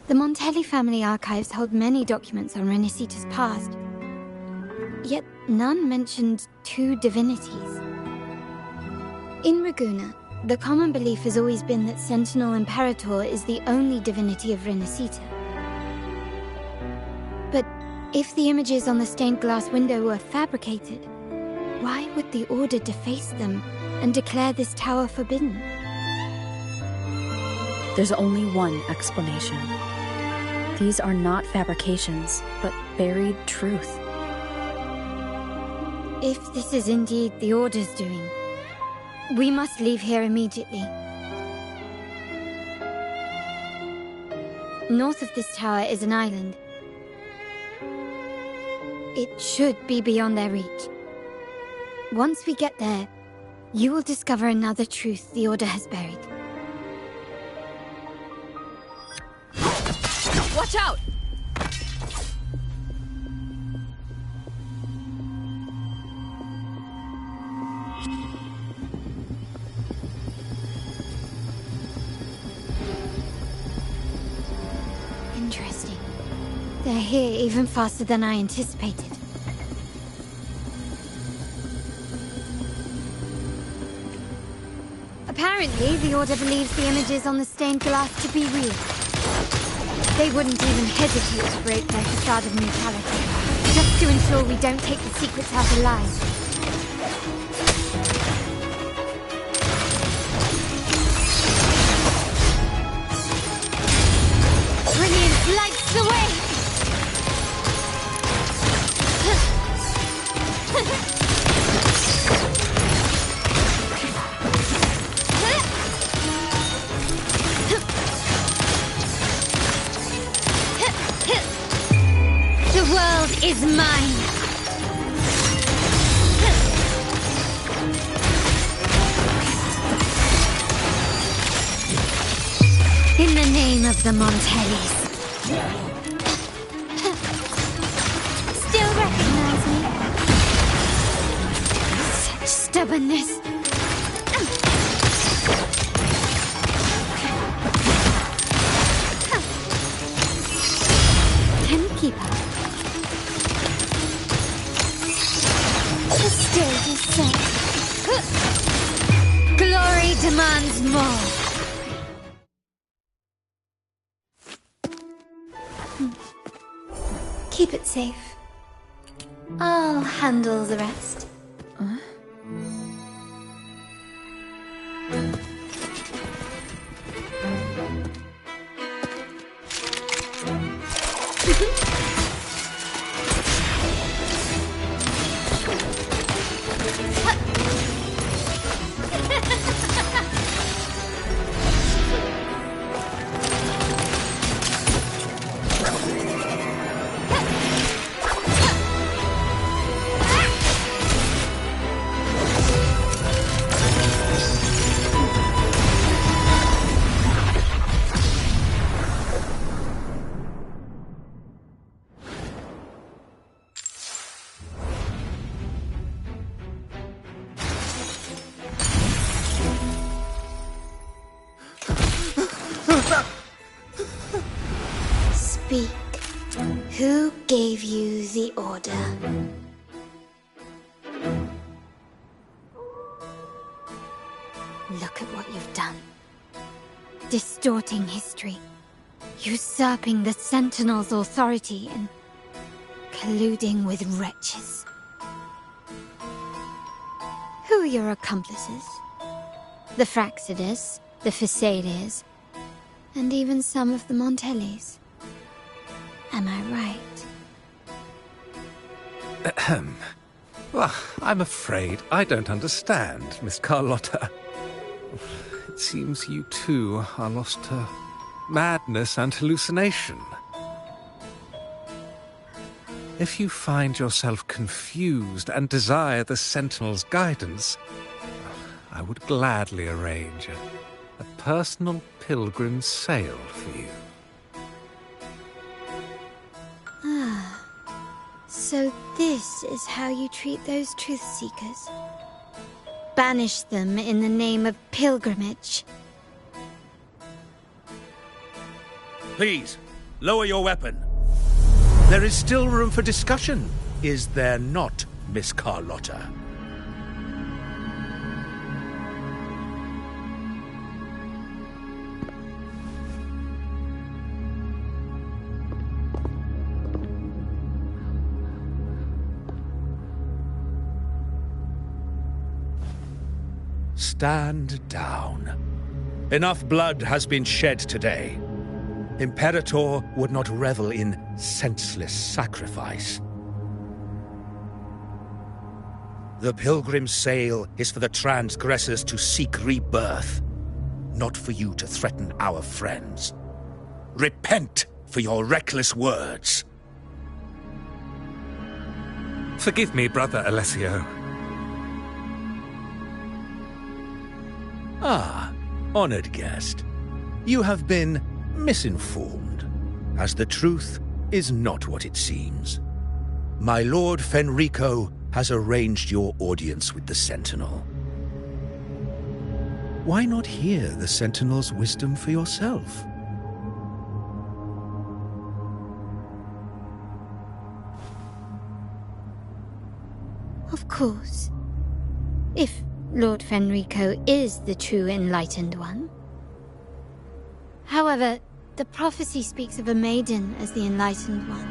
The Montelli family archives hold many documents on Renacita's past, yet none mentioned two divinities. In Ragusa, the common belief has always been that Sentinel Imperator is the only divinity of Renacita. But if the images on the stained glass window were fabricated, why would the Order deface them and declare this tower forbidden? There's only one explanation. These are not fabrications, but buried truth. If this is indeed the Order's doing, we must leave here immediately. North of this tower is an island. It should be beyond their reach. Once we get there, you will discover another truth the Order has buried. Watch out! Interesting. They're here even faster than I anticipated. Apparently, the Order believes the images on the stained glass to be real. They wouldn't even hesitate to break their facade of neutrality, just to ensure we don't take the secrets out alive. world is mine! In the name of the Montellis. Still recognize me? Such stubbornness. Can you keep up? The stage is set. Glory demands more. Keep it safe. I'll handle the rest. Speak. Who gave you the order? Look at what you've done. Distorting history. Usurping the Sentinel's authority and colluding with wretches. Who are your accomplices? The Fraxidus, the Phisades, and even some of the Montellis. Am I right? Ahem. Well, I'm afraid I don't understand, Miss Carlotta. It seems you too are lost to madness and hallucination. If you find yourself confused and desire the Sentinel's guidance, I would gladly arrange a personal pilgrim sail for you. Ah, so this is how you treat those truth seekers. Banish them in the name of pilgrimage. Please, lower your weapon. There is still room for discussion, is there not, Miss Carlotta? Stand down. Enough blood has been shed today. Imperator would not revel in senseless sacrifice. The pilgrim's sail is for the transgressors to seek rebirth, not for you to threaten our friends. Repent for your reckless words. Forgive me, Brother Alessio. Ah, honored guest. You have been misinformed, as the truth is not what it seems. My Lord Fenrico has arranged your audience with the Sentinel. Why not hear the Sentinel's wisdom for yourself? Of course. If Lord Fenrico is the true Enlightened One. However, the prophecy speaks of a maiden as the Enlightened One.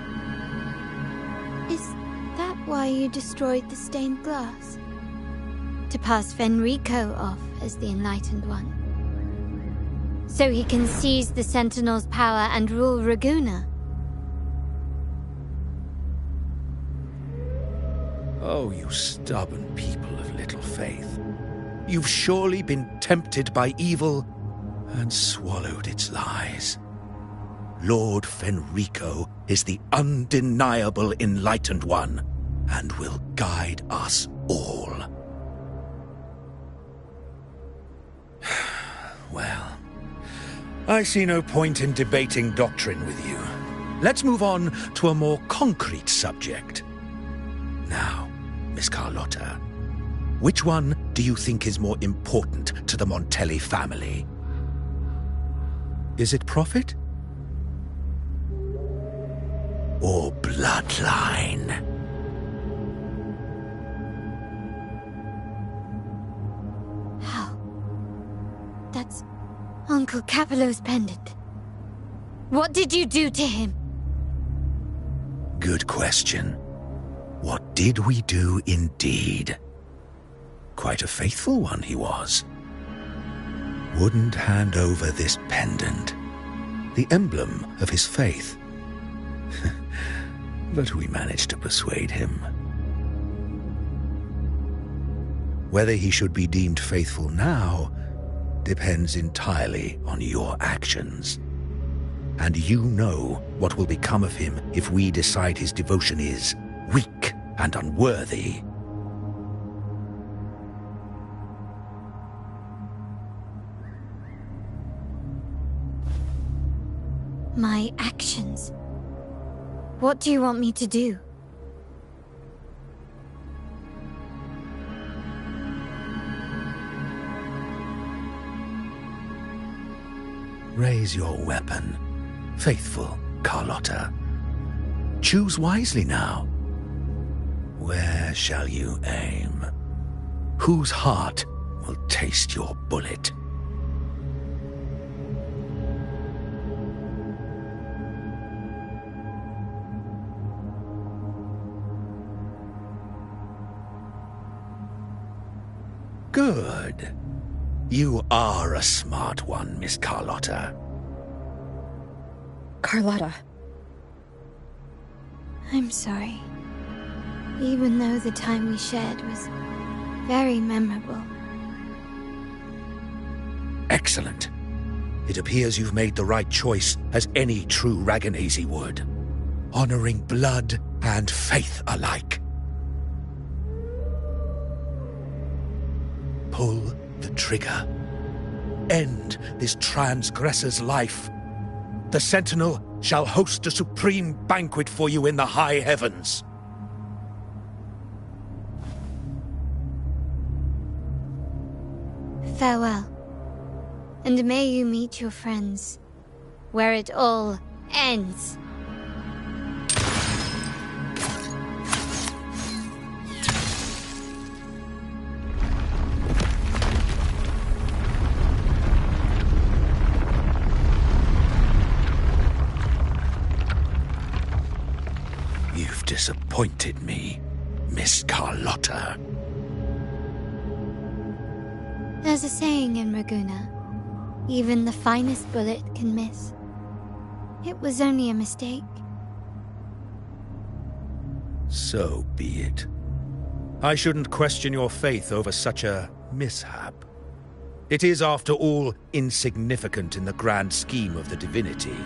Is that why you destroyed the stained glass? To pass Fenrico off as the Enlightened One? So he can seize the Sentinel's power and rule Raguna? Oh, you stubborn people of little faith. You've surely been tempted by evil and swallowed its lies. Lord Fenrico is the undeniable Enlightened One, and will guide us all. Well, I see no point in debating doctrine with you. Let's move on to a more concrete subject. Now, Miss Carlotta, which one do you think is more important to the Montelli family? Is it profit? Or bloodline? How? That's Uncle Capello's pendant. What did you do to him? Good question. What did we do indeed? Quite a faithful one he was. Wouldn't hand over this pendant, the emblem of his faith. But we managed to persuade him. Whether he should be deemed faithful now depends entirely on your actions. And you know what will become of him if we decide his devotion is weak and unworthy. My actions. What do you want me to do? Raise your weapon, faithful Carlotta. Choose wisely now. Where shall you aim? Whose heart will taste your bullet? Good. You are a smart one, Miss Carlotta. Carlotta. I'm sorry. Even though the time we shared was very memorable. Excellent. It appears you've made the right choice, as any true Ragganese would. Honoring blood and faith alike. Pull the trigger. End this transgressor's life. The Sentinel shall host a supreme banquet for you in the high heavens. Farewell. And may you meet your friends, where it all ends. You've disappointed me, Miss Carlotta. There's a saying in Raguna, even the finest bullet can miss. It was only a mistake. So be it. I shouldn't question your faith over such a mishap. It is, after all, insignificant in the grand scheme of the Divinity.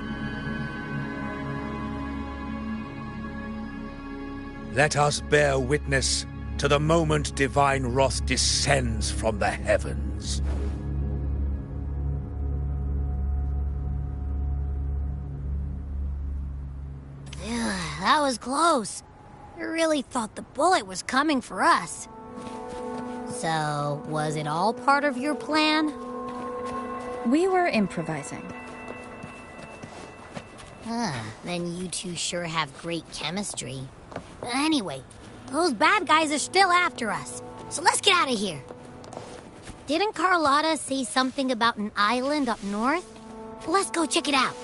Let us bear witness to the moment divine wrath descends from the heavens. That was close. I really thought the bullet was coming for us. So, was it all part of your plan? We were improvising. Then you two sure have great chemistry. Anyway, those bad guys are still after us, so let's get out of here. Didn't Carlotta say something about an island up north? Let's go check it out.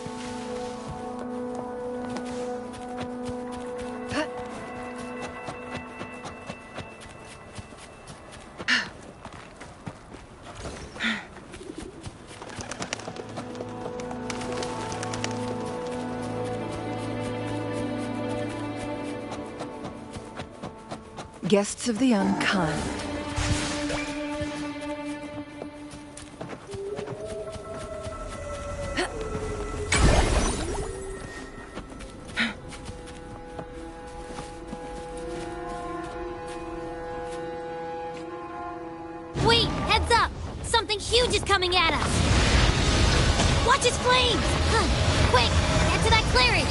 Guests of the unkind. coming at us! Watch its flames! Quick, get to that clearing!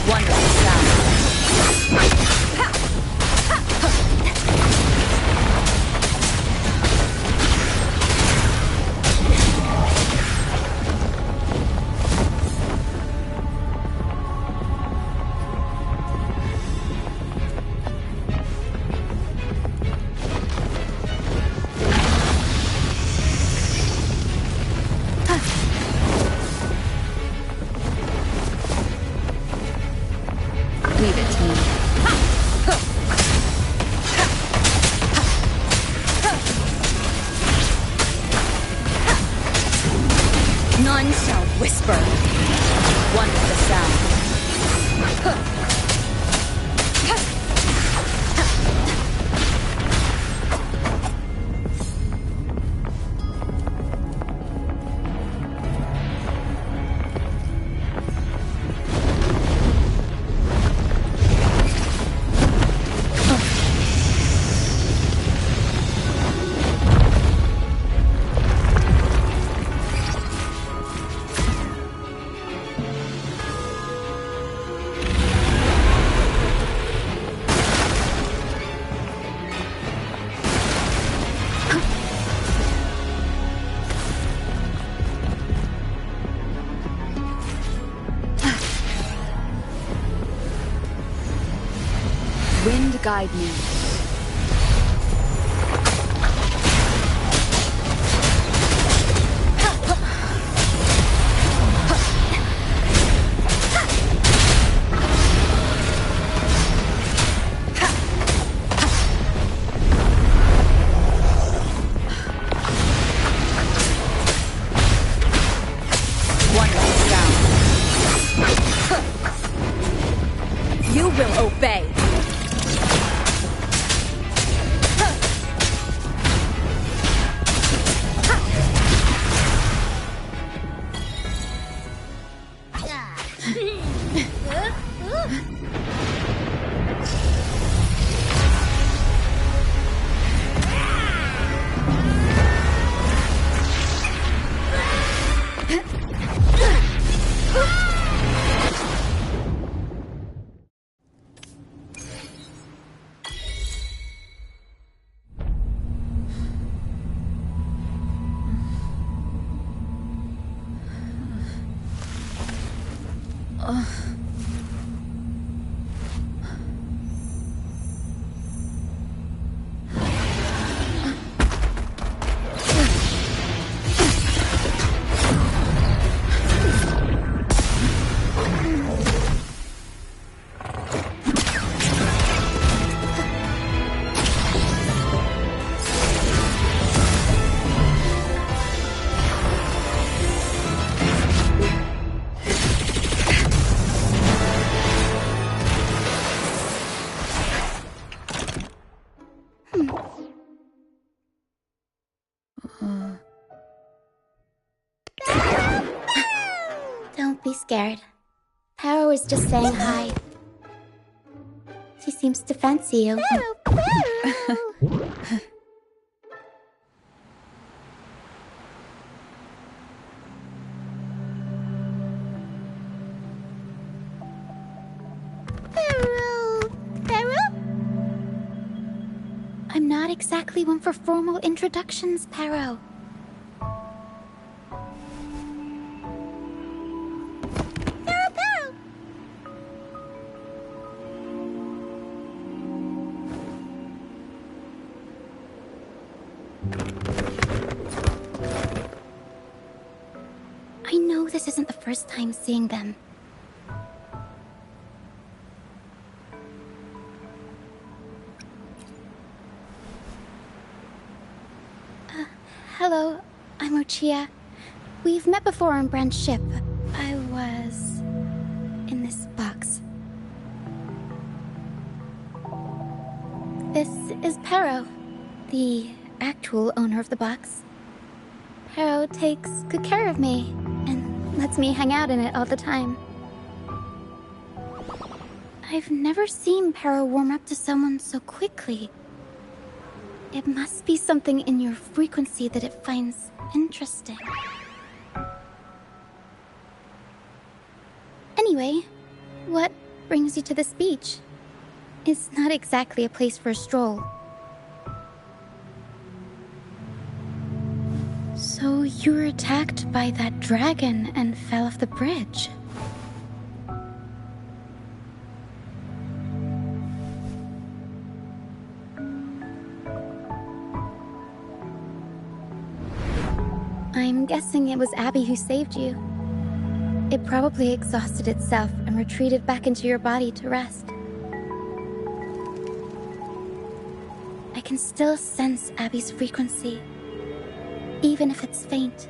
Wonderful sound. Leave it to me. None shall whisper. Wonderful sound. Wind guide me. Wonderful sound. You will obey. Don't be scared. Paro is just saying hi. She seems to fancy you. I'm not exactly one for formal introductions, Paro. I know this isn't the first time seeing them. Hello, I'm Lucia. We've met before on Brand's ship. I was in this box. This is Paro, the actual owner of the box. Harrow takes good care of me and lets me hang out in it all the time. I've never seen Harrow warm up to someone so quickly. It must be something in your frequency that it finds interesting. Anyway, what brings you to this beach? It's not exactly a place for a stroll. So you were attacked by that dragon and fell off the bridge. I'm guessing it was Abby who saved you. It probably exhausted itself and retreated back into your body to rest. I can still sense Abby's frequency, even if it's faint.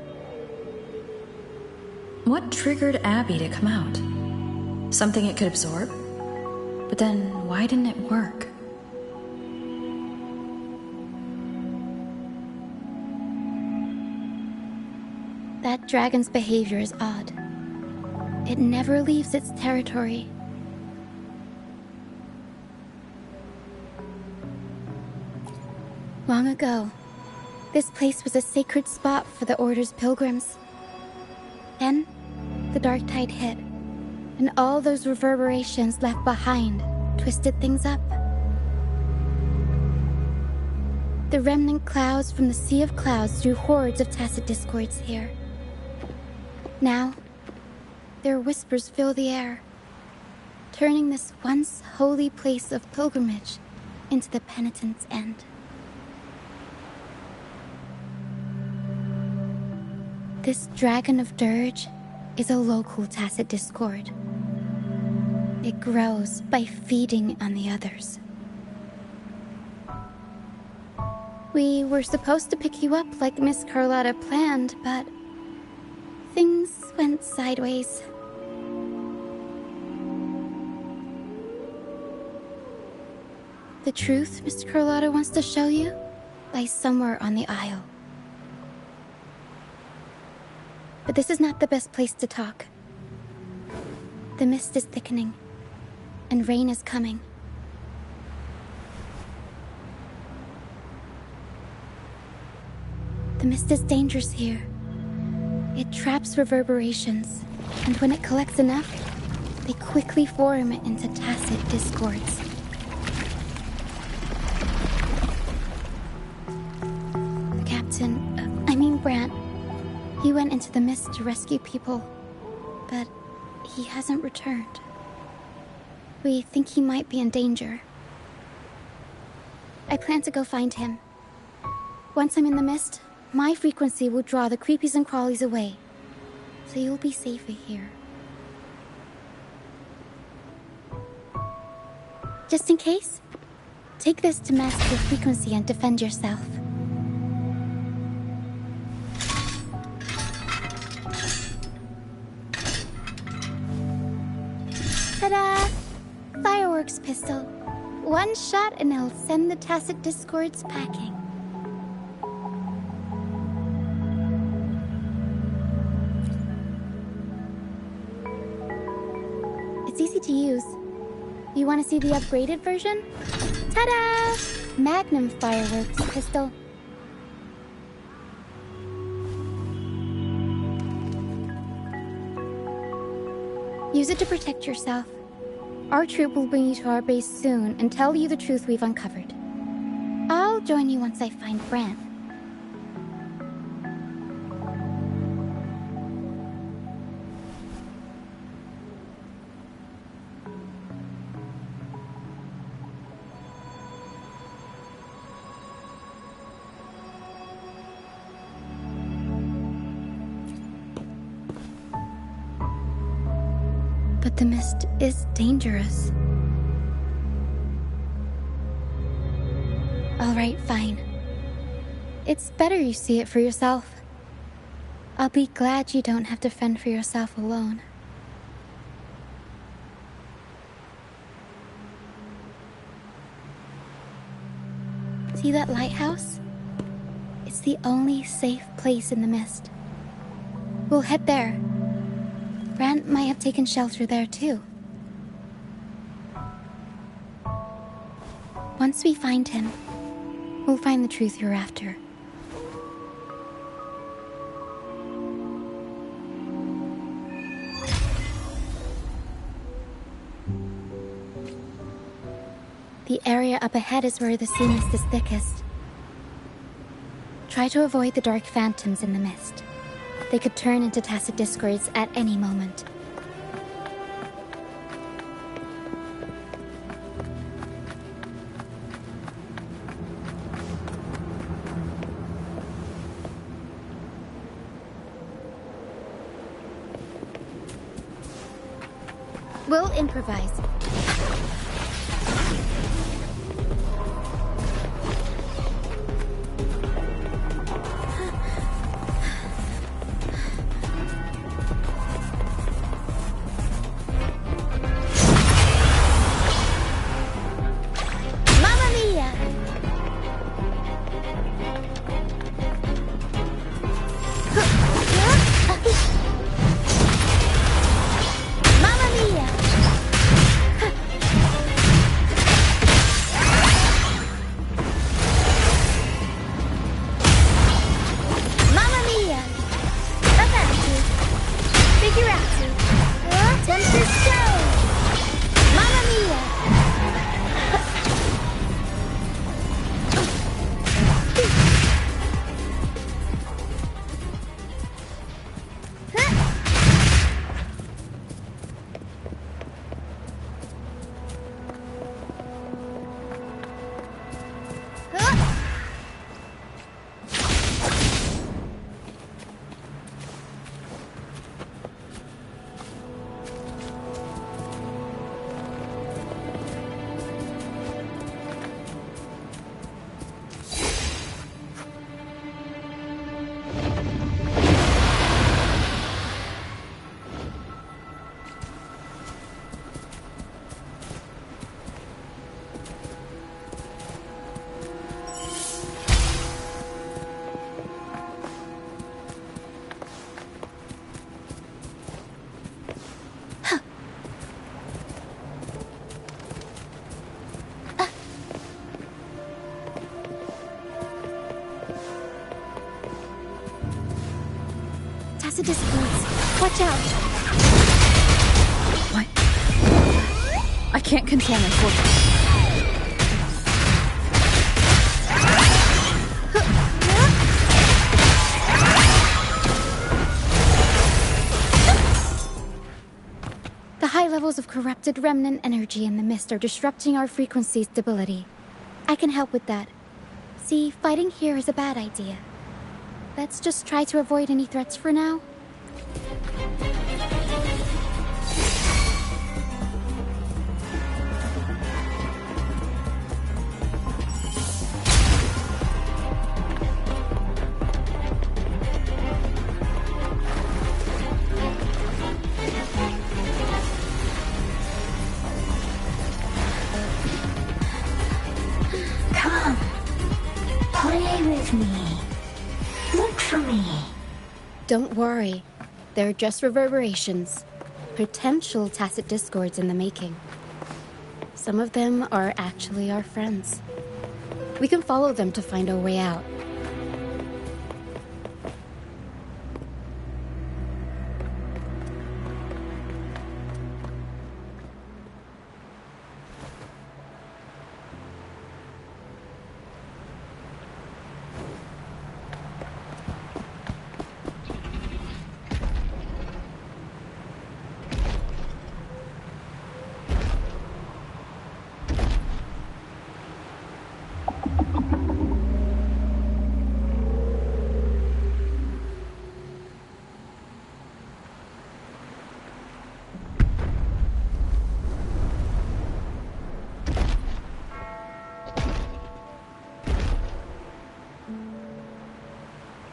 What triggered Abby to come out? Something it could absorb? But then, why didn't it work? That dragon's behavior is odd. It never leaves its territory. Long ago, this place was a sacred spot for the Order's pilgrims. Then, the dark tide hit, and all those reverberations left behind twisted things up. The remnant clouds from the Sea of Clouds drew hordes of tacit discords here. Now, their whispers fill the air, turning this once holy place of pilgrimage into the penitent's end. This Dragon of Dirge is a local tacit discord. It grows by feeding on the others. We were supposed to pick you up like Miss Carlotta planned, but things went sideways. The truth Mr. Carlotta wants to show you lies somewhere on the Isle. But this is not the best place to talk. The mist is thickening, and rain is coming. The mist is dangerous here. It traps reverberations, and when it collects enough, they quickly form into tacit discords. The captain, Brant, he went into the mist to rescue people, but he hasn't returned. We think he might be in danger. I plan to go find him. Once I'm in the mist, my frequency will draw the creepies and crawlies away, so you'll be safer here. Just in case, take this to mask your frequency and defend yourself. Ta-da! Fireworks pistol. One shot and it'll send the tacit discords packing. It's easy to use. You want to see the upgraded version? Ta-da! Magnum fireworks pistol. Use it to protect yourself. Our troop will bring you to our base soon and tell you the truth we've uncovered. I'll join you once I find Brant. But the mist is dangerous. All right, fine. It's better you see it for yourself. I'll be glad you don't have to fend for yourself alone. See that lighthouse? It's the the only safe place in the mist. We'll head there. Brant might have taken shelter there too. Once we find him, we'll find the truth you're after. The area up ahead is where the sea mist is thickest. Try to avoid the dark phantoms in the mist. They could turn into tacit discords at any moment. We'll improvise. Discords. Watch out! What? I can't control my force. The high levels of corrupted remnant energy in the mist are disrupting our frequency stability. I can help with that. See, fighting here is a bad idea. Let's just try to avoid any threats for now. Come, play with me. Look for me. Don't worry. They're just reverberations. Potential tacit discords in the making. Some of them are actually our friends. We can follow them to find our way out.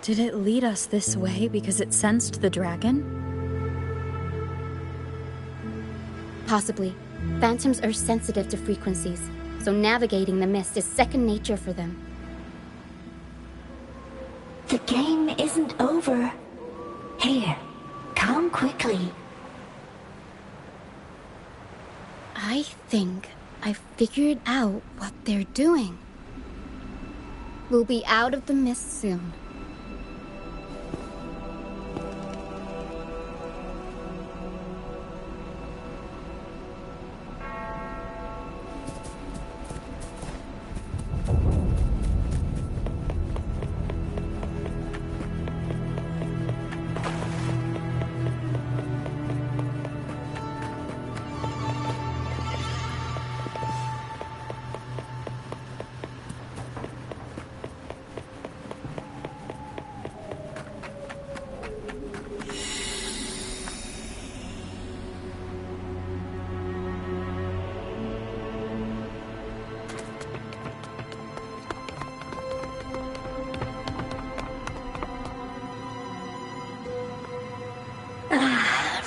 Did it lead us this way because it sensed the dragon? Possibly. Phantoms are sensitive to frequencies, so navigating the mist is second nature for them. The game isn't over. Here, come quickly. I think I figured out what they're doing. We'll be out of the mist soon.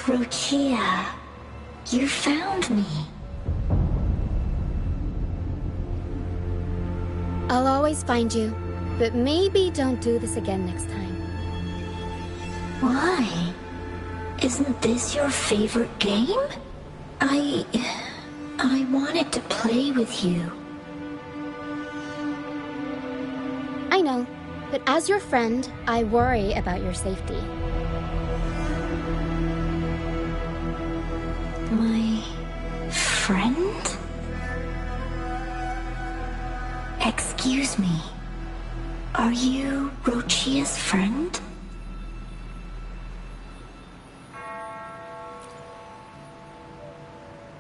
Rochia, you found me. I'll always find you, but maybe don't do this again next time. Why? Isn't this your favorite game? I wanted to play with you. I know, but as your friend, I worry about your safety. My friend? Excuse me. Are you Rochia's friend?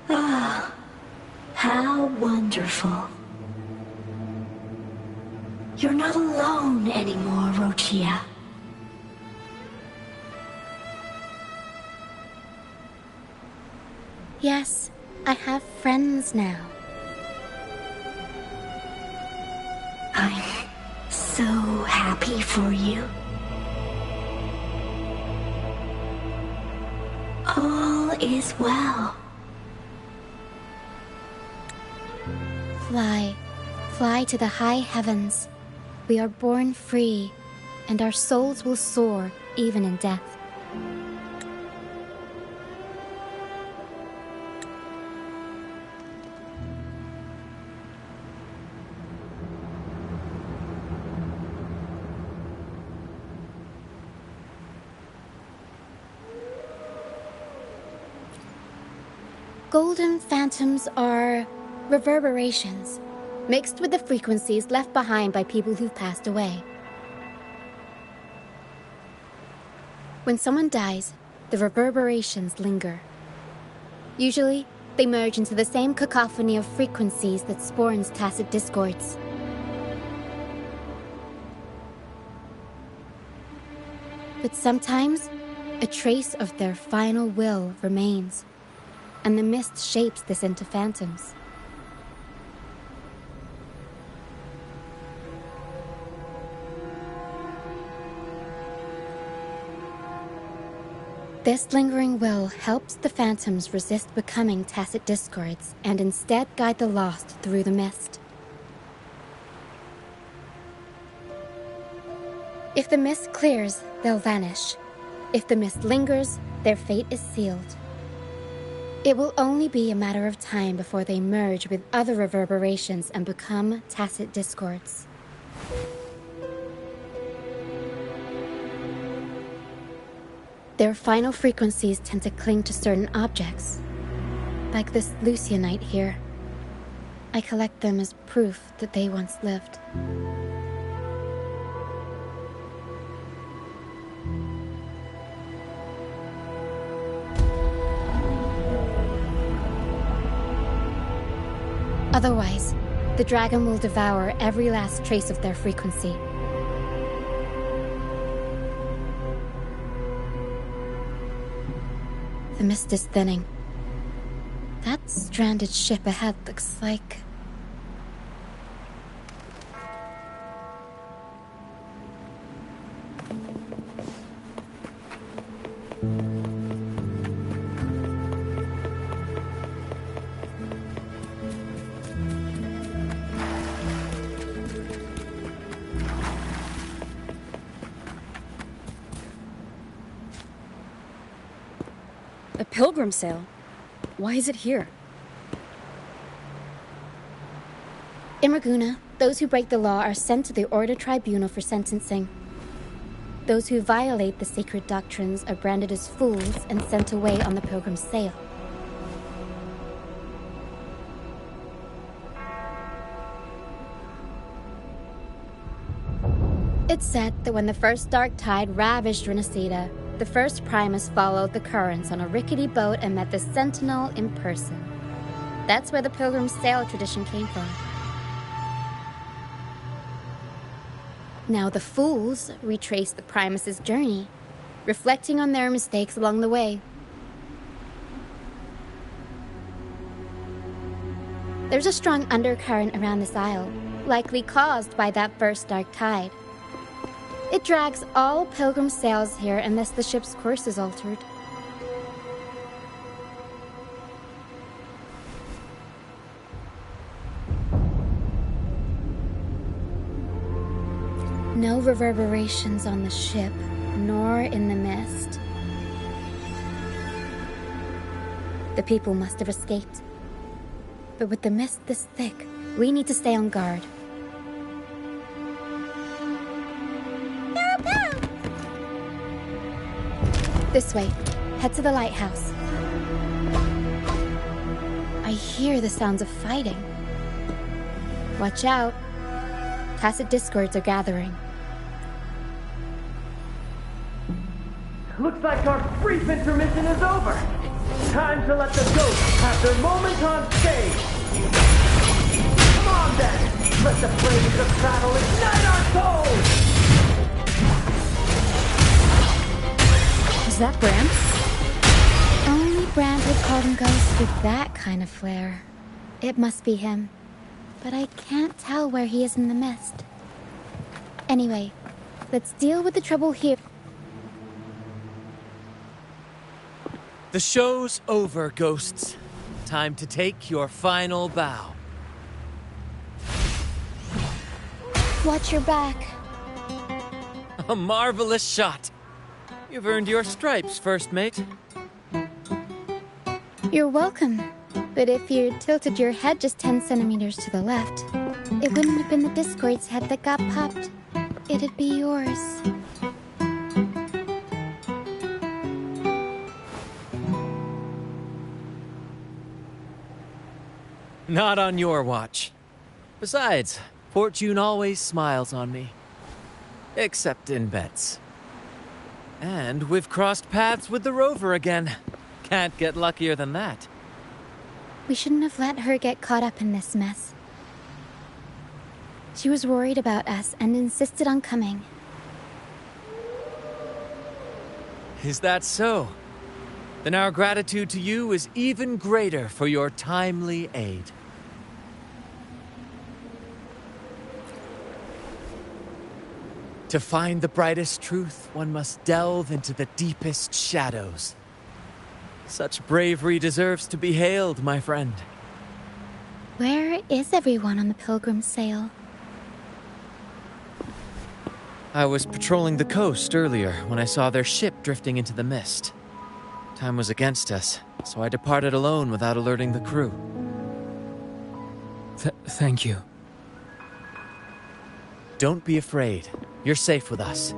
Ah, how wonderful. You're not alone anymore, Rochia. Yes, I have friends now. I'm so happy for you. All is well. Fly, fly to the high heavens. We are born free, and our souls will soar even in death. Golden phantoms are reverberations, mixed with the frequencies left behind by people who've passed away. When someone dies, the reverberations linger. Usually, they merge into the same cacophony of frequencies that spawns tacit discords. But sometimes, a trace of their final will remains, and the mist shapes this into phantoms. This lingering will helps the phantoms resist becoming tacit discords and instead guide the lost through the mist. If the mist clears, they'll vanish. If the mist lingers, their fate is sealed. It will only be a matter of time before they merge with other reverberations and become tacit discords. Their final frequencies tend to cling to certain objects, like this Lucianite here. I collect them as proof that they once lived. Otherwise, the dragon will devour every last trace of their frequency. The mist is thinning. That stranded ship ahead looks like... A pilgrim sale? Why is it here? In Raguna, those who break the law are sent to the Order Tribunal for sentencing. Those who violate the sacred doctrines are branded as fools and sent away on the pilgrim sale. It's said that when the first dark tide ravaged Renacida, the first Primus followed the currents on a rickety boat and met the Sentinel in person. That's where the pilgrim sail tradition came from. Now the fools retrace the Primus's journey, reflecting on their mistakes along the way. There's a strong undercurrent around this isle, likely caused by that first dark tide. It drags all pilgrim sails here unless the ship's course is altered. No reverberations on the ship, nor in the mist. The people must have escaped. But with the mist this thick, we need to stay on guard. This way. Head to the lighthouse. I hear the sounds of fighting. Watch out. Tacit discords are gathering. Looks like our brief intermission is over. Time to let the ghosts have their moment on stage. Come on then. Let the flames of battle ignite our souls. Is that Bram? Only Bram would call them ghosts with that kind of flair. It must be him. But I can't tell where he is in the mist. Anyway, let's deal with the trouble here. The show's over, ghosts. Time to take your final bow. Watch your back. A marvelous shot. You've earned your stripes, first mate. You're welcome. But if you tilted your head just 10 centimeters to the left, it wouldn't have been the Discord's head that got popped. It'd be yours. Not on your watch. Besides, fortune always smiles on me. Except in bets. And we've crossed paths with the rover again. Can't get luckier than that. We shouldn't have let her get caught up in this mess. She was worried about us and insisted on coming. Is that so? Then our gratitude to you is even greater for your timely aid. To find the brightest truth, one must delve into the deepest shadows. Such bravery deserves to be hailed, my friend. Where is everyone on the pilgrim sail? I was patrolling the coast earlier when I saw their ship drifting into the mist. Time was against us, so I departed alone without alerting the crew. Thank you. Don't be afraid. You're safe with us.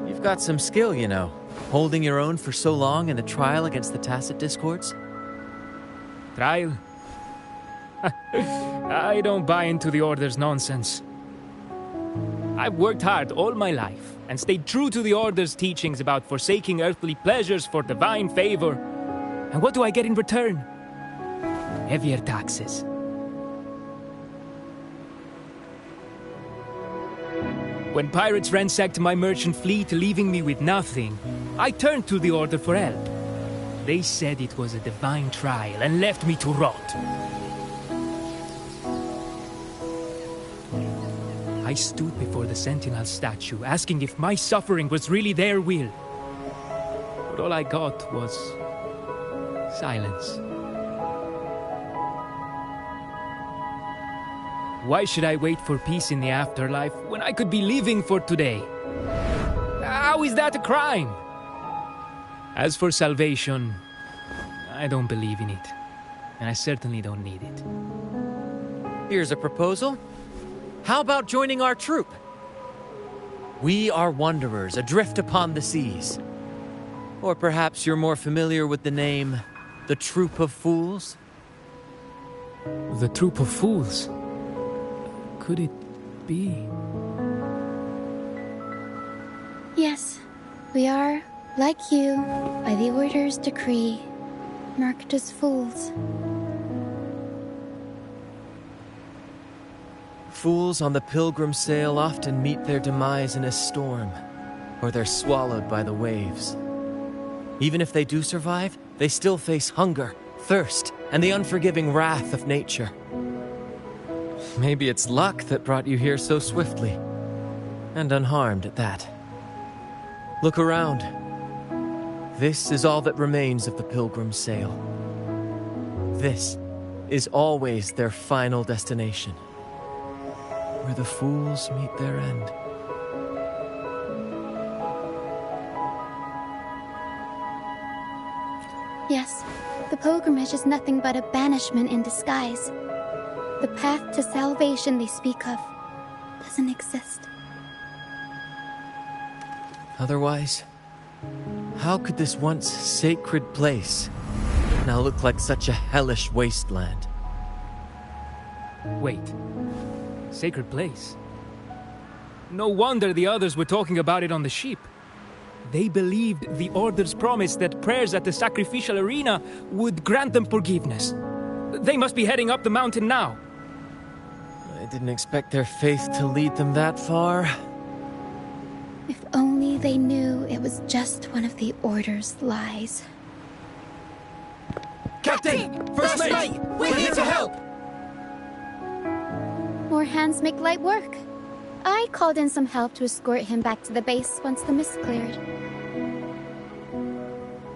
You've got some skill, you know, holding your own for so long in a trial against the Tacit Discords. Trial? I don't buy into the Order's nonsense. I've worked hard all my life and stayed true to the Order's teachings about forsaking earthly pleasures for divine favor. And what do I get in return? Heavier taxes. When pirates ransacked my merchant fleet, leaving me with nothing, I turned to the Order for help. They said it was a divine trial and left me to rot. I stood before the Sentinel statue, asking if my suffering was really their will. But all I got was silence. Why should I wait for peace in the afterlife when I could be living for today? How is that a crime? As for salvation, I don't believe in it. And I certainly don't need it. Here's a proposal. How about joining our troop? We are wanderers adrift upon the seas. Or perhaps you're more familiar with the name, the Troop of Fools? The Troop of Fools? Could it be? Yes, we are, like you, by the Order's decree, marked as fools. Fools on the pilgrim sail often meet their demise in a storm, or they're swallowed by the waves. Even if they do survive, they still face hunger, thirst, and the unforgiving wrath of nature. Maybe it's luck that brought you here so swiftly, and unharmed at that. Look around. This is all that remains of the pilgrim sail. This is always their final destination, where the fools meet their end. Yes, the pilgrimage is nothing but a banishment in disguise. The path to salvation they speak of doesn't exist. Otherwise, how could this once sacred place now look like such a hellish wasteland? Wait. Sacred place? No wonder the others were talking about it on the ship. They believed the Order's promise that prayers at the sacrificial arena would grant them forgiveness. They must be heading up the mountain now. I didn't expect their faith to lead them that far. If only they knew it was just one of the Order's lies. Captain! First mate! We're here to help! More hands make light work. I called in some help to escort him back to the base once the mist cleared.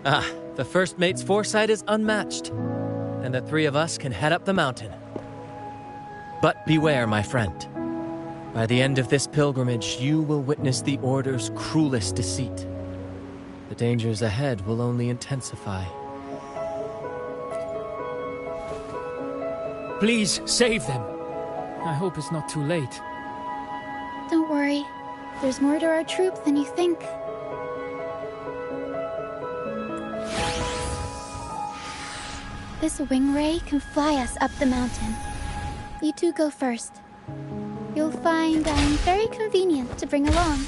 Ah, the first mate's foresight is unmatched, and the three of us can head up the mountain. But beware, my friend. By the end of this pilgrimage, you will witness the Order's cruelest deceit. The dangers ahead will only intensify. Please, save them. I hope it's not too late. Don't worry. There's more to our troop than you think. This wing ray can fly us up the mountain. You two go first. You'll find I'm very convenient to bring along.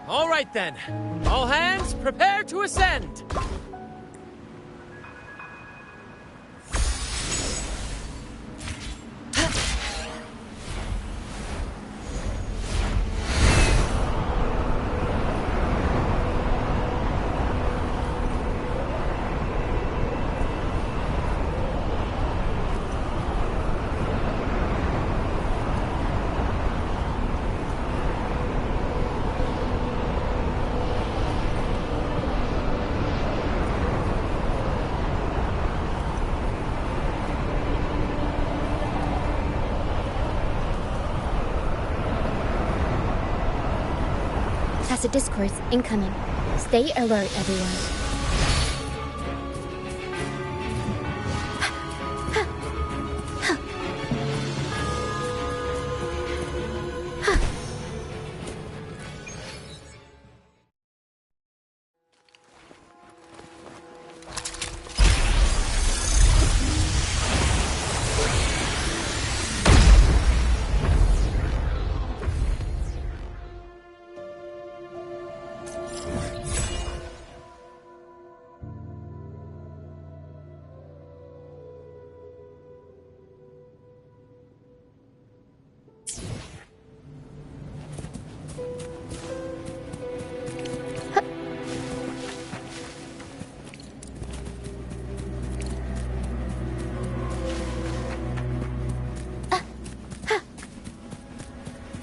All right then. All hands, prepare to ascend! Tacit discourse incoming. Stay alert, everyone.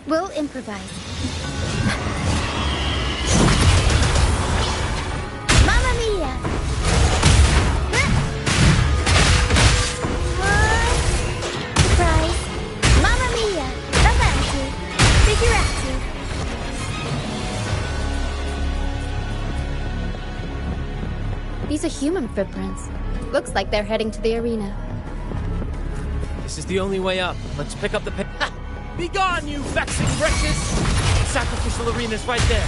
We'll improvise. Mamma mia! Surprise! Mamma mia! Avanti! Figurati! These are human footprints. Looks like they're heading to the arena. This is the only way up. Let's pick up the Be gone, you vexing wretches! Sacrificial arena's right there.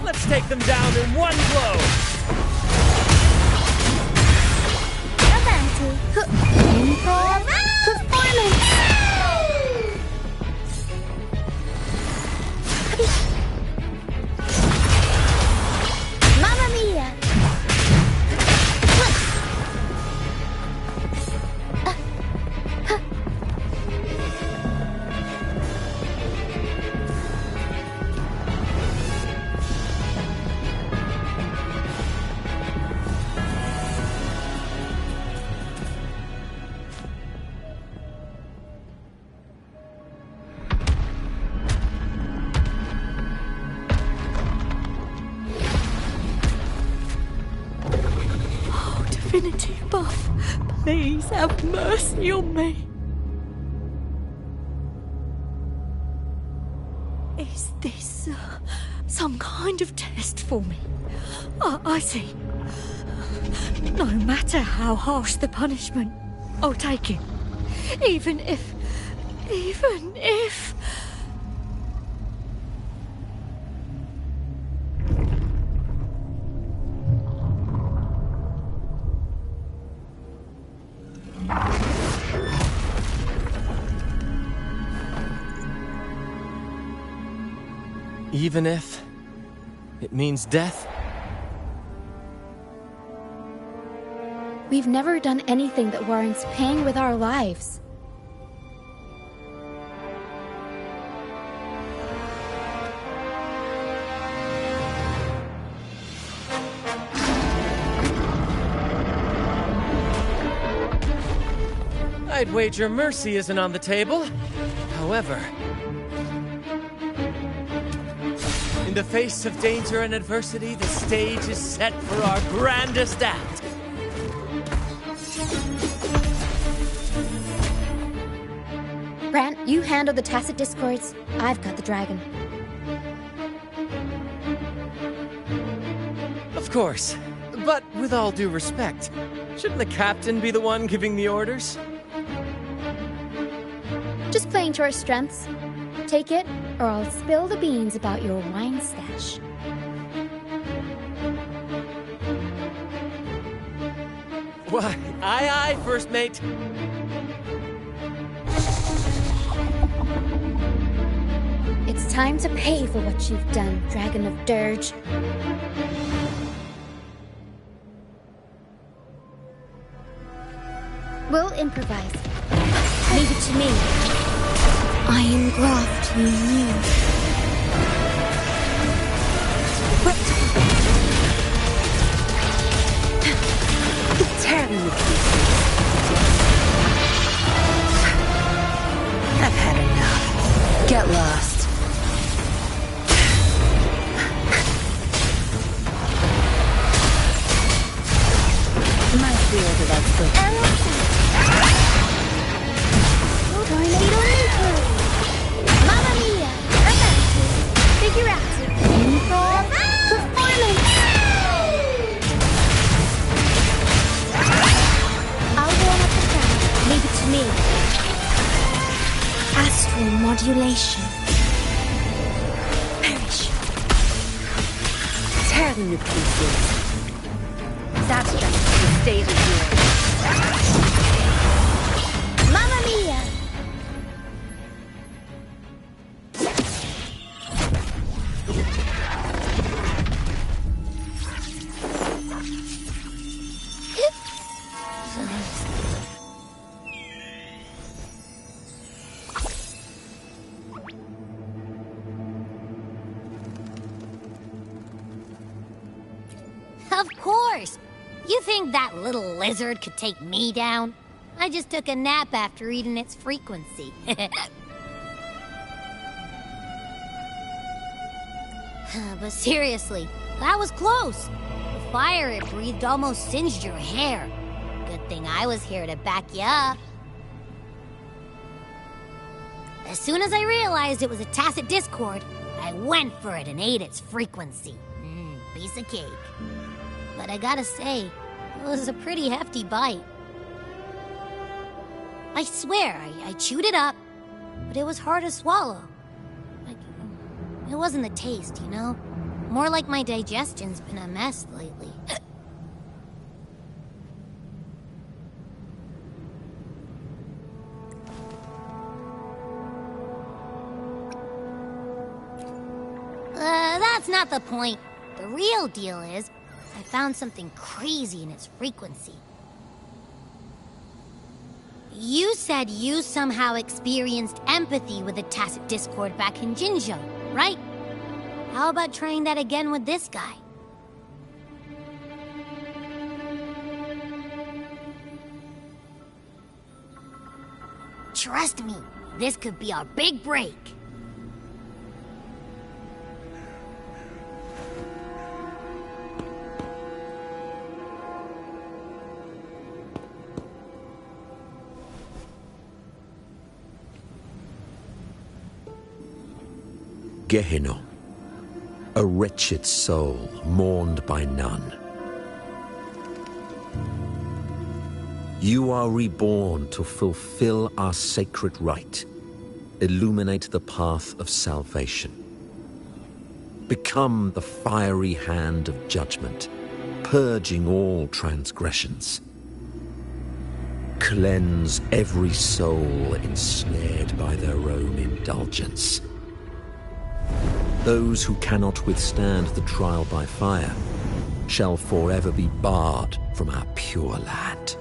Let's take them down in one blow! Divinity. Improv. Performance. Mamma mia. Divinity above, please have mercy on me. Is this some kind of test for me? I see. No matter how harsh the punishment, I'll take it. Even if... Even if it means death? We've never done anything that warrants paying with our lives. I'd wager mercy isn't on the table. However, in the face of danger and adversity, the stage is set for our grandest act. Brant, you handle the tacit discords. I've got the dragon. Of course. But with all due respect, shouldn't the captain be the one giving the orders? Just playing to our strengths. Take it, or I'll spill the beans about your wine stash. Why, aye, first mate. It's time to pay for what you've done, Dragon of Dirge. We'll improvise. Leave it to me. I am graft you knew. Tearing you pieces. I've had enough. Get lost. My field of expertise. Tornado nuclear. Mamma mia. Figure out. Improv. Performance. I'll warm up the crowd. Leave it to me. Astral modulation. Perish. Tear them to pieces. Abstract, the stage is yours. Mamma mia. Of course! You think that little lizard could take me down? I just took a nap after eating its frequency. But seriously, that was close. The fire it breathed almost singed your hair. Good thing I was here to back you up. As soon as I realized it was a tacit discord, I went for it and ate its frequency. Piece of cake. But I gotta say, It was a pretty hefty bite. I swear, I chewed it up, but it was hard to swallow. Like, it wasn't the taste, you know? More like my digestion's been a mess lately. That's not the point. The real deal is, I found something crazy in its frequency. You said you somehow experienced empathy with the Tacit Discord back in Jinzhou, right? How about trying that again with this guy? Trust me, this could be our big break. Gehenna, a wretched soul mourned by none. You are reborn to fulfill our sacred rite, illuminate the path of salvation. Become the fiery hand of judgment, purging all transgressions. Cleanse every soul ensnared by their own indulgence. Those who cannot withstand the trial by fire shall forever be barred from our pure land.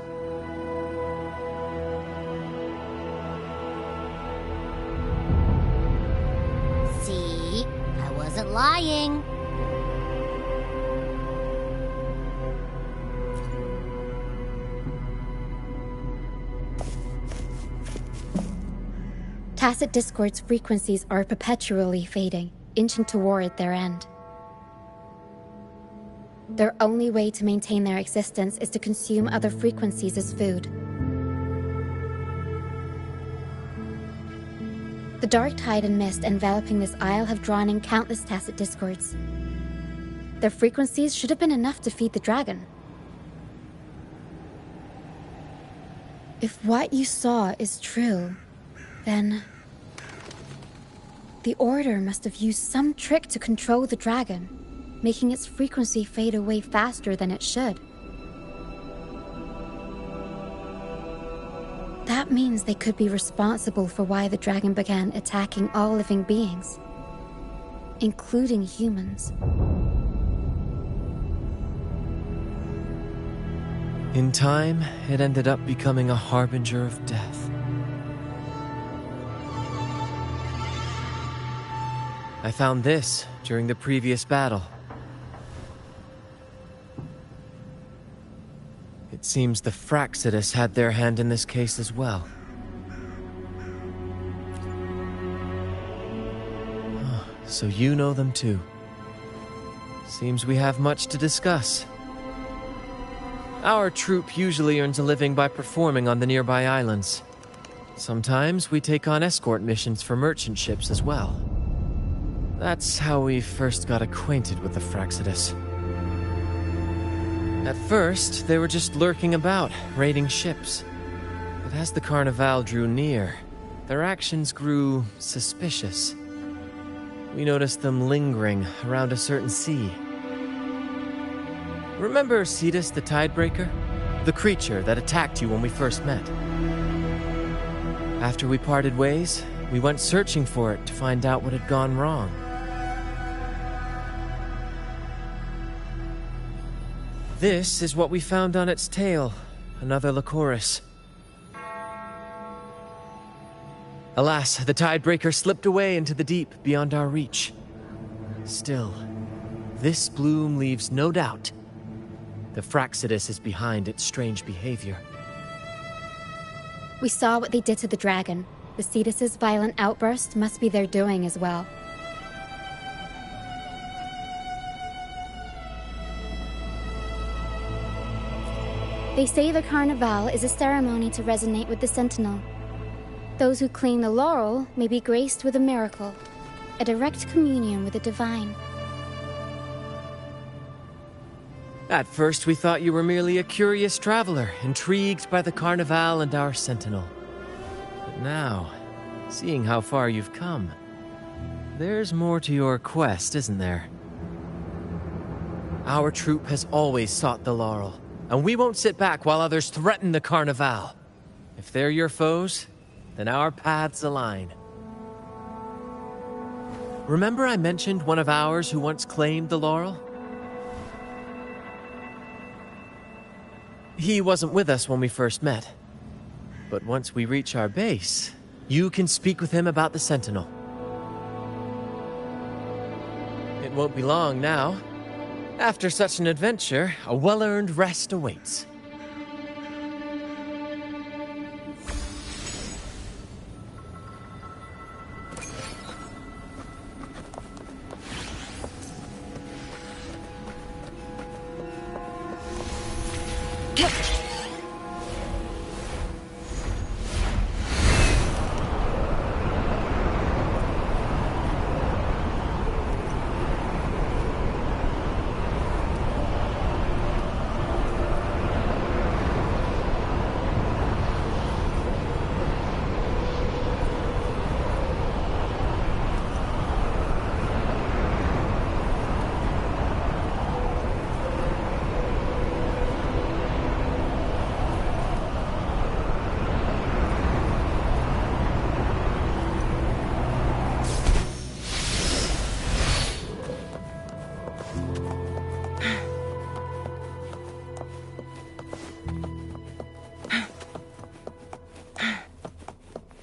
See, I wasn't lying. Tacit Discord's frequencies are perpetually fading, inching toward their end. Their only way to maintain their existence is to consume other frequencies as food. The dark tide and mist enveloping this isle have drawn in countless Tacit Discords. Their frequencies should have been enough to feed the dragon. If what you saw is true, then the Order must have used some trick to control the dragon, making its frequency fade away faster than it should. That means they could be responsible for why the dragon began attacking all living beings, including humans. In time, it ended up becoming a harbinger of death. I found this during the previous battle. It seems the Fraxidus had their hand in this case as well. Oh, so you know them too. Seems we have much to discuss. Our troop usually earns a living by performing on the nearby islands. Sometimes we take on escort missions for merchant ships as well. That's how we first got acquainted with the Fraxidus. At first, they were just lurking about, raiding ships. But as the Carnival drew near, their actions grew suspicious. We noticed them lingering around a certain sea. Remember Cetus the Tidebreaker? The creature that attacked you when we first met? After we parted ways, we went searching for it to find out what had gone wrong. This is what we found on its tail, another Lycoris. Alas, the Tidebreaker slipped away into the deep beyond our reach. Still, this bloom leaves no doubt. The Fraxidus is behind its strange behavior. We saw what they did to the dragon. The Cetus's violent outburst must be their doing as well. They say the Carnival is a ceremony to resonate with the Sentinel. Those who claim the laurel may be graced with a miracle, a direct communion with the divine. At first, we thought you were merely a curious traveler, intrigued by the Carnival and our Sentinel. But now, seeing how far you've come, there's more to your quest, isn't there? Our troop has always sought the laurel, and we won't sit back while others threaten the Carnival. If they're your foes, then our paths align. Remember I mentioned one of ours who once claimed the laurel? He wasn't with us when we first met. But once we reach our base, you can speak with him about the Sentinel. It won't be long now. After such an adventure, a well-earned rest awaits.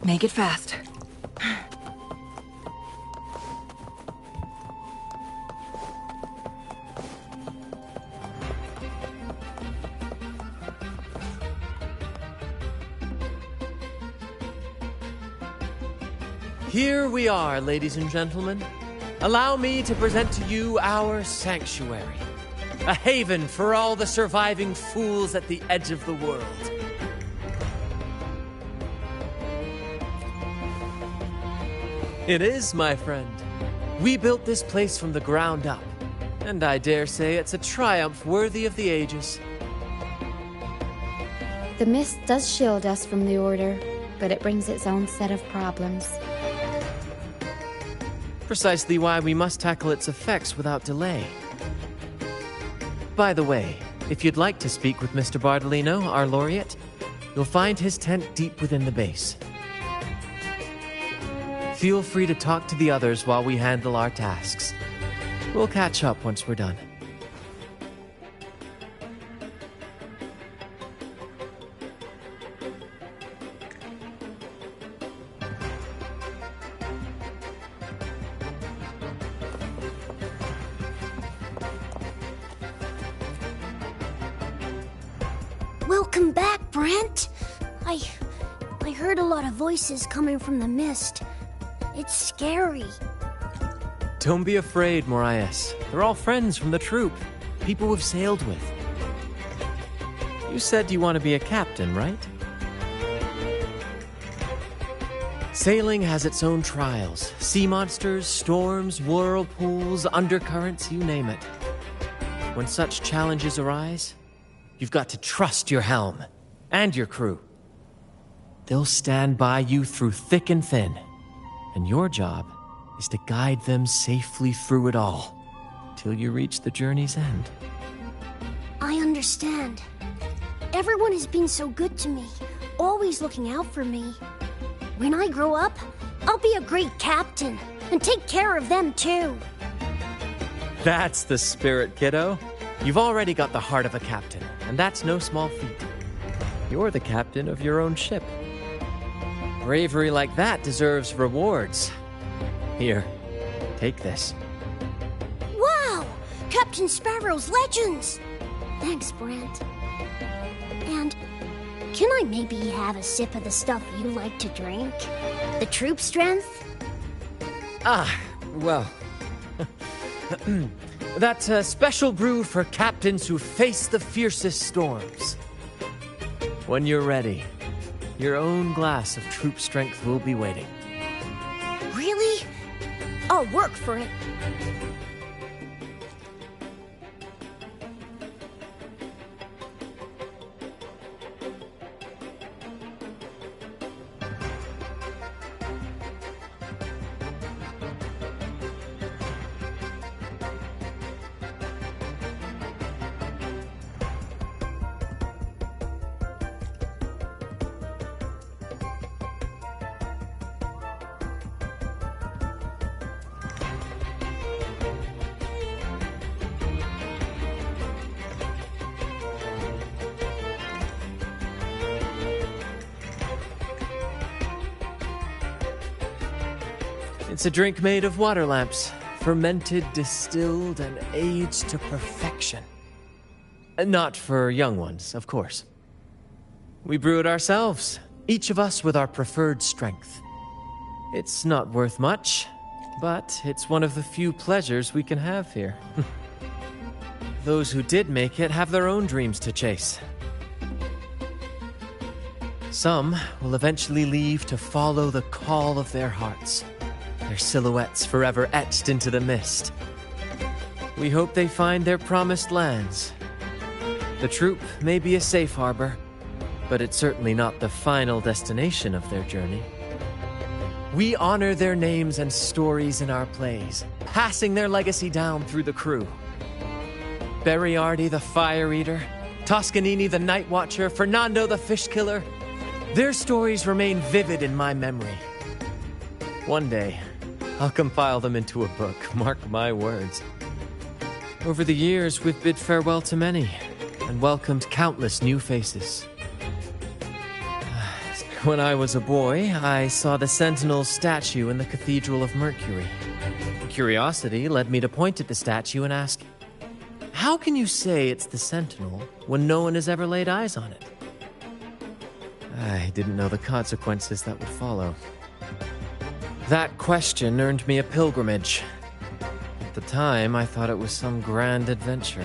Make it fast. Here we are, ladies and gentlemen. Allow me to present to you our sanctuary. A haven for all the surviving fools at the edge of the world. It is, my friend. We built this place from the ground up, and I dare say it's a triumph worthy of the ages. The mist does shield us from the Order, but it brings its own set of problems. Precisely why we must tackle its effects without delay. By the way, if you'd like to speak with Mr. Bardolino, our laureate, you'll find his tent deep within the base. Feel free to talk to the others while we handle our tasks. We'll catch up once we're done. Welcome back, Brent. I heard a lot of voices coming from the mist. It's scary. Don't be afraid, Morias. They're all friends from the troop. People we've sailed with. You said you want to be a captain, right? Sailing has its own trials. Sea monsters, storms, whirlpools, undercurrents, you name it. When such challenges arise, you've got to trust your helm and your crew. They'll stand by you through thick and thin. And your job is to guide them safely through it all, till you reach the journey's end. I understand. Everyone has been so good to me, always looking out for me. When I grow up, I'll be a great captain, and take care of them too. That's the spirit, kiddo. You've already got the heart of a captain, and that's no small feat. You're the captain of your own ship. Bravery like that deserves rewards. Here, take this. Wow! Captain Sparrow's legends! Thanks, Brent. And can I maybe have a sip of the stuff you like to drink? The troop strength? Well... That's a special brew for captains who face the fiercest storms. When you're ready, your own glass of troop strength will be waiting. Really? I'll work for it. It's a drink made of water lamps, fermented, distilled, and aged to perfection. Not for young ones, of course. We brew it ourselves, each of us with our preferred strength. It's not worth much, but it's one of the few pleasures we can have here. Those who did make it have their own dreams to chase. Some will eventually leave to follow the call of their hearts, their silhouettes forever etched into the mist. We hope they find their promised lands. The troop may be a safe harbor, but it's certainly not the final destination of their journey. We honor their names and stories in our plays, passing their legacy down through the crew. Beriardi the Fire Eater, Toscanini the Night Watcher, Fernando the Fish Killer. Their stories remain vivid in my memory. One day, I'll compile them into a book, mark my words. Over the years, we've bid farewell to many, and welcomed countless new faces. When I was a boy, I saw the Sentinel's statue in the Cathedral of Mercury. Curiosity led me to point at the statue and ask, how can you say it's the Sentinel when no one has ever laid eyes on it? I didn't know the consequences that would follow. That question earned me a pilgrimage. At the time, I thought it was some grand adventure.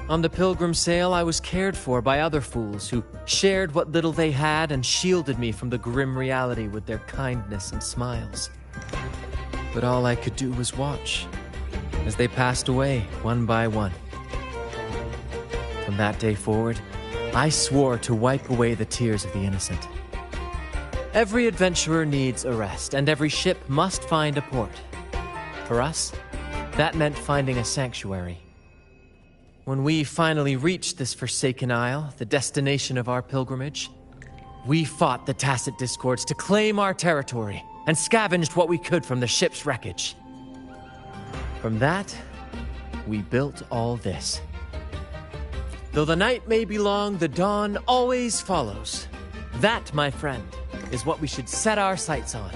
On the pilgrim sail, I was cared for by other fools who shared what little they had and shielded me from the grim reality with their kindness and smiles. But all I could do was watch as they passed away one by one. From that day forward, I swore to wipe away the tears of the innocent. Every adventurer needs a rest, and every ship must find a port. For us, that meant finding a sanctuary. When we finally reached this forsaken isle, the destination of our pilgrimage, we fought the Tacit Discords to claim our territory and scavenged what we could from the ship's wreckage. From that, we built all this. Though the night may be long, the dawn always follows. That, my friend, is what we should set our sights on.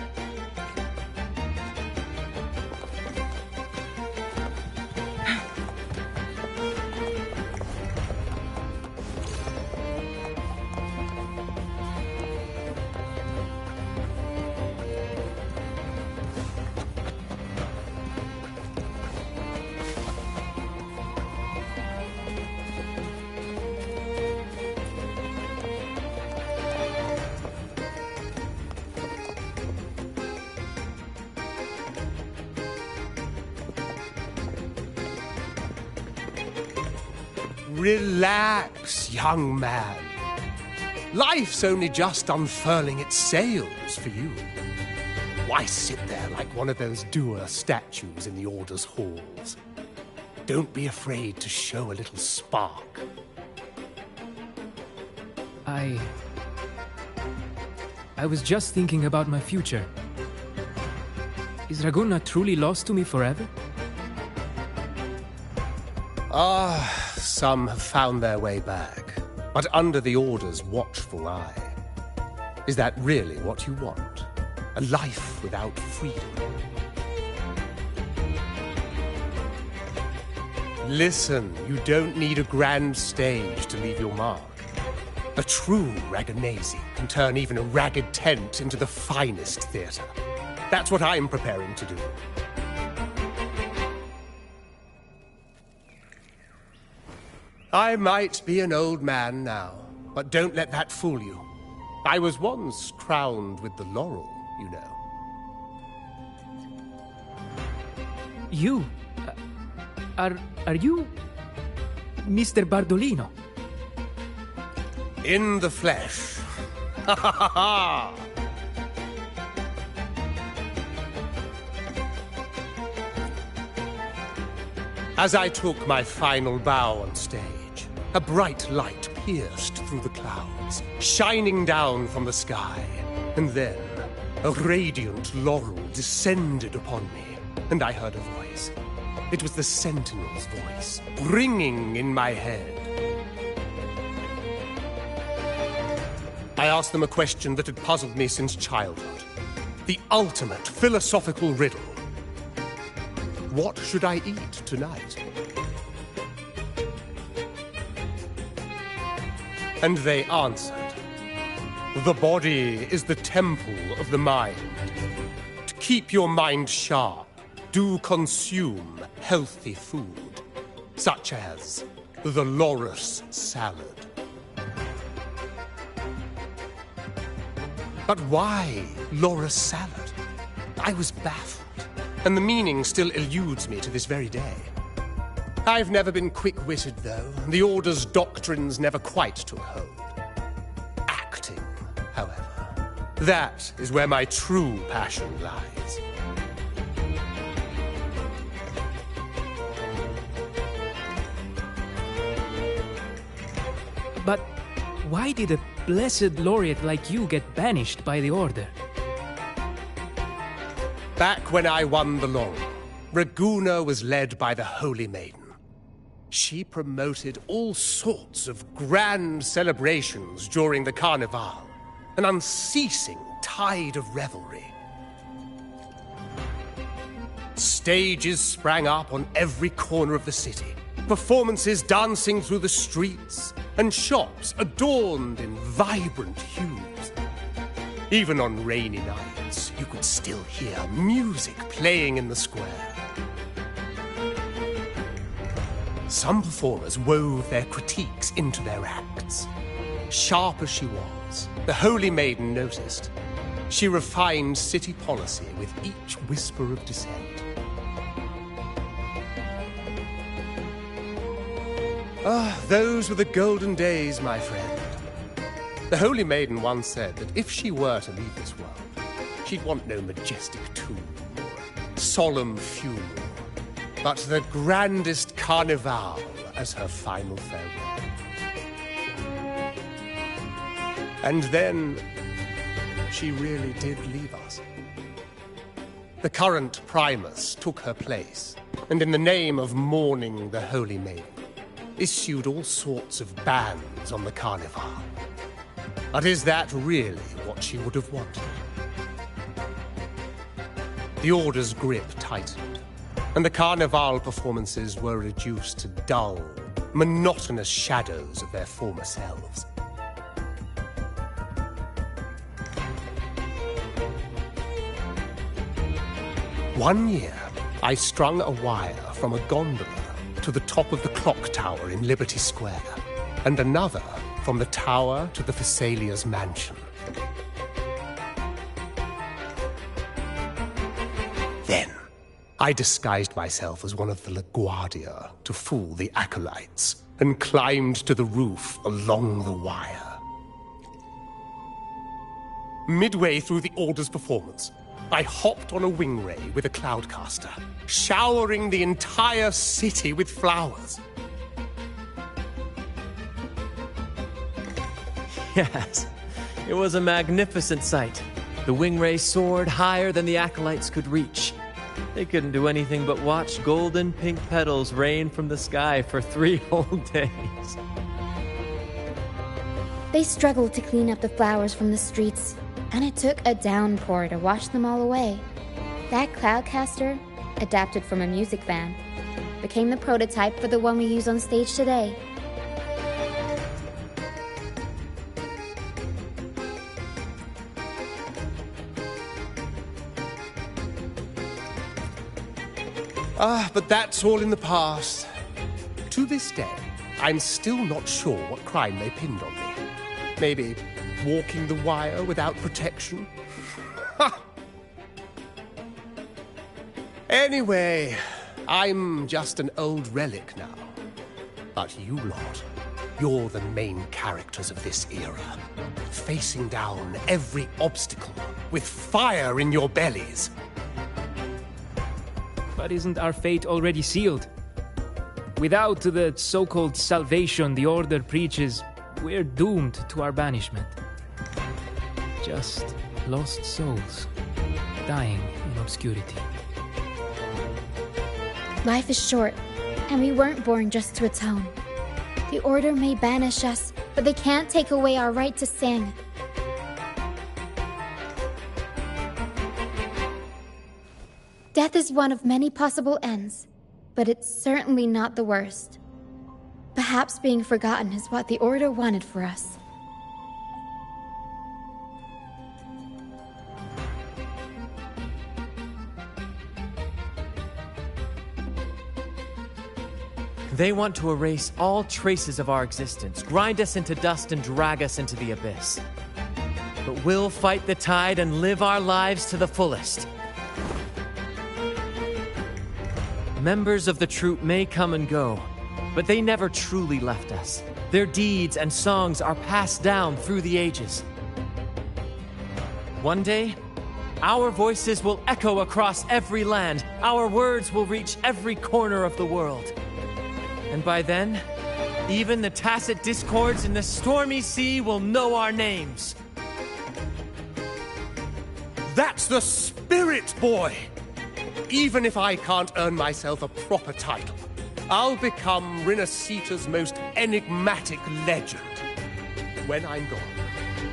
Relax, young man. Life's only just unfurling its sails for you. Why sit there like one of those dour statues in the Order's halls? Don't be afraid to show a little spark. I was just thinking about my future. Is Raguna truly lost to me forever? Some have found their way back, but under the Order's watchful eye. Is that really what you want? A life without freedom? Listen, you don't need a grand stage to leave your mark. A true Raganese can turn even a ragged tent into the finest theater. That's what I'm preparing to do. I might be an old man now, but don't let that fool you. I was once crowned with the laurel, you know. You? Are you Mr. Bardolino? In the flesh. Ha ha ha ha! As I took my final bow on stage, a bright light pierced through the clouds, shining down from the sky. And then, a radiant laurel descended upon me, and I heard a voice. It was the Sentinel's voice, ringing in my head. I asked them a question that had puzzled me since childhood. the ultimate philosophical riddle. What should I eat tonight? And they answered, the body is the temple of the mind. To keep your mind sharp, do consume healthy food, such as the loris salad. But why loris salad? I was baffled, and the meaning still eludes me to this very day. I've never been quick-witted, though. The Order's doctrines never quite took hold. Acting, however, that is where my true passion lies. But why did a blessed laureate like you get banished by the Order? Back when I won the laurel, Raguna was led by the Holy Maiden. She promoted all sorts of grand celebrations during the Carnival, an unceasing tide of revelry. Stages sprang up on every corner of the city, performances dancing through the streets, and shops adorned in vibrant hues. Even on rainy nights, you could still hear music playing in the square. Some performers wove their critiques into their acts. Sharp as she was, the Holy Maiden noticed. She refined city policy with each whisper of dissent. Those were the golden days, my friend. The Holy Maiden once said that if she were to leave this world, she'd want no majestic tomb, solemn funeral, but the grandest carnival as her final farewell. And then, she really did leave us. The current Primus took her place, and in the name of mourning the Holy Maiden, issued all sorts of bans on the carnival. But is that really what she would have wanted? The Order's grip tightened, and the carnival performances were reduced to dull, monotonous shadows of their former selves. One year, I strung a wire from a gondola to the top of the clock tower in Liberty Square, and another from the tower to the Thessalia's mansion. Then, I disguised myself as one of the LaGuardia to fool the acolytes, and climbed to the roof along the wire. Midway through the Order's performance, I hopped on a wing ray with a cloudcaster, showering the entire city with flowers. Yes, it was a magnificent sight. The wing ray soared higher than the acolytes could reach. They couldn't do anything but watch golden pink petals rain from the sky for 3 whole days. They struggled to clean up the flowers from the streets, and it took a downpour to wash them all away. That cloudcaster, adapted from a music van, became the prototype for the one we use on stage today. But that's all in the past. To this day, I'm still not sure what crime they pinned on me. Maybe walking the wire without protection? Anyway, I'm just an old relic now. But you lot, you're the main characters of this era, facing down every obstacle with fire in your bellies. But isn't our fate already sealed? Without the so-called salvation the Order preaches, we're doomed to our banishment. Just lost souls, dying in obscurity. Life is short, and we weren't born just to atone. The Order may banish us, but they can't take away our right to sing. Death is one of many possible ends, but it's certainly not the worst. Perhaps being forgotten is what the Order wanted for us. They want to erase all traces of our existence, grind us into dust and drag us into the abyss. But we'll fight the tide and live our lives to the fullest. Members of the troupe may come and go, but they never truly left us. Their deeds and songs are passed down through the ages. One day, our voices will echo across every land. Our words will reach every corner of the world. And by then, even the tacit discords in the stormy sea will know our names. That's the spirit, boy! Even if I can't earn myself a proper title, I'll become Rinasita's most enigmatic legend. When I'm gone,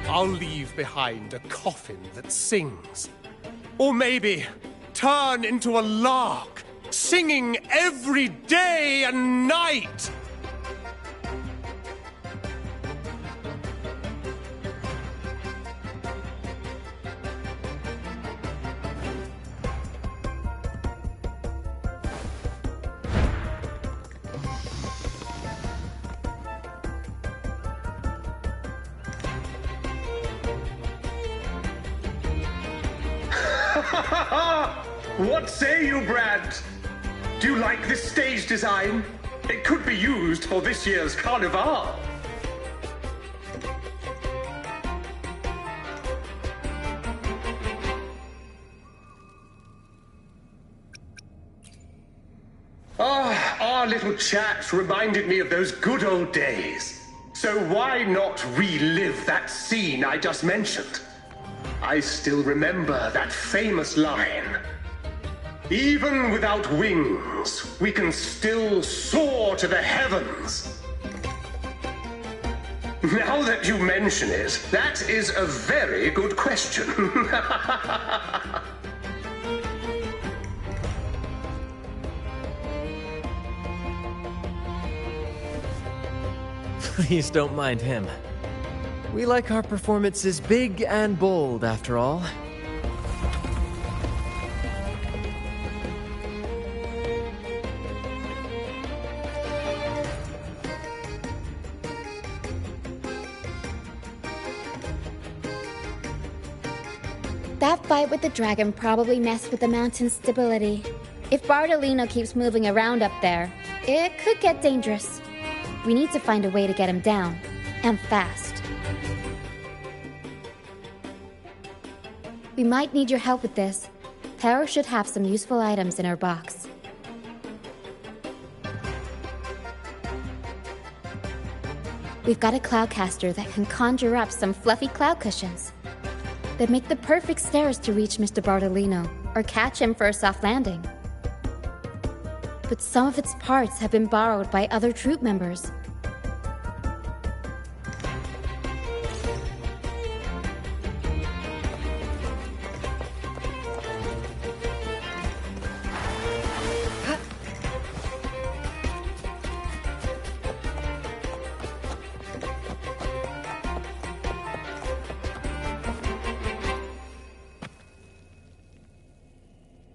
I'll leave behind a coffin that sings. Or maybe turn into a lark, singing every day and night! What say you, Brad? Do you like this stage design? It could be used for this year's carnival. Our little chat reminded me of those good old days. So why not relive that scene I just mentioned? I still remember that famous line. Even without wings, we can still soar to the heavens. Now that you mention it, that is a very good question. Please don't mind him. We like our performances big and bold, after all. That fight with the dragon probably messed with the mountain's stability. If Bardolino keeps moving around up there, it could get dangerous. We need to find a way to get him down, and fast. We might need your help with this. Tara should have some useful items in her box. We've got a cloudcaster that can conjure up some fluffy cloud cushions. They'd make the perfect stairs to reach Mr. Bardolino, or catch him for a soft landing. But some of its parts have been borrowed by other troop members.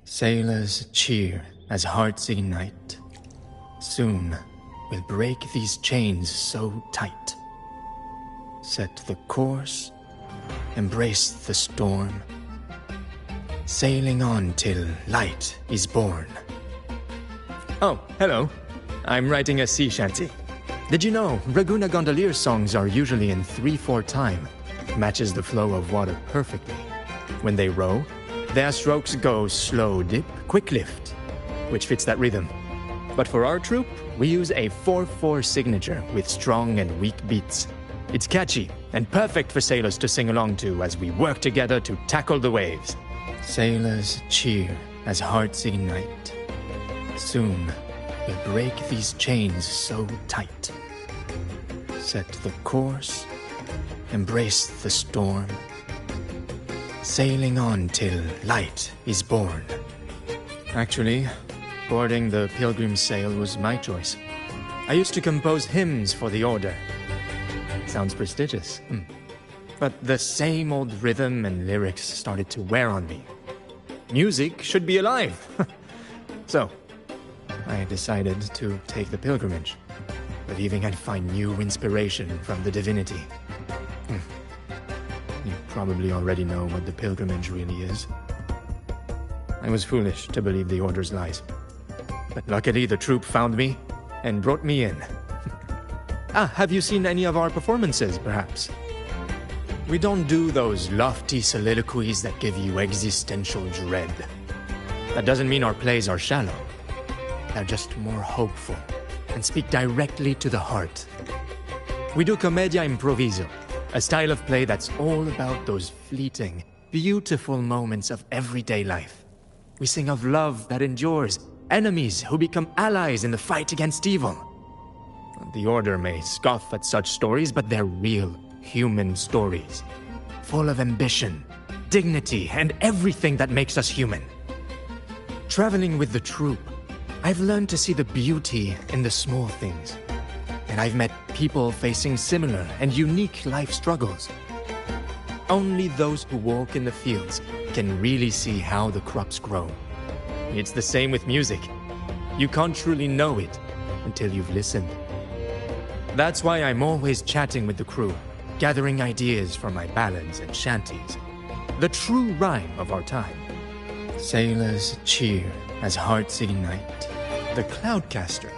Sailors cheer as hearts ignite. Soon we'll break these chains so tight. Set the course, embrace the storm, sailing on till light is born. Oh, hello. I'm writing a sea shanty. Did you know Raguna Gondolier songs are usually in 3/4 time? Matches the flow of water perfectly. When they row, their strokes go slow dip, quick lift, which fits that rhythm. But for our troupe, we use a 4/4 signature with strong and weak beats. It's catchy and perfect for sailors to sing along to as we work together to tackle the waves. Sailors cheer as hearts ignite. Soon we'll break these chains so tight. Set the course, embrace the storm, sailing on till light is born. Actually, boarding the pilgrim sail was my choice. I used to compose hymns for the Order. Sounds prestigious. But the same old rhythm and lyrics started to wear on me. Music should be alive. So, I decided to take the pilgrimage, believing I'd find new inspiration from the Divinity. You probably already know what the pilgrimage really is. I was foolish to believe the Order's lies. But luckily the troop found me and brought me in. Have you seen any of our performances, perhaps? We don't do those lofty soliloquies that give you existential dread. That doesn't mean our plays are shallow. They're just more hopeful and speak directly to the heart. We do commedia improviso, a style of play that's all about those fleeting, beautiful moments of everyday life. We sing of love that endures, enemies who become allies in the fight against evil. The Order may scoff at such stories, but they're real, human stories, full of ambition, dignity, and everything that makes us human. Traveling with the troop, I've learned to see the beauty in the small things, and I've met people facing similar and unique life struggles. Only those who walk in the fields can really see how the crops grow. It's the same with music. You can't truly know it until you've listened. That's why I'm always chatting with the crew, gathering ideas for my ballads and shanties. The true rhyme of our time. Sailors cheer as hearts ignite. The Cloudcaster.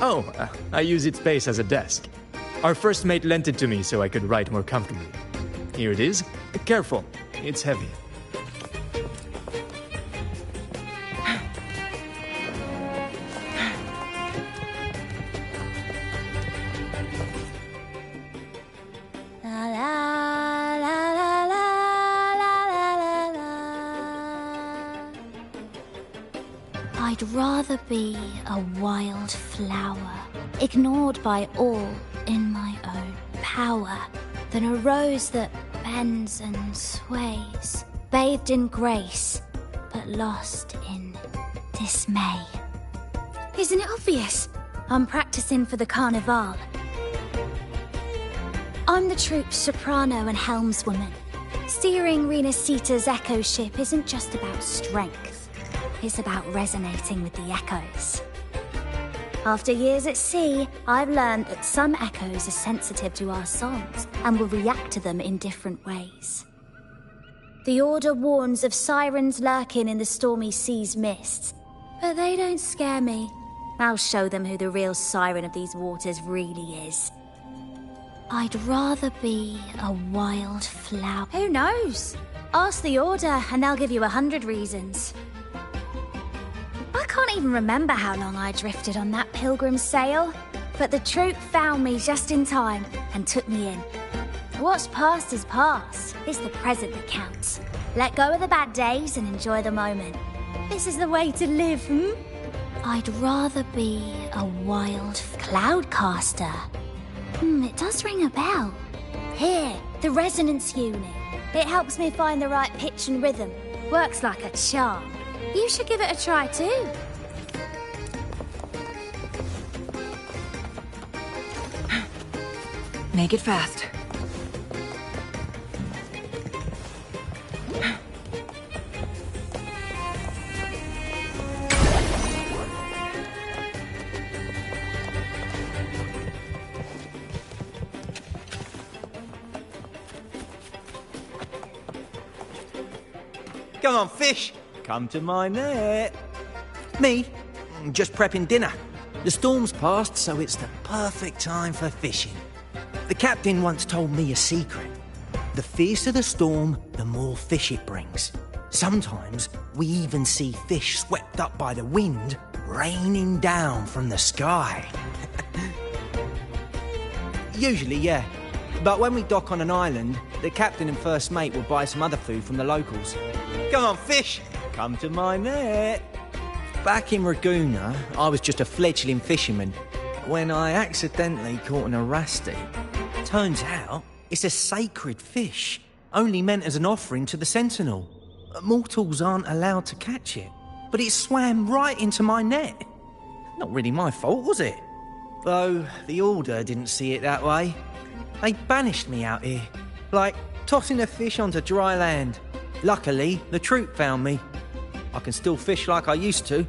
Oh, I use its base as a desk. Our first mate lent it to me so I could write more comfortably. Here it is. Careful, it's heavy. I'd rather be a wild flower, ignored by all in my own power, than a rose that bends and sways, bathed in grace, but lost in dismay. Isn't it obvious? I'm practicing for the Carnival. I'm the troop's soprano and helmswoman. Steering Rena Sita's echo ship isn't just about strength. It's about resonating with the echoes. After years at sea, I've learned that some echoes are sensitive to our songs and will react to them in different ways. The Order warns of sirens lurking in the stormy sea's mists, but they don't scare me. I'll show them who the real siren of these waters really is. I'd rather be a wild flower. Who knows? Ask the Order and they'll give you 100 reasons. I can't even remember how long I drifted on that pilgrim's sail, but the troop found me just in time and took me in. What's past is past. It's the present that counts. Let go of the bad days and enjoy the moment. This is the way to live, I'd rather be a wild cloudcaster. It does ring a bell. Here, the resonance unit. It helps me find the right pitch and rhythm. Works like a charm. You should give it a try too. Make it fast. Come on, fish. Come to my net. Me? Just prepping dinner. The storm's passed, so it's the perfect time for fishing. The captain once told me a secret. The fiercer the storm, the more fish it brings. Sometimes we even see fish swept up by the wind, raining down from the sky. Usually, yeah. But when we dock on an island, the captain and first mate will buy some other food from the locals. Come on, fish! Come to my net. Back in Raguna, I was just a fledgling fisherman when I accidentally caught an arasti. Turns out, it's a sacred fish, only meant as an offering to the Sentinel. Mortals aren't allowed to catch it. but it swam right into my net. Not really my fault, was it? Though the Order didn't see it that way. They banished me out here, like tossing a fish onto dry land. Luckily, the troop found me. I can still fish like I used to.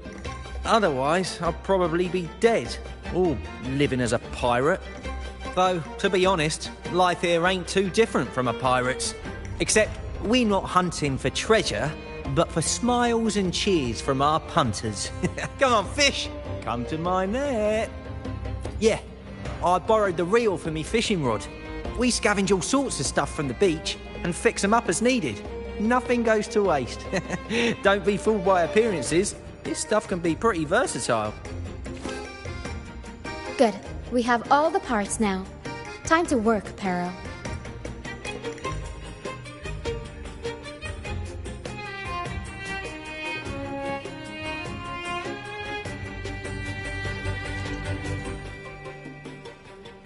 Otherwise, I'd probably be dead, or living as a pirate. Though, to be honest, life here ain't too different from a pirate's. Except we're not hunting for treasure, but for smiles and cheers from our punters. Come on, fish! Come to my net. Yeah, I borrowed the reel for me fishing rod. We scavenge all sorts of stuff from the beach and fix them up as needed. Nothing goes to waste. Don't be fooled by appearances. This stuff can be pretty versatile. Good. We have all the parts now. Time to work, Pero.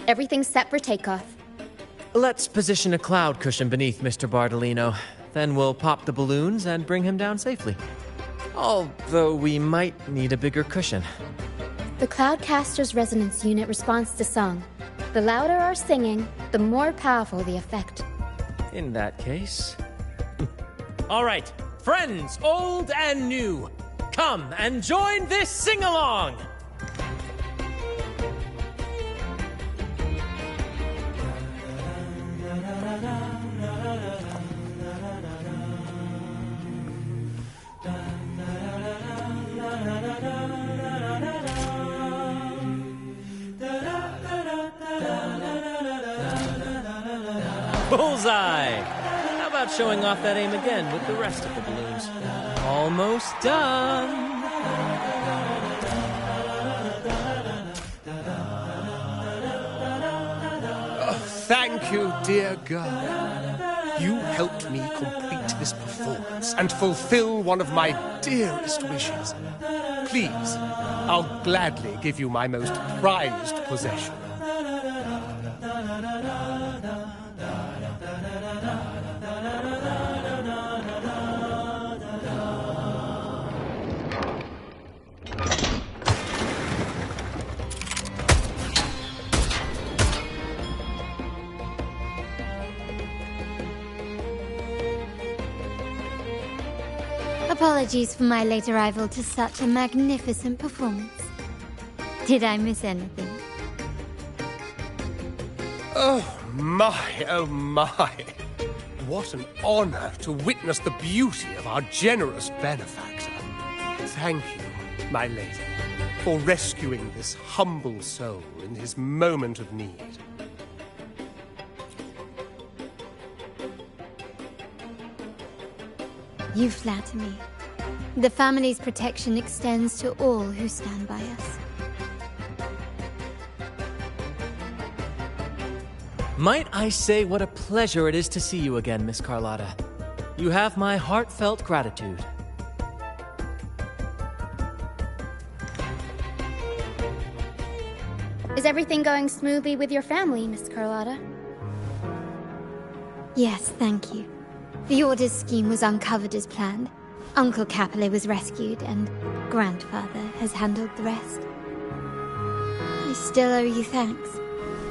Everything's set for takeoff. Let's position a cloud cushion beneath Mr. Bardolino. Then we'll pop the balloons and bring him down safely. Although we might need a bigger cushion. The Cloudcaster's resonance unit responds to song. The louder our singing, the more powerful the effect. In that case... All right, friends, old and new, come and join this sing-along! Bullseye! How about showing off that aim again with the rest of the balloons? Almost done! Oh, thank you, dear girl. You helped me complete this performance and fulfill one of my dearest wishes. Please, I'll gladly give you my most prized possession. Apologies for my late arrival to such a magnificent performance. Did I miss anything? Oh my, oh my. What an honor to witness the beauty of our generous benefactor. Thank you, my lady, for rescuing this humble soul in his moment of need. You flatter me. The family's protection extends to all who stand by us. Might I say what a pleasure it is to see you again, Miss Carlotta. You have my heartfelt gratitude. Is everything going smoothly with your family, Miss Carlotta? Yes, thank you. The Order's scheme was uncovered as planned. Uncle Capulet was rescued, and Grandfather has handled the rest. I still owe you thanks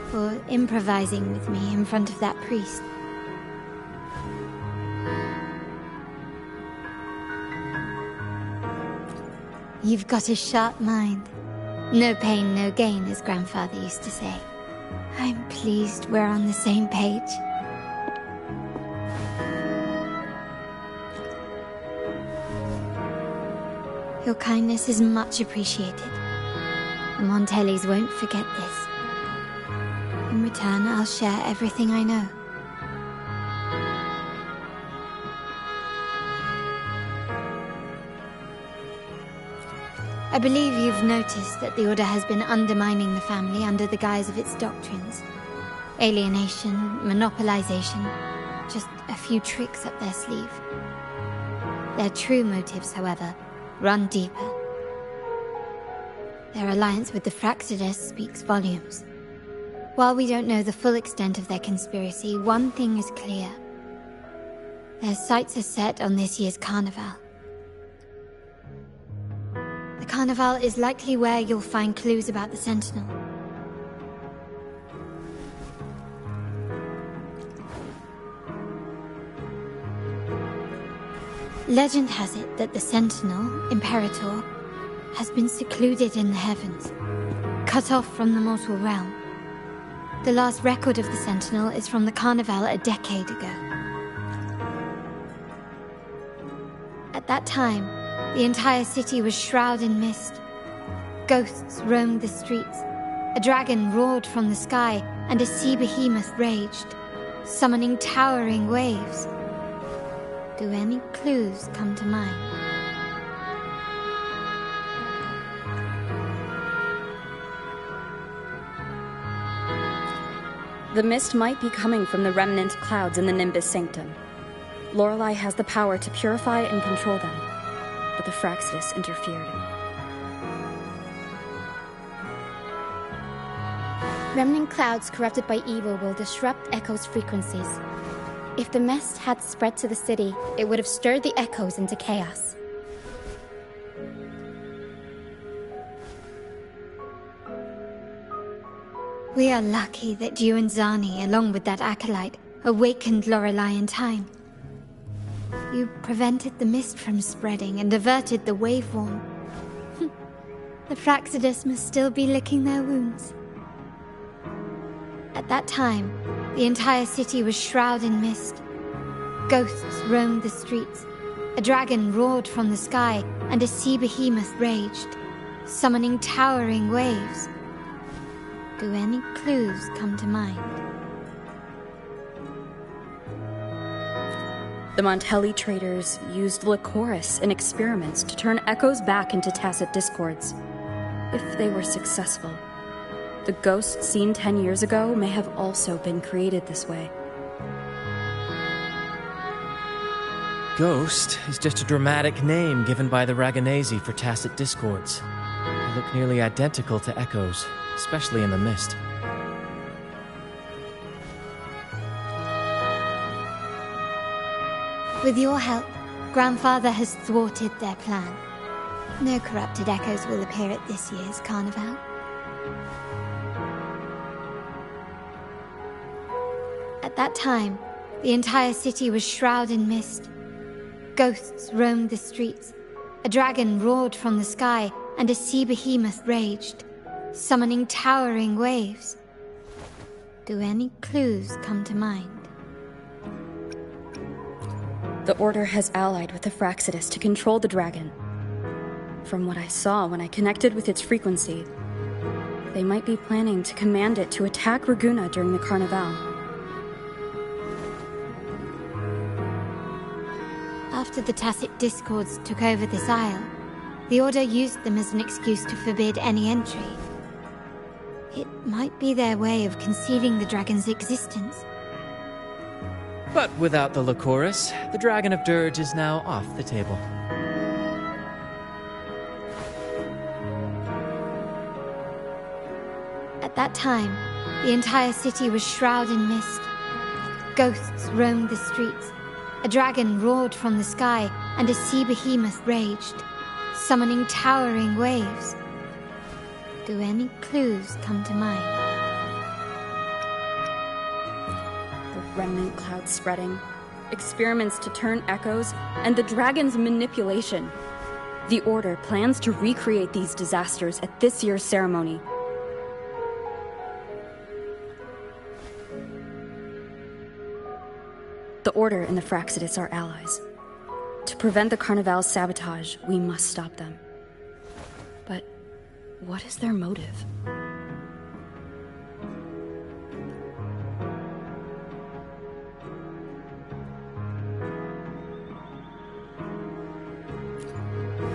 for improvising with me in front of that priest. You've got a sharp mind. No pain, no gain, as Grandfather used to say. I'm pleased we're on the same page. Your kindness is much appreciated. The Montellis won't forget this. In return, I'll share everything I know. I believe you've noticed that the Order has been undermining the family under the guise of its doctrines. Alienation, monopolization, just a few tricks up their sleeve. Their true motives, however, run deeper. Their alliance with the Fractides speaks volumes. While we don't know the full extent of their conspiracy, one thing is clear. Their sights are set on this year's carnival. Carnival is likely where you'll find clues about the Sentinel. Legend has it that the Sentinel, Imperator, has been secluded in the heavens, cut off from the mortal realm. The last record of the Sentinel is from the Carnival a decade ago. At that time, the entire city was shrouded in mist. Ghosts roamed the streets. A dragon roared from the sky, and a sea behemoth raged, summoning towering waves. Do any clues come to mind? The mist might be coming from the remnant clouds in the Nimbus Sanctum. Lorelei has the power to purify and control them, but the Fraxidus interfered. Remnant clouds corrupted by evil will disrupt Echo's frequencies. If the mist had spread to the city, it would have stirred the echoes into chaos. We are lucky that you and Zani, along with that acolyte, awakened Lorelei in time. You prevented the mist from spreading and averted the waveworm. The Fraxidus must still be licking their wounds. At that time, the entire city was shrouded in mist. Ghosts roamed the streets. A dragon roared from the sky, and a sea behemoth raged, summoning towering waves. Do any clues come to mind? The Montelli traders used Lycoris in experiments to turn echoes back into tacit discords. If they were successful, the ghosts seen 10 years ago may have also been created this way. Ghost is just a dramatic name given by the Raganazi for tacit discords. They look nearly identical to echoes, especially in the mist. With your help, Grandfather has thwarted their plan. No corrupted echoes will appear at this year's Carnival. At that time, the entire city was shrouded in mist. Ghosts roamed the streets. A dragon roared from the sky, and a sea behemoth raged, summoning towering waves. Do any clues come to mind? The Order has allied with the Fraxidus to control the dragon. From what I saw when I connected with its frequency, they might be planning to command it to attack Raguna during the Carnival. After the Tacit Discords took over this isle, the Order used them as an excuse to forbid any entry. It might be their way of concealing the dragon's existence. But without the Lycoris, the Dragon of Dirge is now off the table. At that time, the entire city was shrouded in mist. Ghosts roamed the streets. A dragon roared from the sky, and a sea behemoth raged, summoning towering waves. Do any clues come to mind? The remnant cloud spreading, experiments to turn echoes, and the dragon's manipulation. The Order plans to recreate these disasters at this year's ceremony. The Order and the Fraxidus are allies. To prevent the Carnival's sabotage, we must stop them. But what is their motive?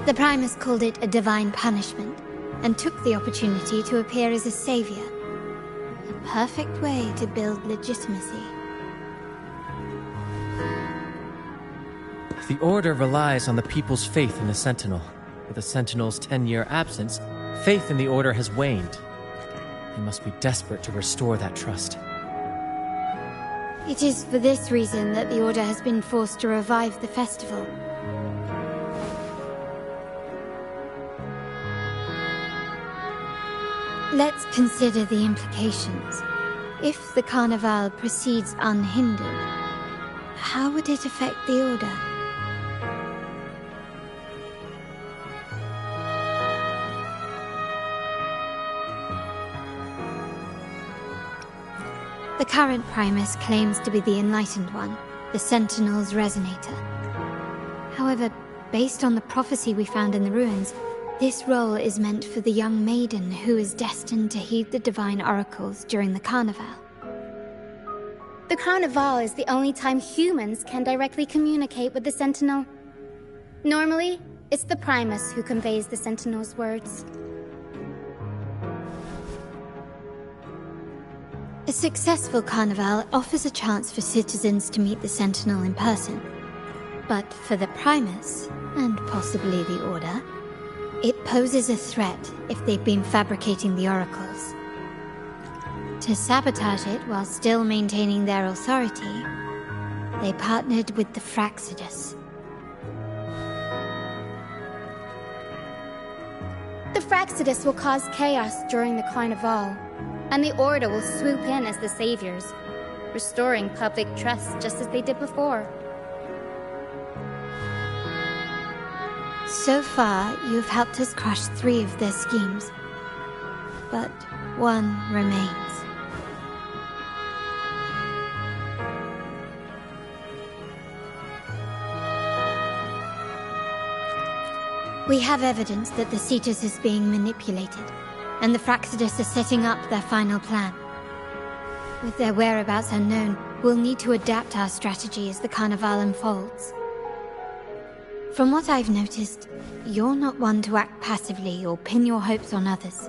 The Primus called it a divine punishment, and took the opportunity to appear as a savior. A perfect way to build legitimacy. The Order relies on the people's faith in the Sentinel. With the Sentinel's 10-year absence, faith in the Order has waned. They must be desperate to restore that trust. It is for this reason that the Order has been forced to revive the festival. Let's consider the implications. If the Carnival proceeds unhindered, how would it affect the Order? The current Primus claims to be the Enlightened One, the Sentinel's Resonator. However, based on the prophecy we found in the ruins, this role is meant for the young maiden who is destined to heed the divine oracles during the Carnival. The Carnival is the only time humans can directly communicate with the Sentinel. Normally, it's the Primus who conveys the Sentinel's words. A successful Carnival offers a chance for citizens to meet the Sentinel in person. But for the Primus, and possibly the Order, it poses a threat if they've been fabricating the oracles. To sabotage it while still maintaining their authority, they partnered with the Fraxidus. The Fraxidus will cause chaos during the Carnival, and the Order will swoop in as the saviors, restoring public trust just as they did before. So far, you've helped us crush 3 of their schemes, but one remains. We have evidence that the Cetus is being manipulated, and the Fraxidus are setting up their final plan. With their whereabouts unknown, we'll need to adapt our strategy as the Carnival unfolds. From what I've noticed, you're not one to act passively or pin your hopes on others.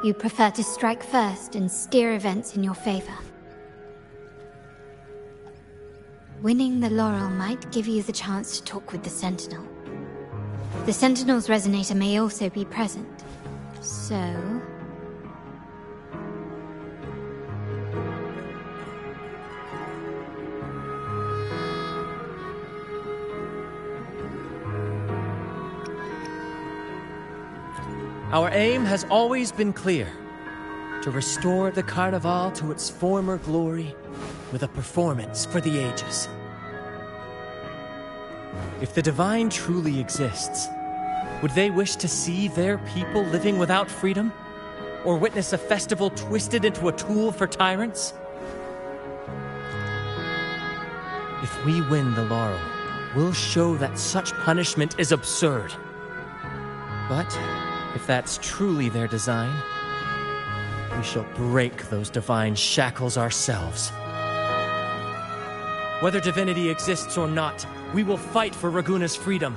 You prefer to strike first and steer events in your favor. Winning the laurel might give you the chance to talk with the Sentinel. The Sentinel's Resonator may also be present, so... Our aim has always been clear: to restore the Carnival to its former glory with a performance for the ages. If the Divine truly exists, would they wish to see their people living without freedom? Or witness a festival twisted into a tool for tyrants? If we win the laurel, we'll show that such punishment is absurd. But if that's truly their design, we shall break those divine shackles ourselves. Whether Divinity exists or not, we will fight for Raguna's freedom,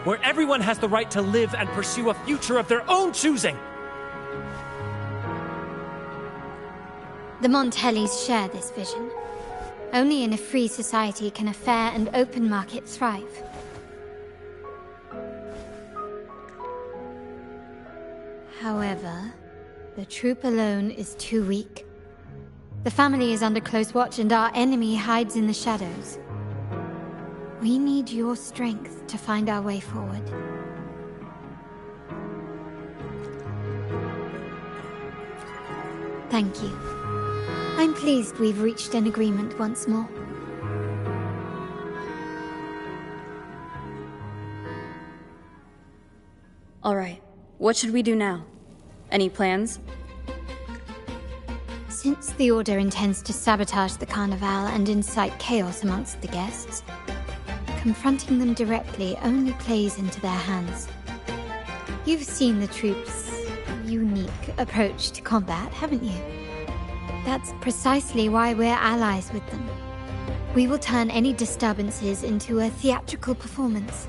where everyone has the right to live and pursue a future of their own choosing! The Montellis share this vision. Only in a free society can a fair and open market thrive. However, the troop alone is too weak. The family is under close watch and our enemy hides in the shadows. We need your strength to find our way forward. Thank you. I'm pleased we've reached an agreement once more. All right, what should we do now? Any plans? Since the Order intends to sabotage the Carnival and incite chaos amongst the guests, confronting them directly only plays into their hands. You've seen the troops' unique approach to combat, haven't you? That's precisely why we're allies with them. We will turn any disturbances into a theatrical performance.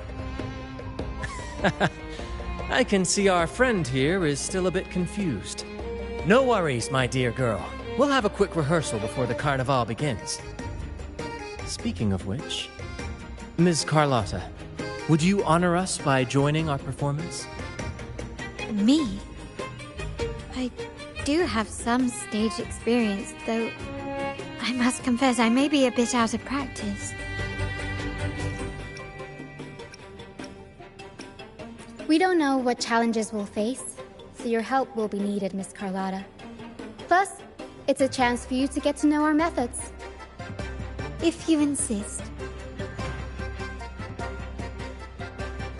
I can see our friend here is still a bit confused. No worries, my dear girl. We'll have a quick rehearsal before the Carnival begins. Speaking of which, Ms. Carlotta, would you honor us by joining our performance? Me? I do have some stage experience, though I must confess I may be a bit out of practice. We don't know what challenges we'll face, so your help will be needed, Miss Carlotta. Plus, it's a chance for you to get to know our methods. If you insist.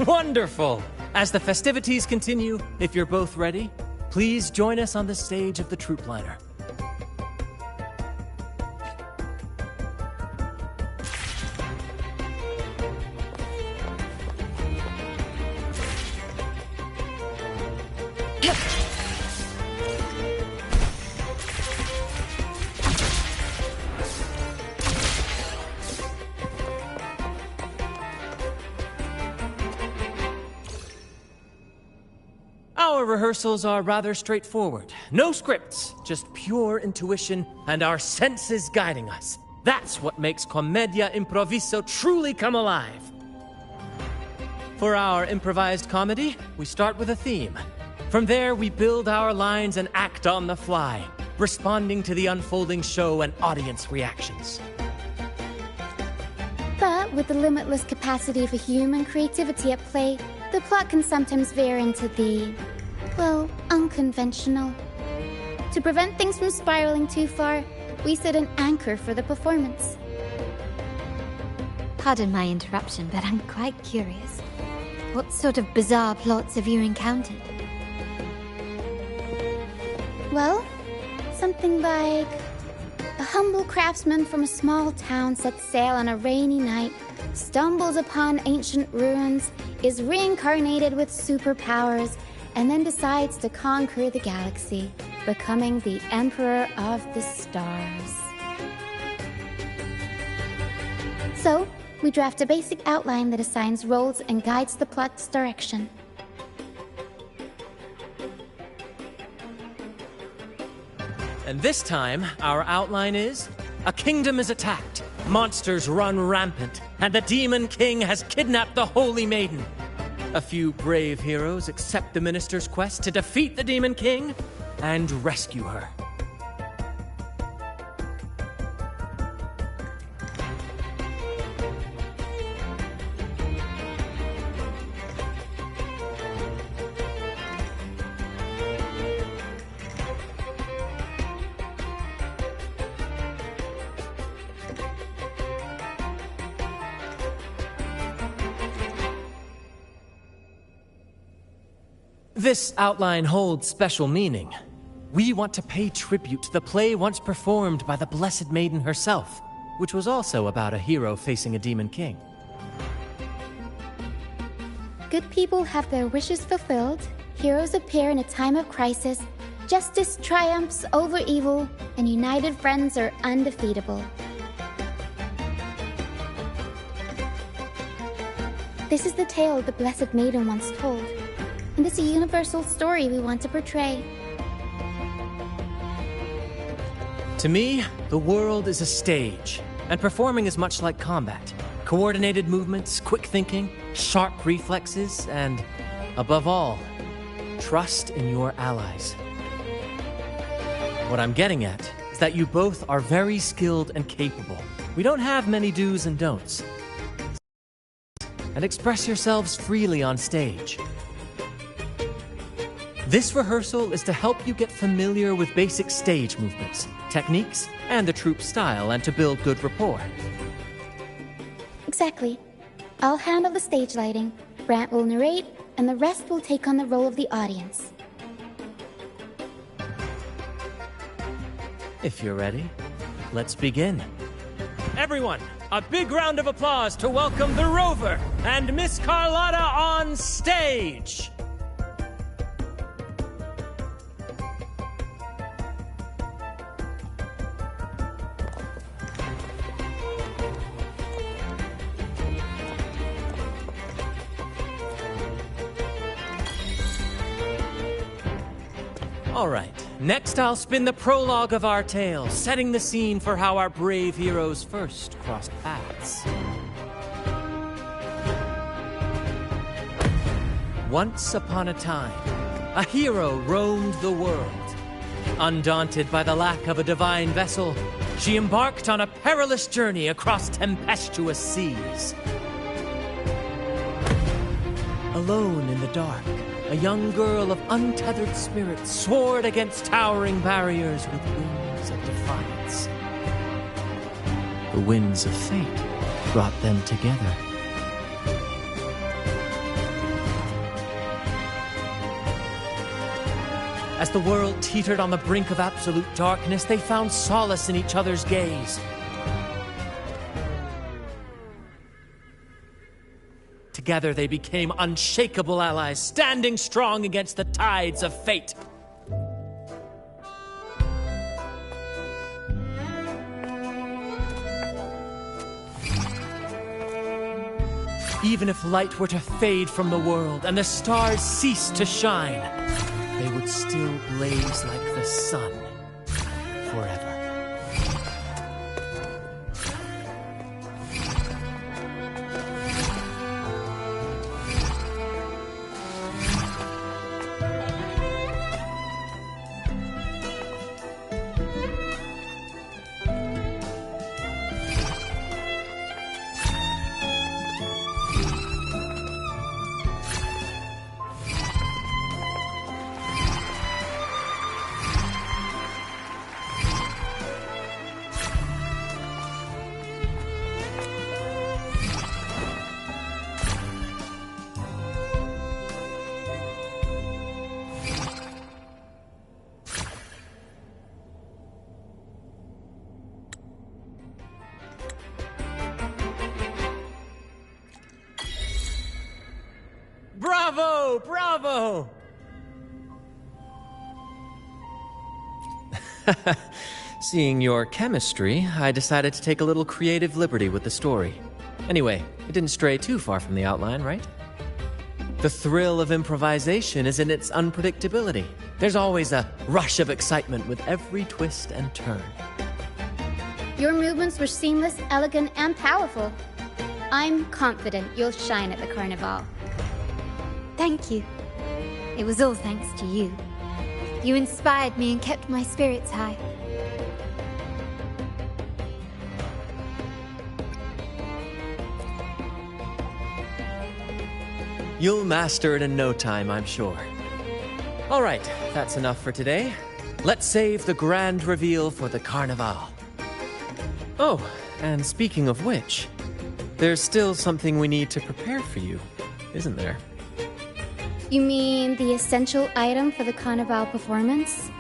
Wonderful! As the festivities continue, if you're both ready, please join us on the stage of the troop liner. Our rehearsals are rather straightforward. No scripts, just pure intuition and our senses guiding us. That's what makes Commedia Improviso truly come alive. For our improvised comedy, we start with a theme. From there, we build our lines and act on the fly, responding to the unfolding show and audience reactions. But with the limitless capacity for human creativity at play, the plot can sometimes veer into the, well, unconventional. To prevent things from spiraling too far, we set an anchor for the performance. Pardon my interruption, but I'm quite curious. What sort of bizarre plots have you encountered? Well, something like a humble craftsman from a small town sets sail on a rainy night, stumbles upon ancient ruins, is reincarnated with superpowers, and then decides to conquer the galaxy, becoming the Emperor of the Stars. So, we draft a basic outline that assigns roles and guides the plot's direction. And this time, our outline is: a kingdom is attacked, monsters run rampant, and the Demon King has kidnapped the Holy Maiden. A few brave heroes accept the minister's quest to defeat the Demon King and rescue her. This outline holds special meaning. We want to pay tribute to the play once performed by the Blessed Maiden herself, which was also about a hero facing a Demon King. Good people have their wishes fulfilled, heroes appear in a time of crisis, justice triumphs over evil, and united friends are undefeatable. This is the tale the Blessed Maiden once told. And it's a universal story we want to portray. To me, the world is a stage, and performing is much like combat. Coordinated movements, quick thinking, sharp reflexes, and, above all, trust in your allies. What I'm getting at is that you both are very skilled and capable. We don't have many do's and don'ts. And express yourselves freely on stage. This rehearsal is to help you get familiar with basic stage movements, techniques, and the troupe's style, and to build good rapport. Exactly. I'll handle the stage lighting, Brant will narrate, and the rest will take on the role of the audience. If you're ready, let's begin. Everyone, a big round of applause to welcome the Rover and Miss Carlotta on stage! All right, next I'll spin the prologue of our tale, setting the scene for how our brave heroes first crossed paths. Once upon a time, a hero roamed the world. Undaunted by the lack of a divine vessel, she embarked on a perilous journey across tempestuous seas. Alone in the dark, a young girl of untethered spirit soared against towering barriers with wings of defiance. The winds of fate brought them together. As the world teetered on the brink of absolute darkness, they found solace in each other's gaze. Together they became unshakable allies, standing strong against the tides of fate. Even if light were to fade from the world and the stars cease to shine, they would still blaze like the sun forever. Bravo! Bravo! Seeing your chemistry, I decided to take a little creative liberty with the story. Anyway, it didn't stray too far from the outline, right? The thrill of improvisation is in its unpredictability. There's always a rush of excitement with every twist and turn. Your movements were seamless, elegant, and powerful. I'm confident you'll shine at the Carnival. Thank you. It was all thanks to you. You inspired me and kept my spirits high. You'll master it in no time, I'm sure. All right, that's enough for today. Let's save the grand reveal for the Carnival. Oh, and speaking of which, there's still something we need to prepare for you, isn't there? You mean the essential item for the Carnival performance?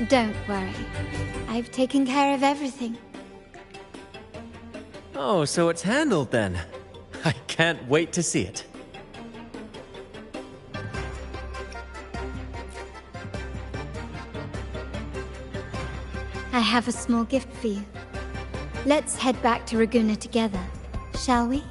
Don't worry. I've taken care of everything. Oh, so it's handled then. I can't wait to see it. I have a small gift for you. Let's head back to Raguna together, shall we?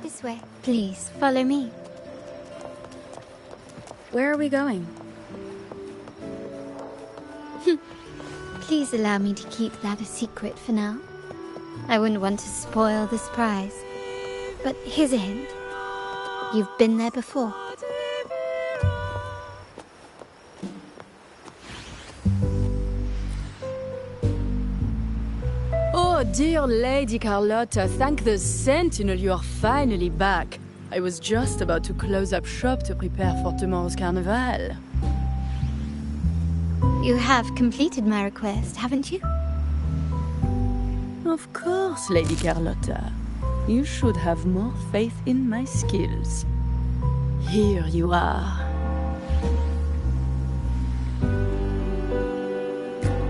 This way. Please, follow me. Where are we going? Please allow me to keep that a secret for now. I wouldn't want to spoil the surprise. But here's a hint. You've been there before. Oh, dear Lady Carlotta, thank the Sentinel you are finally back. I was just about to close up shop to prepare for tomorrow's carnival. You have completed my request, haven't you? Of course, Lady Carlotta. You should have more faith in my skills. Here you are.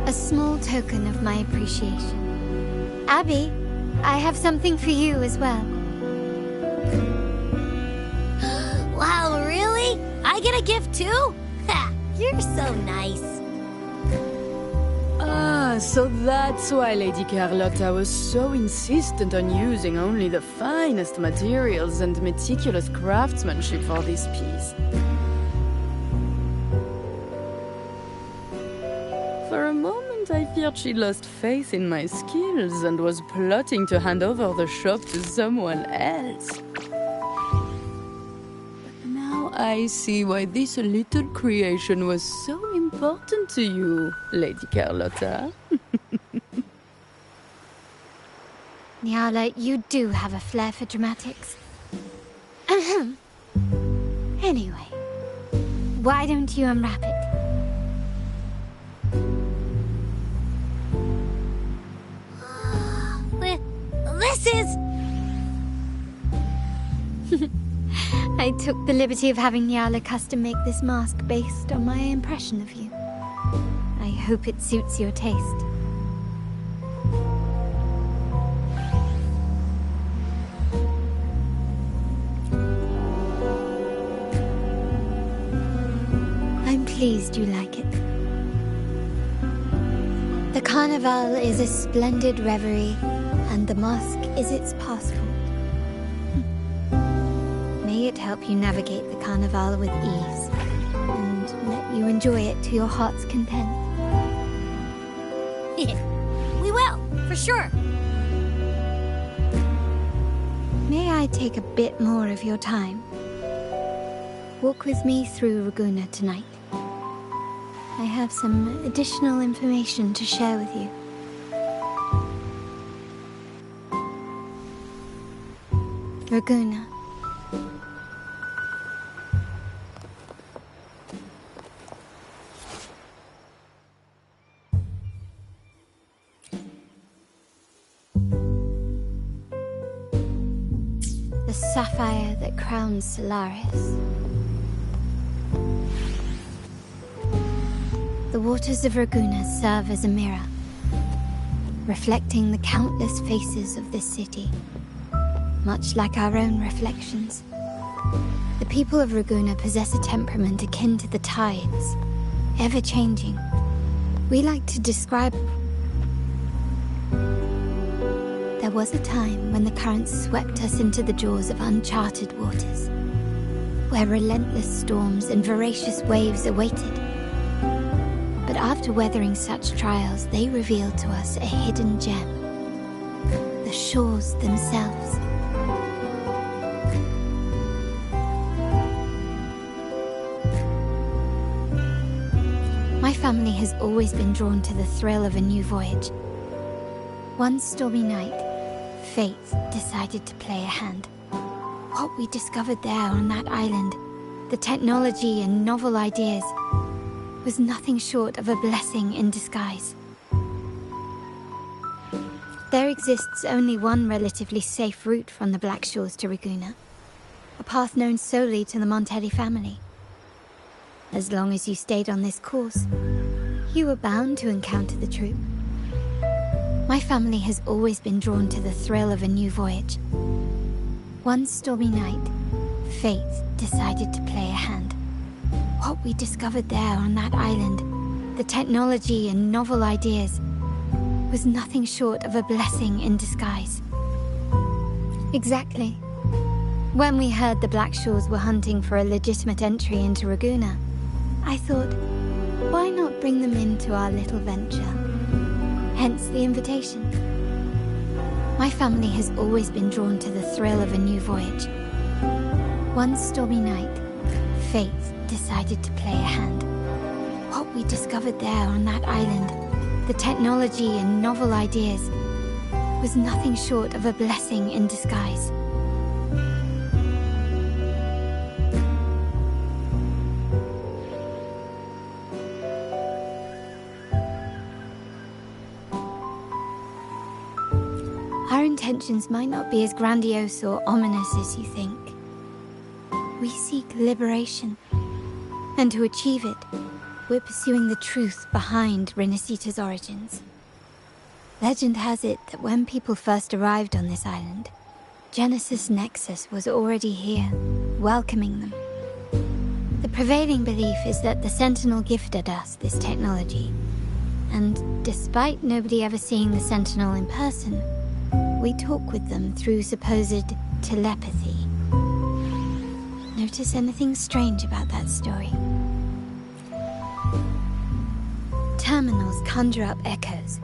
A small token of my appreciation. Abby, I have something for you as well. Wow, really? I get a gift too? Ha! You're so nice. Ah, so that's why Lady Carlotta was so insistent on using only the finest materials and meticulous craftsmanship for this piece. For a moment but I feared she lost faith in my skills and was plotting to hand over the shop to someone else. But now I see why this little creation was so important to you, Lady Carlotta. Nyala, you do have a flair for dramatics. Anyway, why don't you unwrap it? This is... I took the liberty of having Nyala custom make this mask based on my impression of you. I hope it suits your taste. I'm pleased you like it. The Carnival is a splendid reverie, and the mask is its passport. May it help you navigate the Carnival with ease, and let you enjoy it to your heart's content. We will, for sure. May I take a bit more of your time? Walk with me through Ragunna tonight. I have some additional information to share with you. Ragunna. The sapphire that crowns Solaris. The waters of Ragunna serve as a mirror, reflecting the countless faces of this city, much like our own reflections. The people of Ragunna possess a temperament akin to the tides, ever-changing. We like to describe... There was a time when the currents swept us into the jaws of uncharted waters, where relentless storms and voracious waves awaited. But after weathering such trials, they revealed to us a hidden gem, the shores themselves. My family has always been drawn to the thrill of a new voyage. One stormy night, fate decided to play a hand. What we discovered there on that island, the technology and novel ideas, was nothing short of a blessing in disguise. There exists only one relatively safe route from the Black Shores to Ragunna, a path known solely to the Montelli family. As long as you stayed on this course, you were bound to encounter the troop. My family has always been drawn to the thrill of a new voyage. One stormy night, fate decided to play a hand. What we discovered there on that island, the technology and novel ideas, was nothing short of a blessing in disguise. Exactly. When we heard the Black Shores were hunting for a legitimate entry into Ragunna, I thought, why not bring them into our little venture? Hence the invitation. My family has always been drawn to the thrill of a new voyage. One stormy night, fate decided to play a hand. What we discovered there on that island, the technology and novel ideas, was nothing short of a blessing in disguise. Our intentions might not be as grandiose or ominous as you think. We seek liberation, and to achieve it, we're pursuing the truth behind Renacita's origins. Legend has it that when people first arrived on this island, Genesis Nexus was already here, welcoming them. The prevailing belief is that the Sentinel gifted us this technology, and despite nobody ever seeing the Sentinel in person, we talk with them through supposed telepathy. Notice anything strange about that story? terminals conjure up echoes,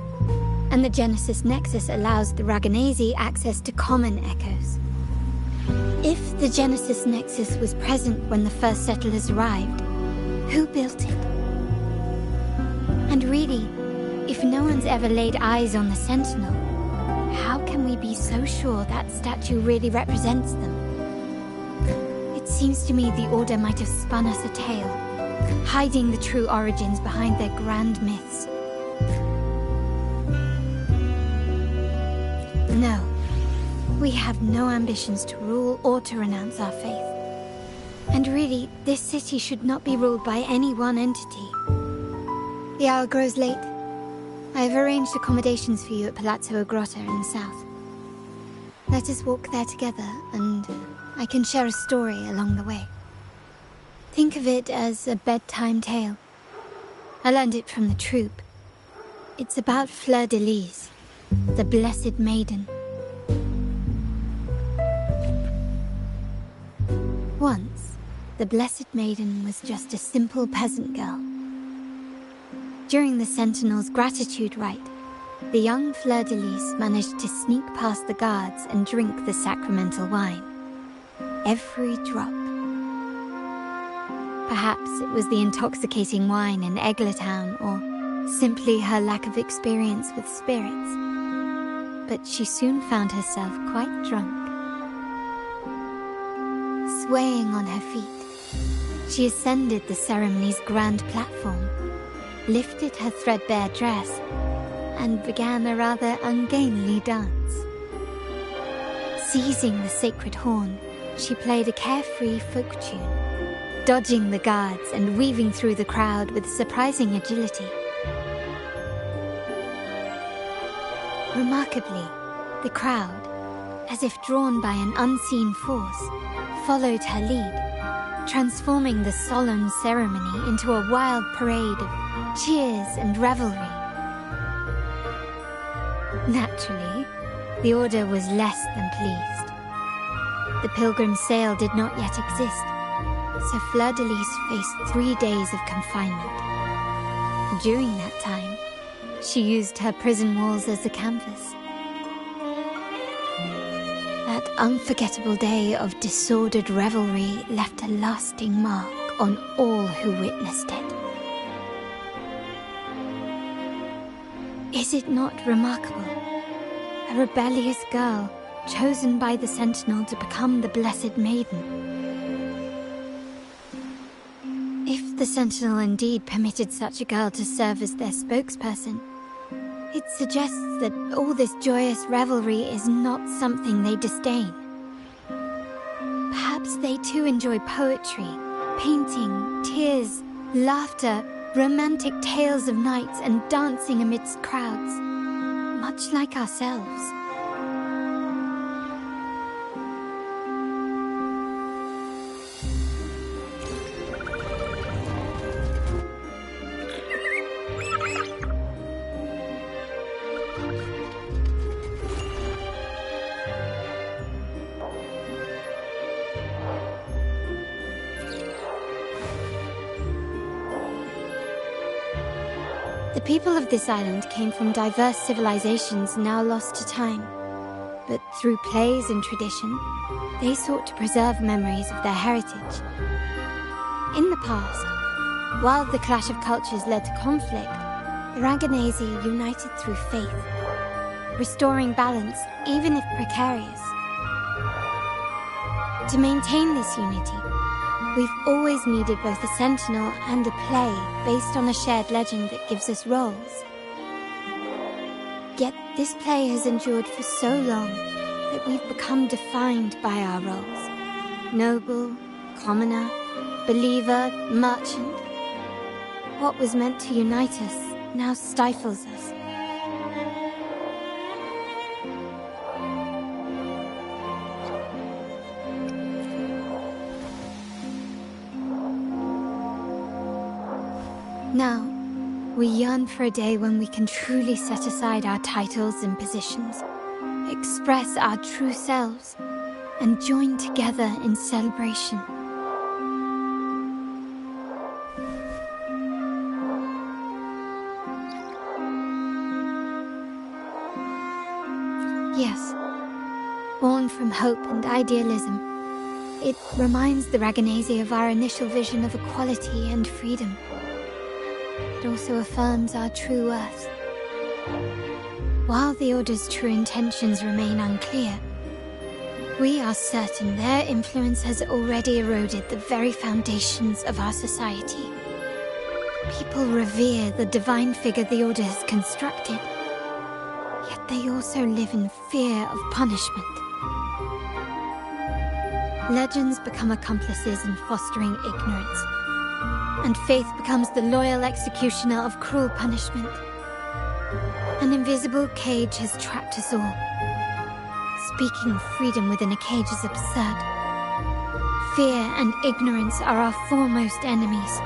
and the Genesis Nexus allows the Raganazi access to common echoes. If the Genesis Nexus was present when the first settlers arrived, who built it? And really, if no one's ever laid eyes on the Sentinel, how can we be so sure that statue really represents them? It seems to me the Order might have spun us a tale, hiding the true origins behind their grand myths. No, we have no ambitions to rule or to renounce our faith. And really, this city should not be ruled by any one entity. The hour grows late. I have arranged accommodations for you at Palazzo Agrotta in the south. Let us walk there together, and I can share a story along the way. Think of it as a bedtime tale. I learned it from the troupe. It's about Fleur de Lis, the Blessed Maiden. Once, the Blessed Maiden was just a simple peasant girl. During the Sentinel's gratitude rite, the young Fleur de Lis managed to sneak past the guards and drink the sacramental wine. Every drop. Perhaps it was the intoxicating wine in Eggletown, or simply her lack of experience with spirits. But she soon found herself quite drunk. Swaying on her feet, she ascended the ceremony's grand platform, lifted her threadbare dress, and began a rather ungainly dance. Seizing the sacred horn, she played a carefree folk tune, dodging the guards and weaving through the crowd with surprising agility. Remarkably, the crowd, as if drawn by an unseen force, followed her lead, transforming the solemn ceremony into a wild parade of cheers and revelry. Naturally, the Order was less than pleased. The pilgrim sale did not yet exist, so Fleur de Lis faced 3 days of confinement. During that time, she used her prison walls as a canvas. That unforgettable day of disordered revelry left a lasting mark on all who witnessed it. Is it not remarkable? A rebellious girl chosen by the Sentinel to become the Blessed Maiden. If the Sentinel indeed permitted such a girl to serve as their spokesperson, it suggests that all this joyous revelry is not something they disdain. Perhaps they too enjoy poetry, painting, tears, laughter, romantic tales of nights, and dancing amidst crowds, much like ourselves. The people of this island came from diverse civilizations now lost to time, but through plays and tradition, they sought to preserve memories of their heritage. In the past, while the clash of cultures led to conflict, the Raganazi united through faith, restoring balance even if precarious. To maintain this unity, we've always needed both a sentinel and a play based on a shared legend that gives us roles. Yet this play has endured for so long that we've become defined by our roles. Noble, commoner, believer, merchant. What was meant to unite us now stifles us. Now, we yearn for a day when we can truly set aside our titles and positions, express our true selves, and join together in celebration. Yes. Born from hope and idealism, it reminds the Raganese of our initial vision of equality and freedom. It also affirms our true worth. While the Order's true intentions remain unclear, we are certain their influence has already eroded the very foundations of our society. People revere the divine figure the Order has constructed, yet they also live in fear of punishment. Legends become accomplices in fostering ignorance, and faith becomes the loyal executioner of cruel punishment. An invisible cage has trapped us all. Speaking of freedom within a cage is absurd. Fear and ignorance are our foremost enemies.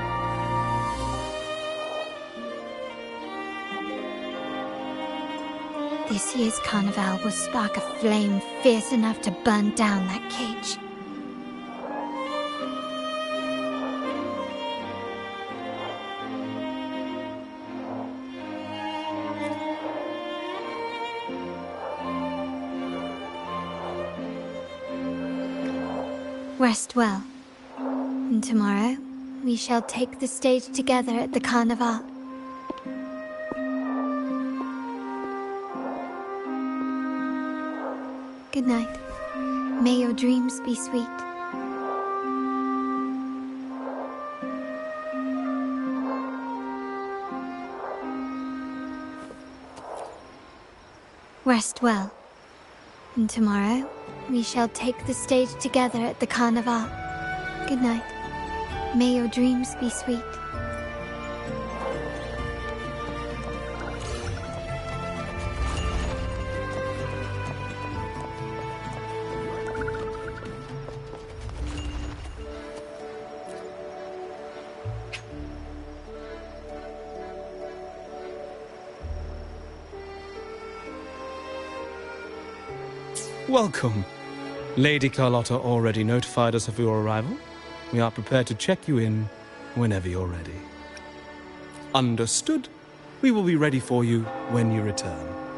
This year's carnival will spark a flame fierce enough to burn down that cage. Rest well, and tomorrow we shall take the stage together at the carnival. Good night. May your dreams be sweet. Rest well, and tomorrow we shall take the stage together at the carnival. Good night. May your dreams be sweet. Welcome. Lady Carlotta already notified us of your arrival. We are prepared to check you in whenever you're ready. Understood. We will be ready for you when you return.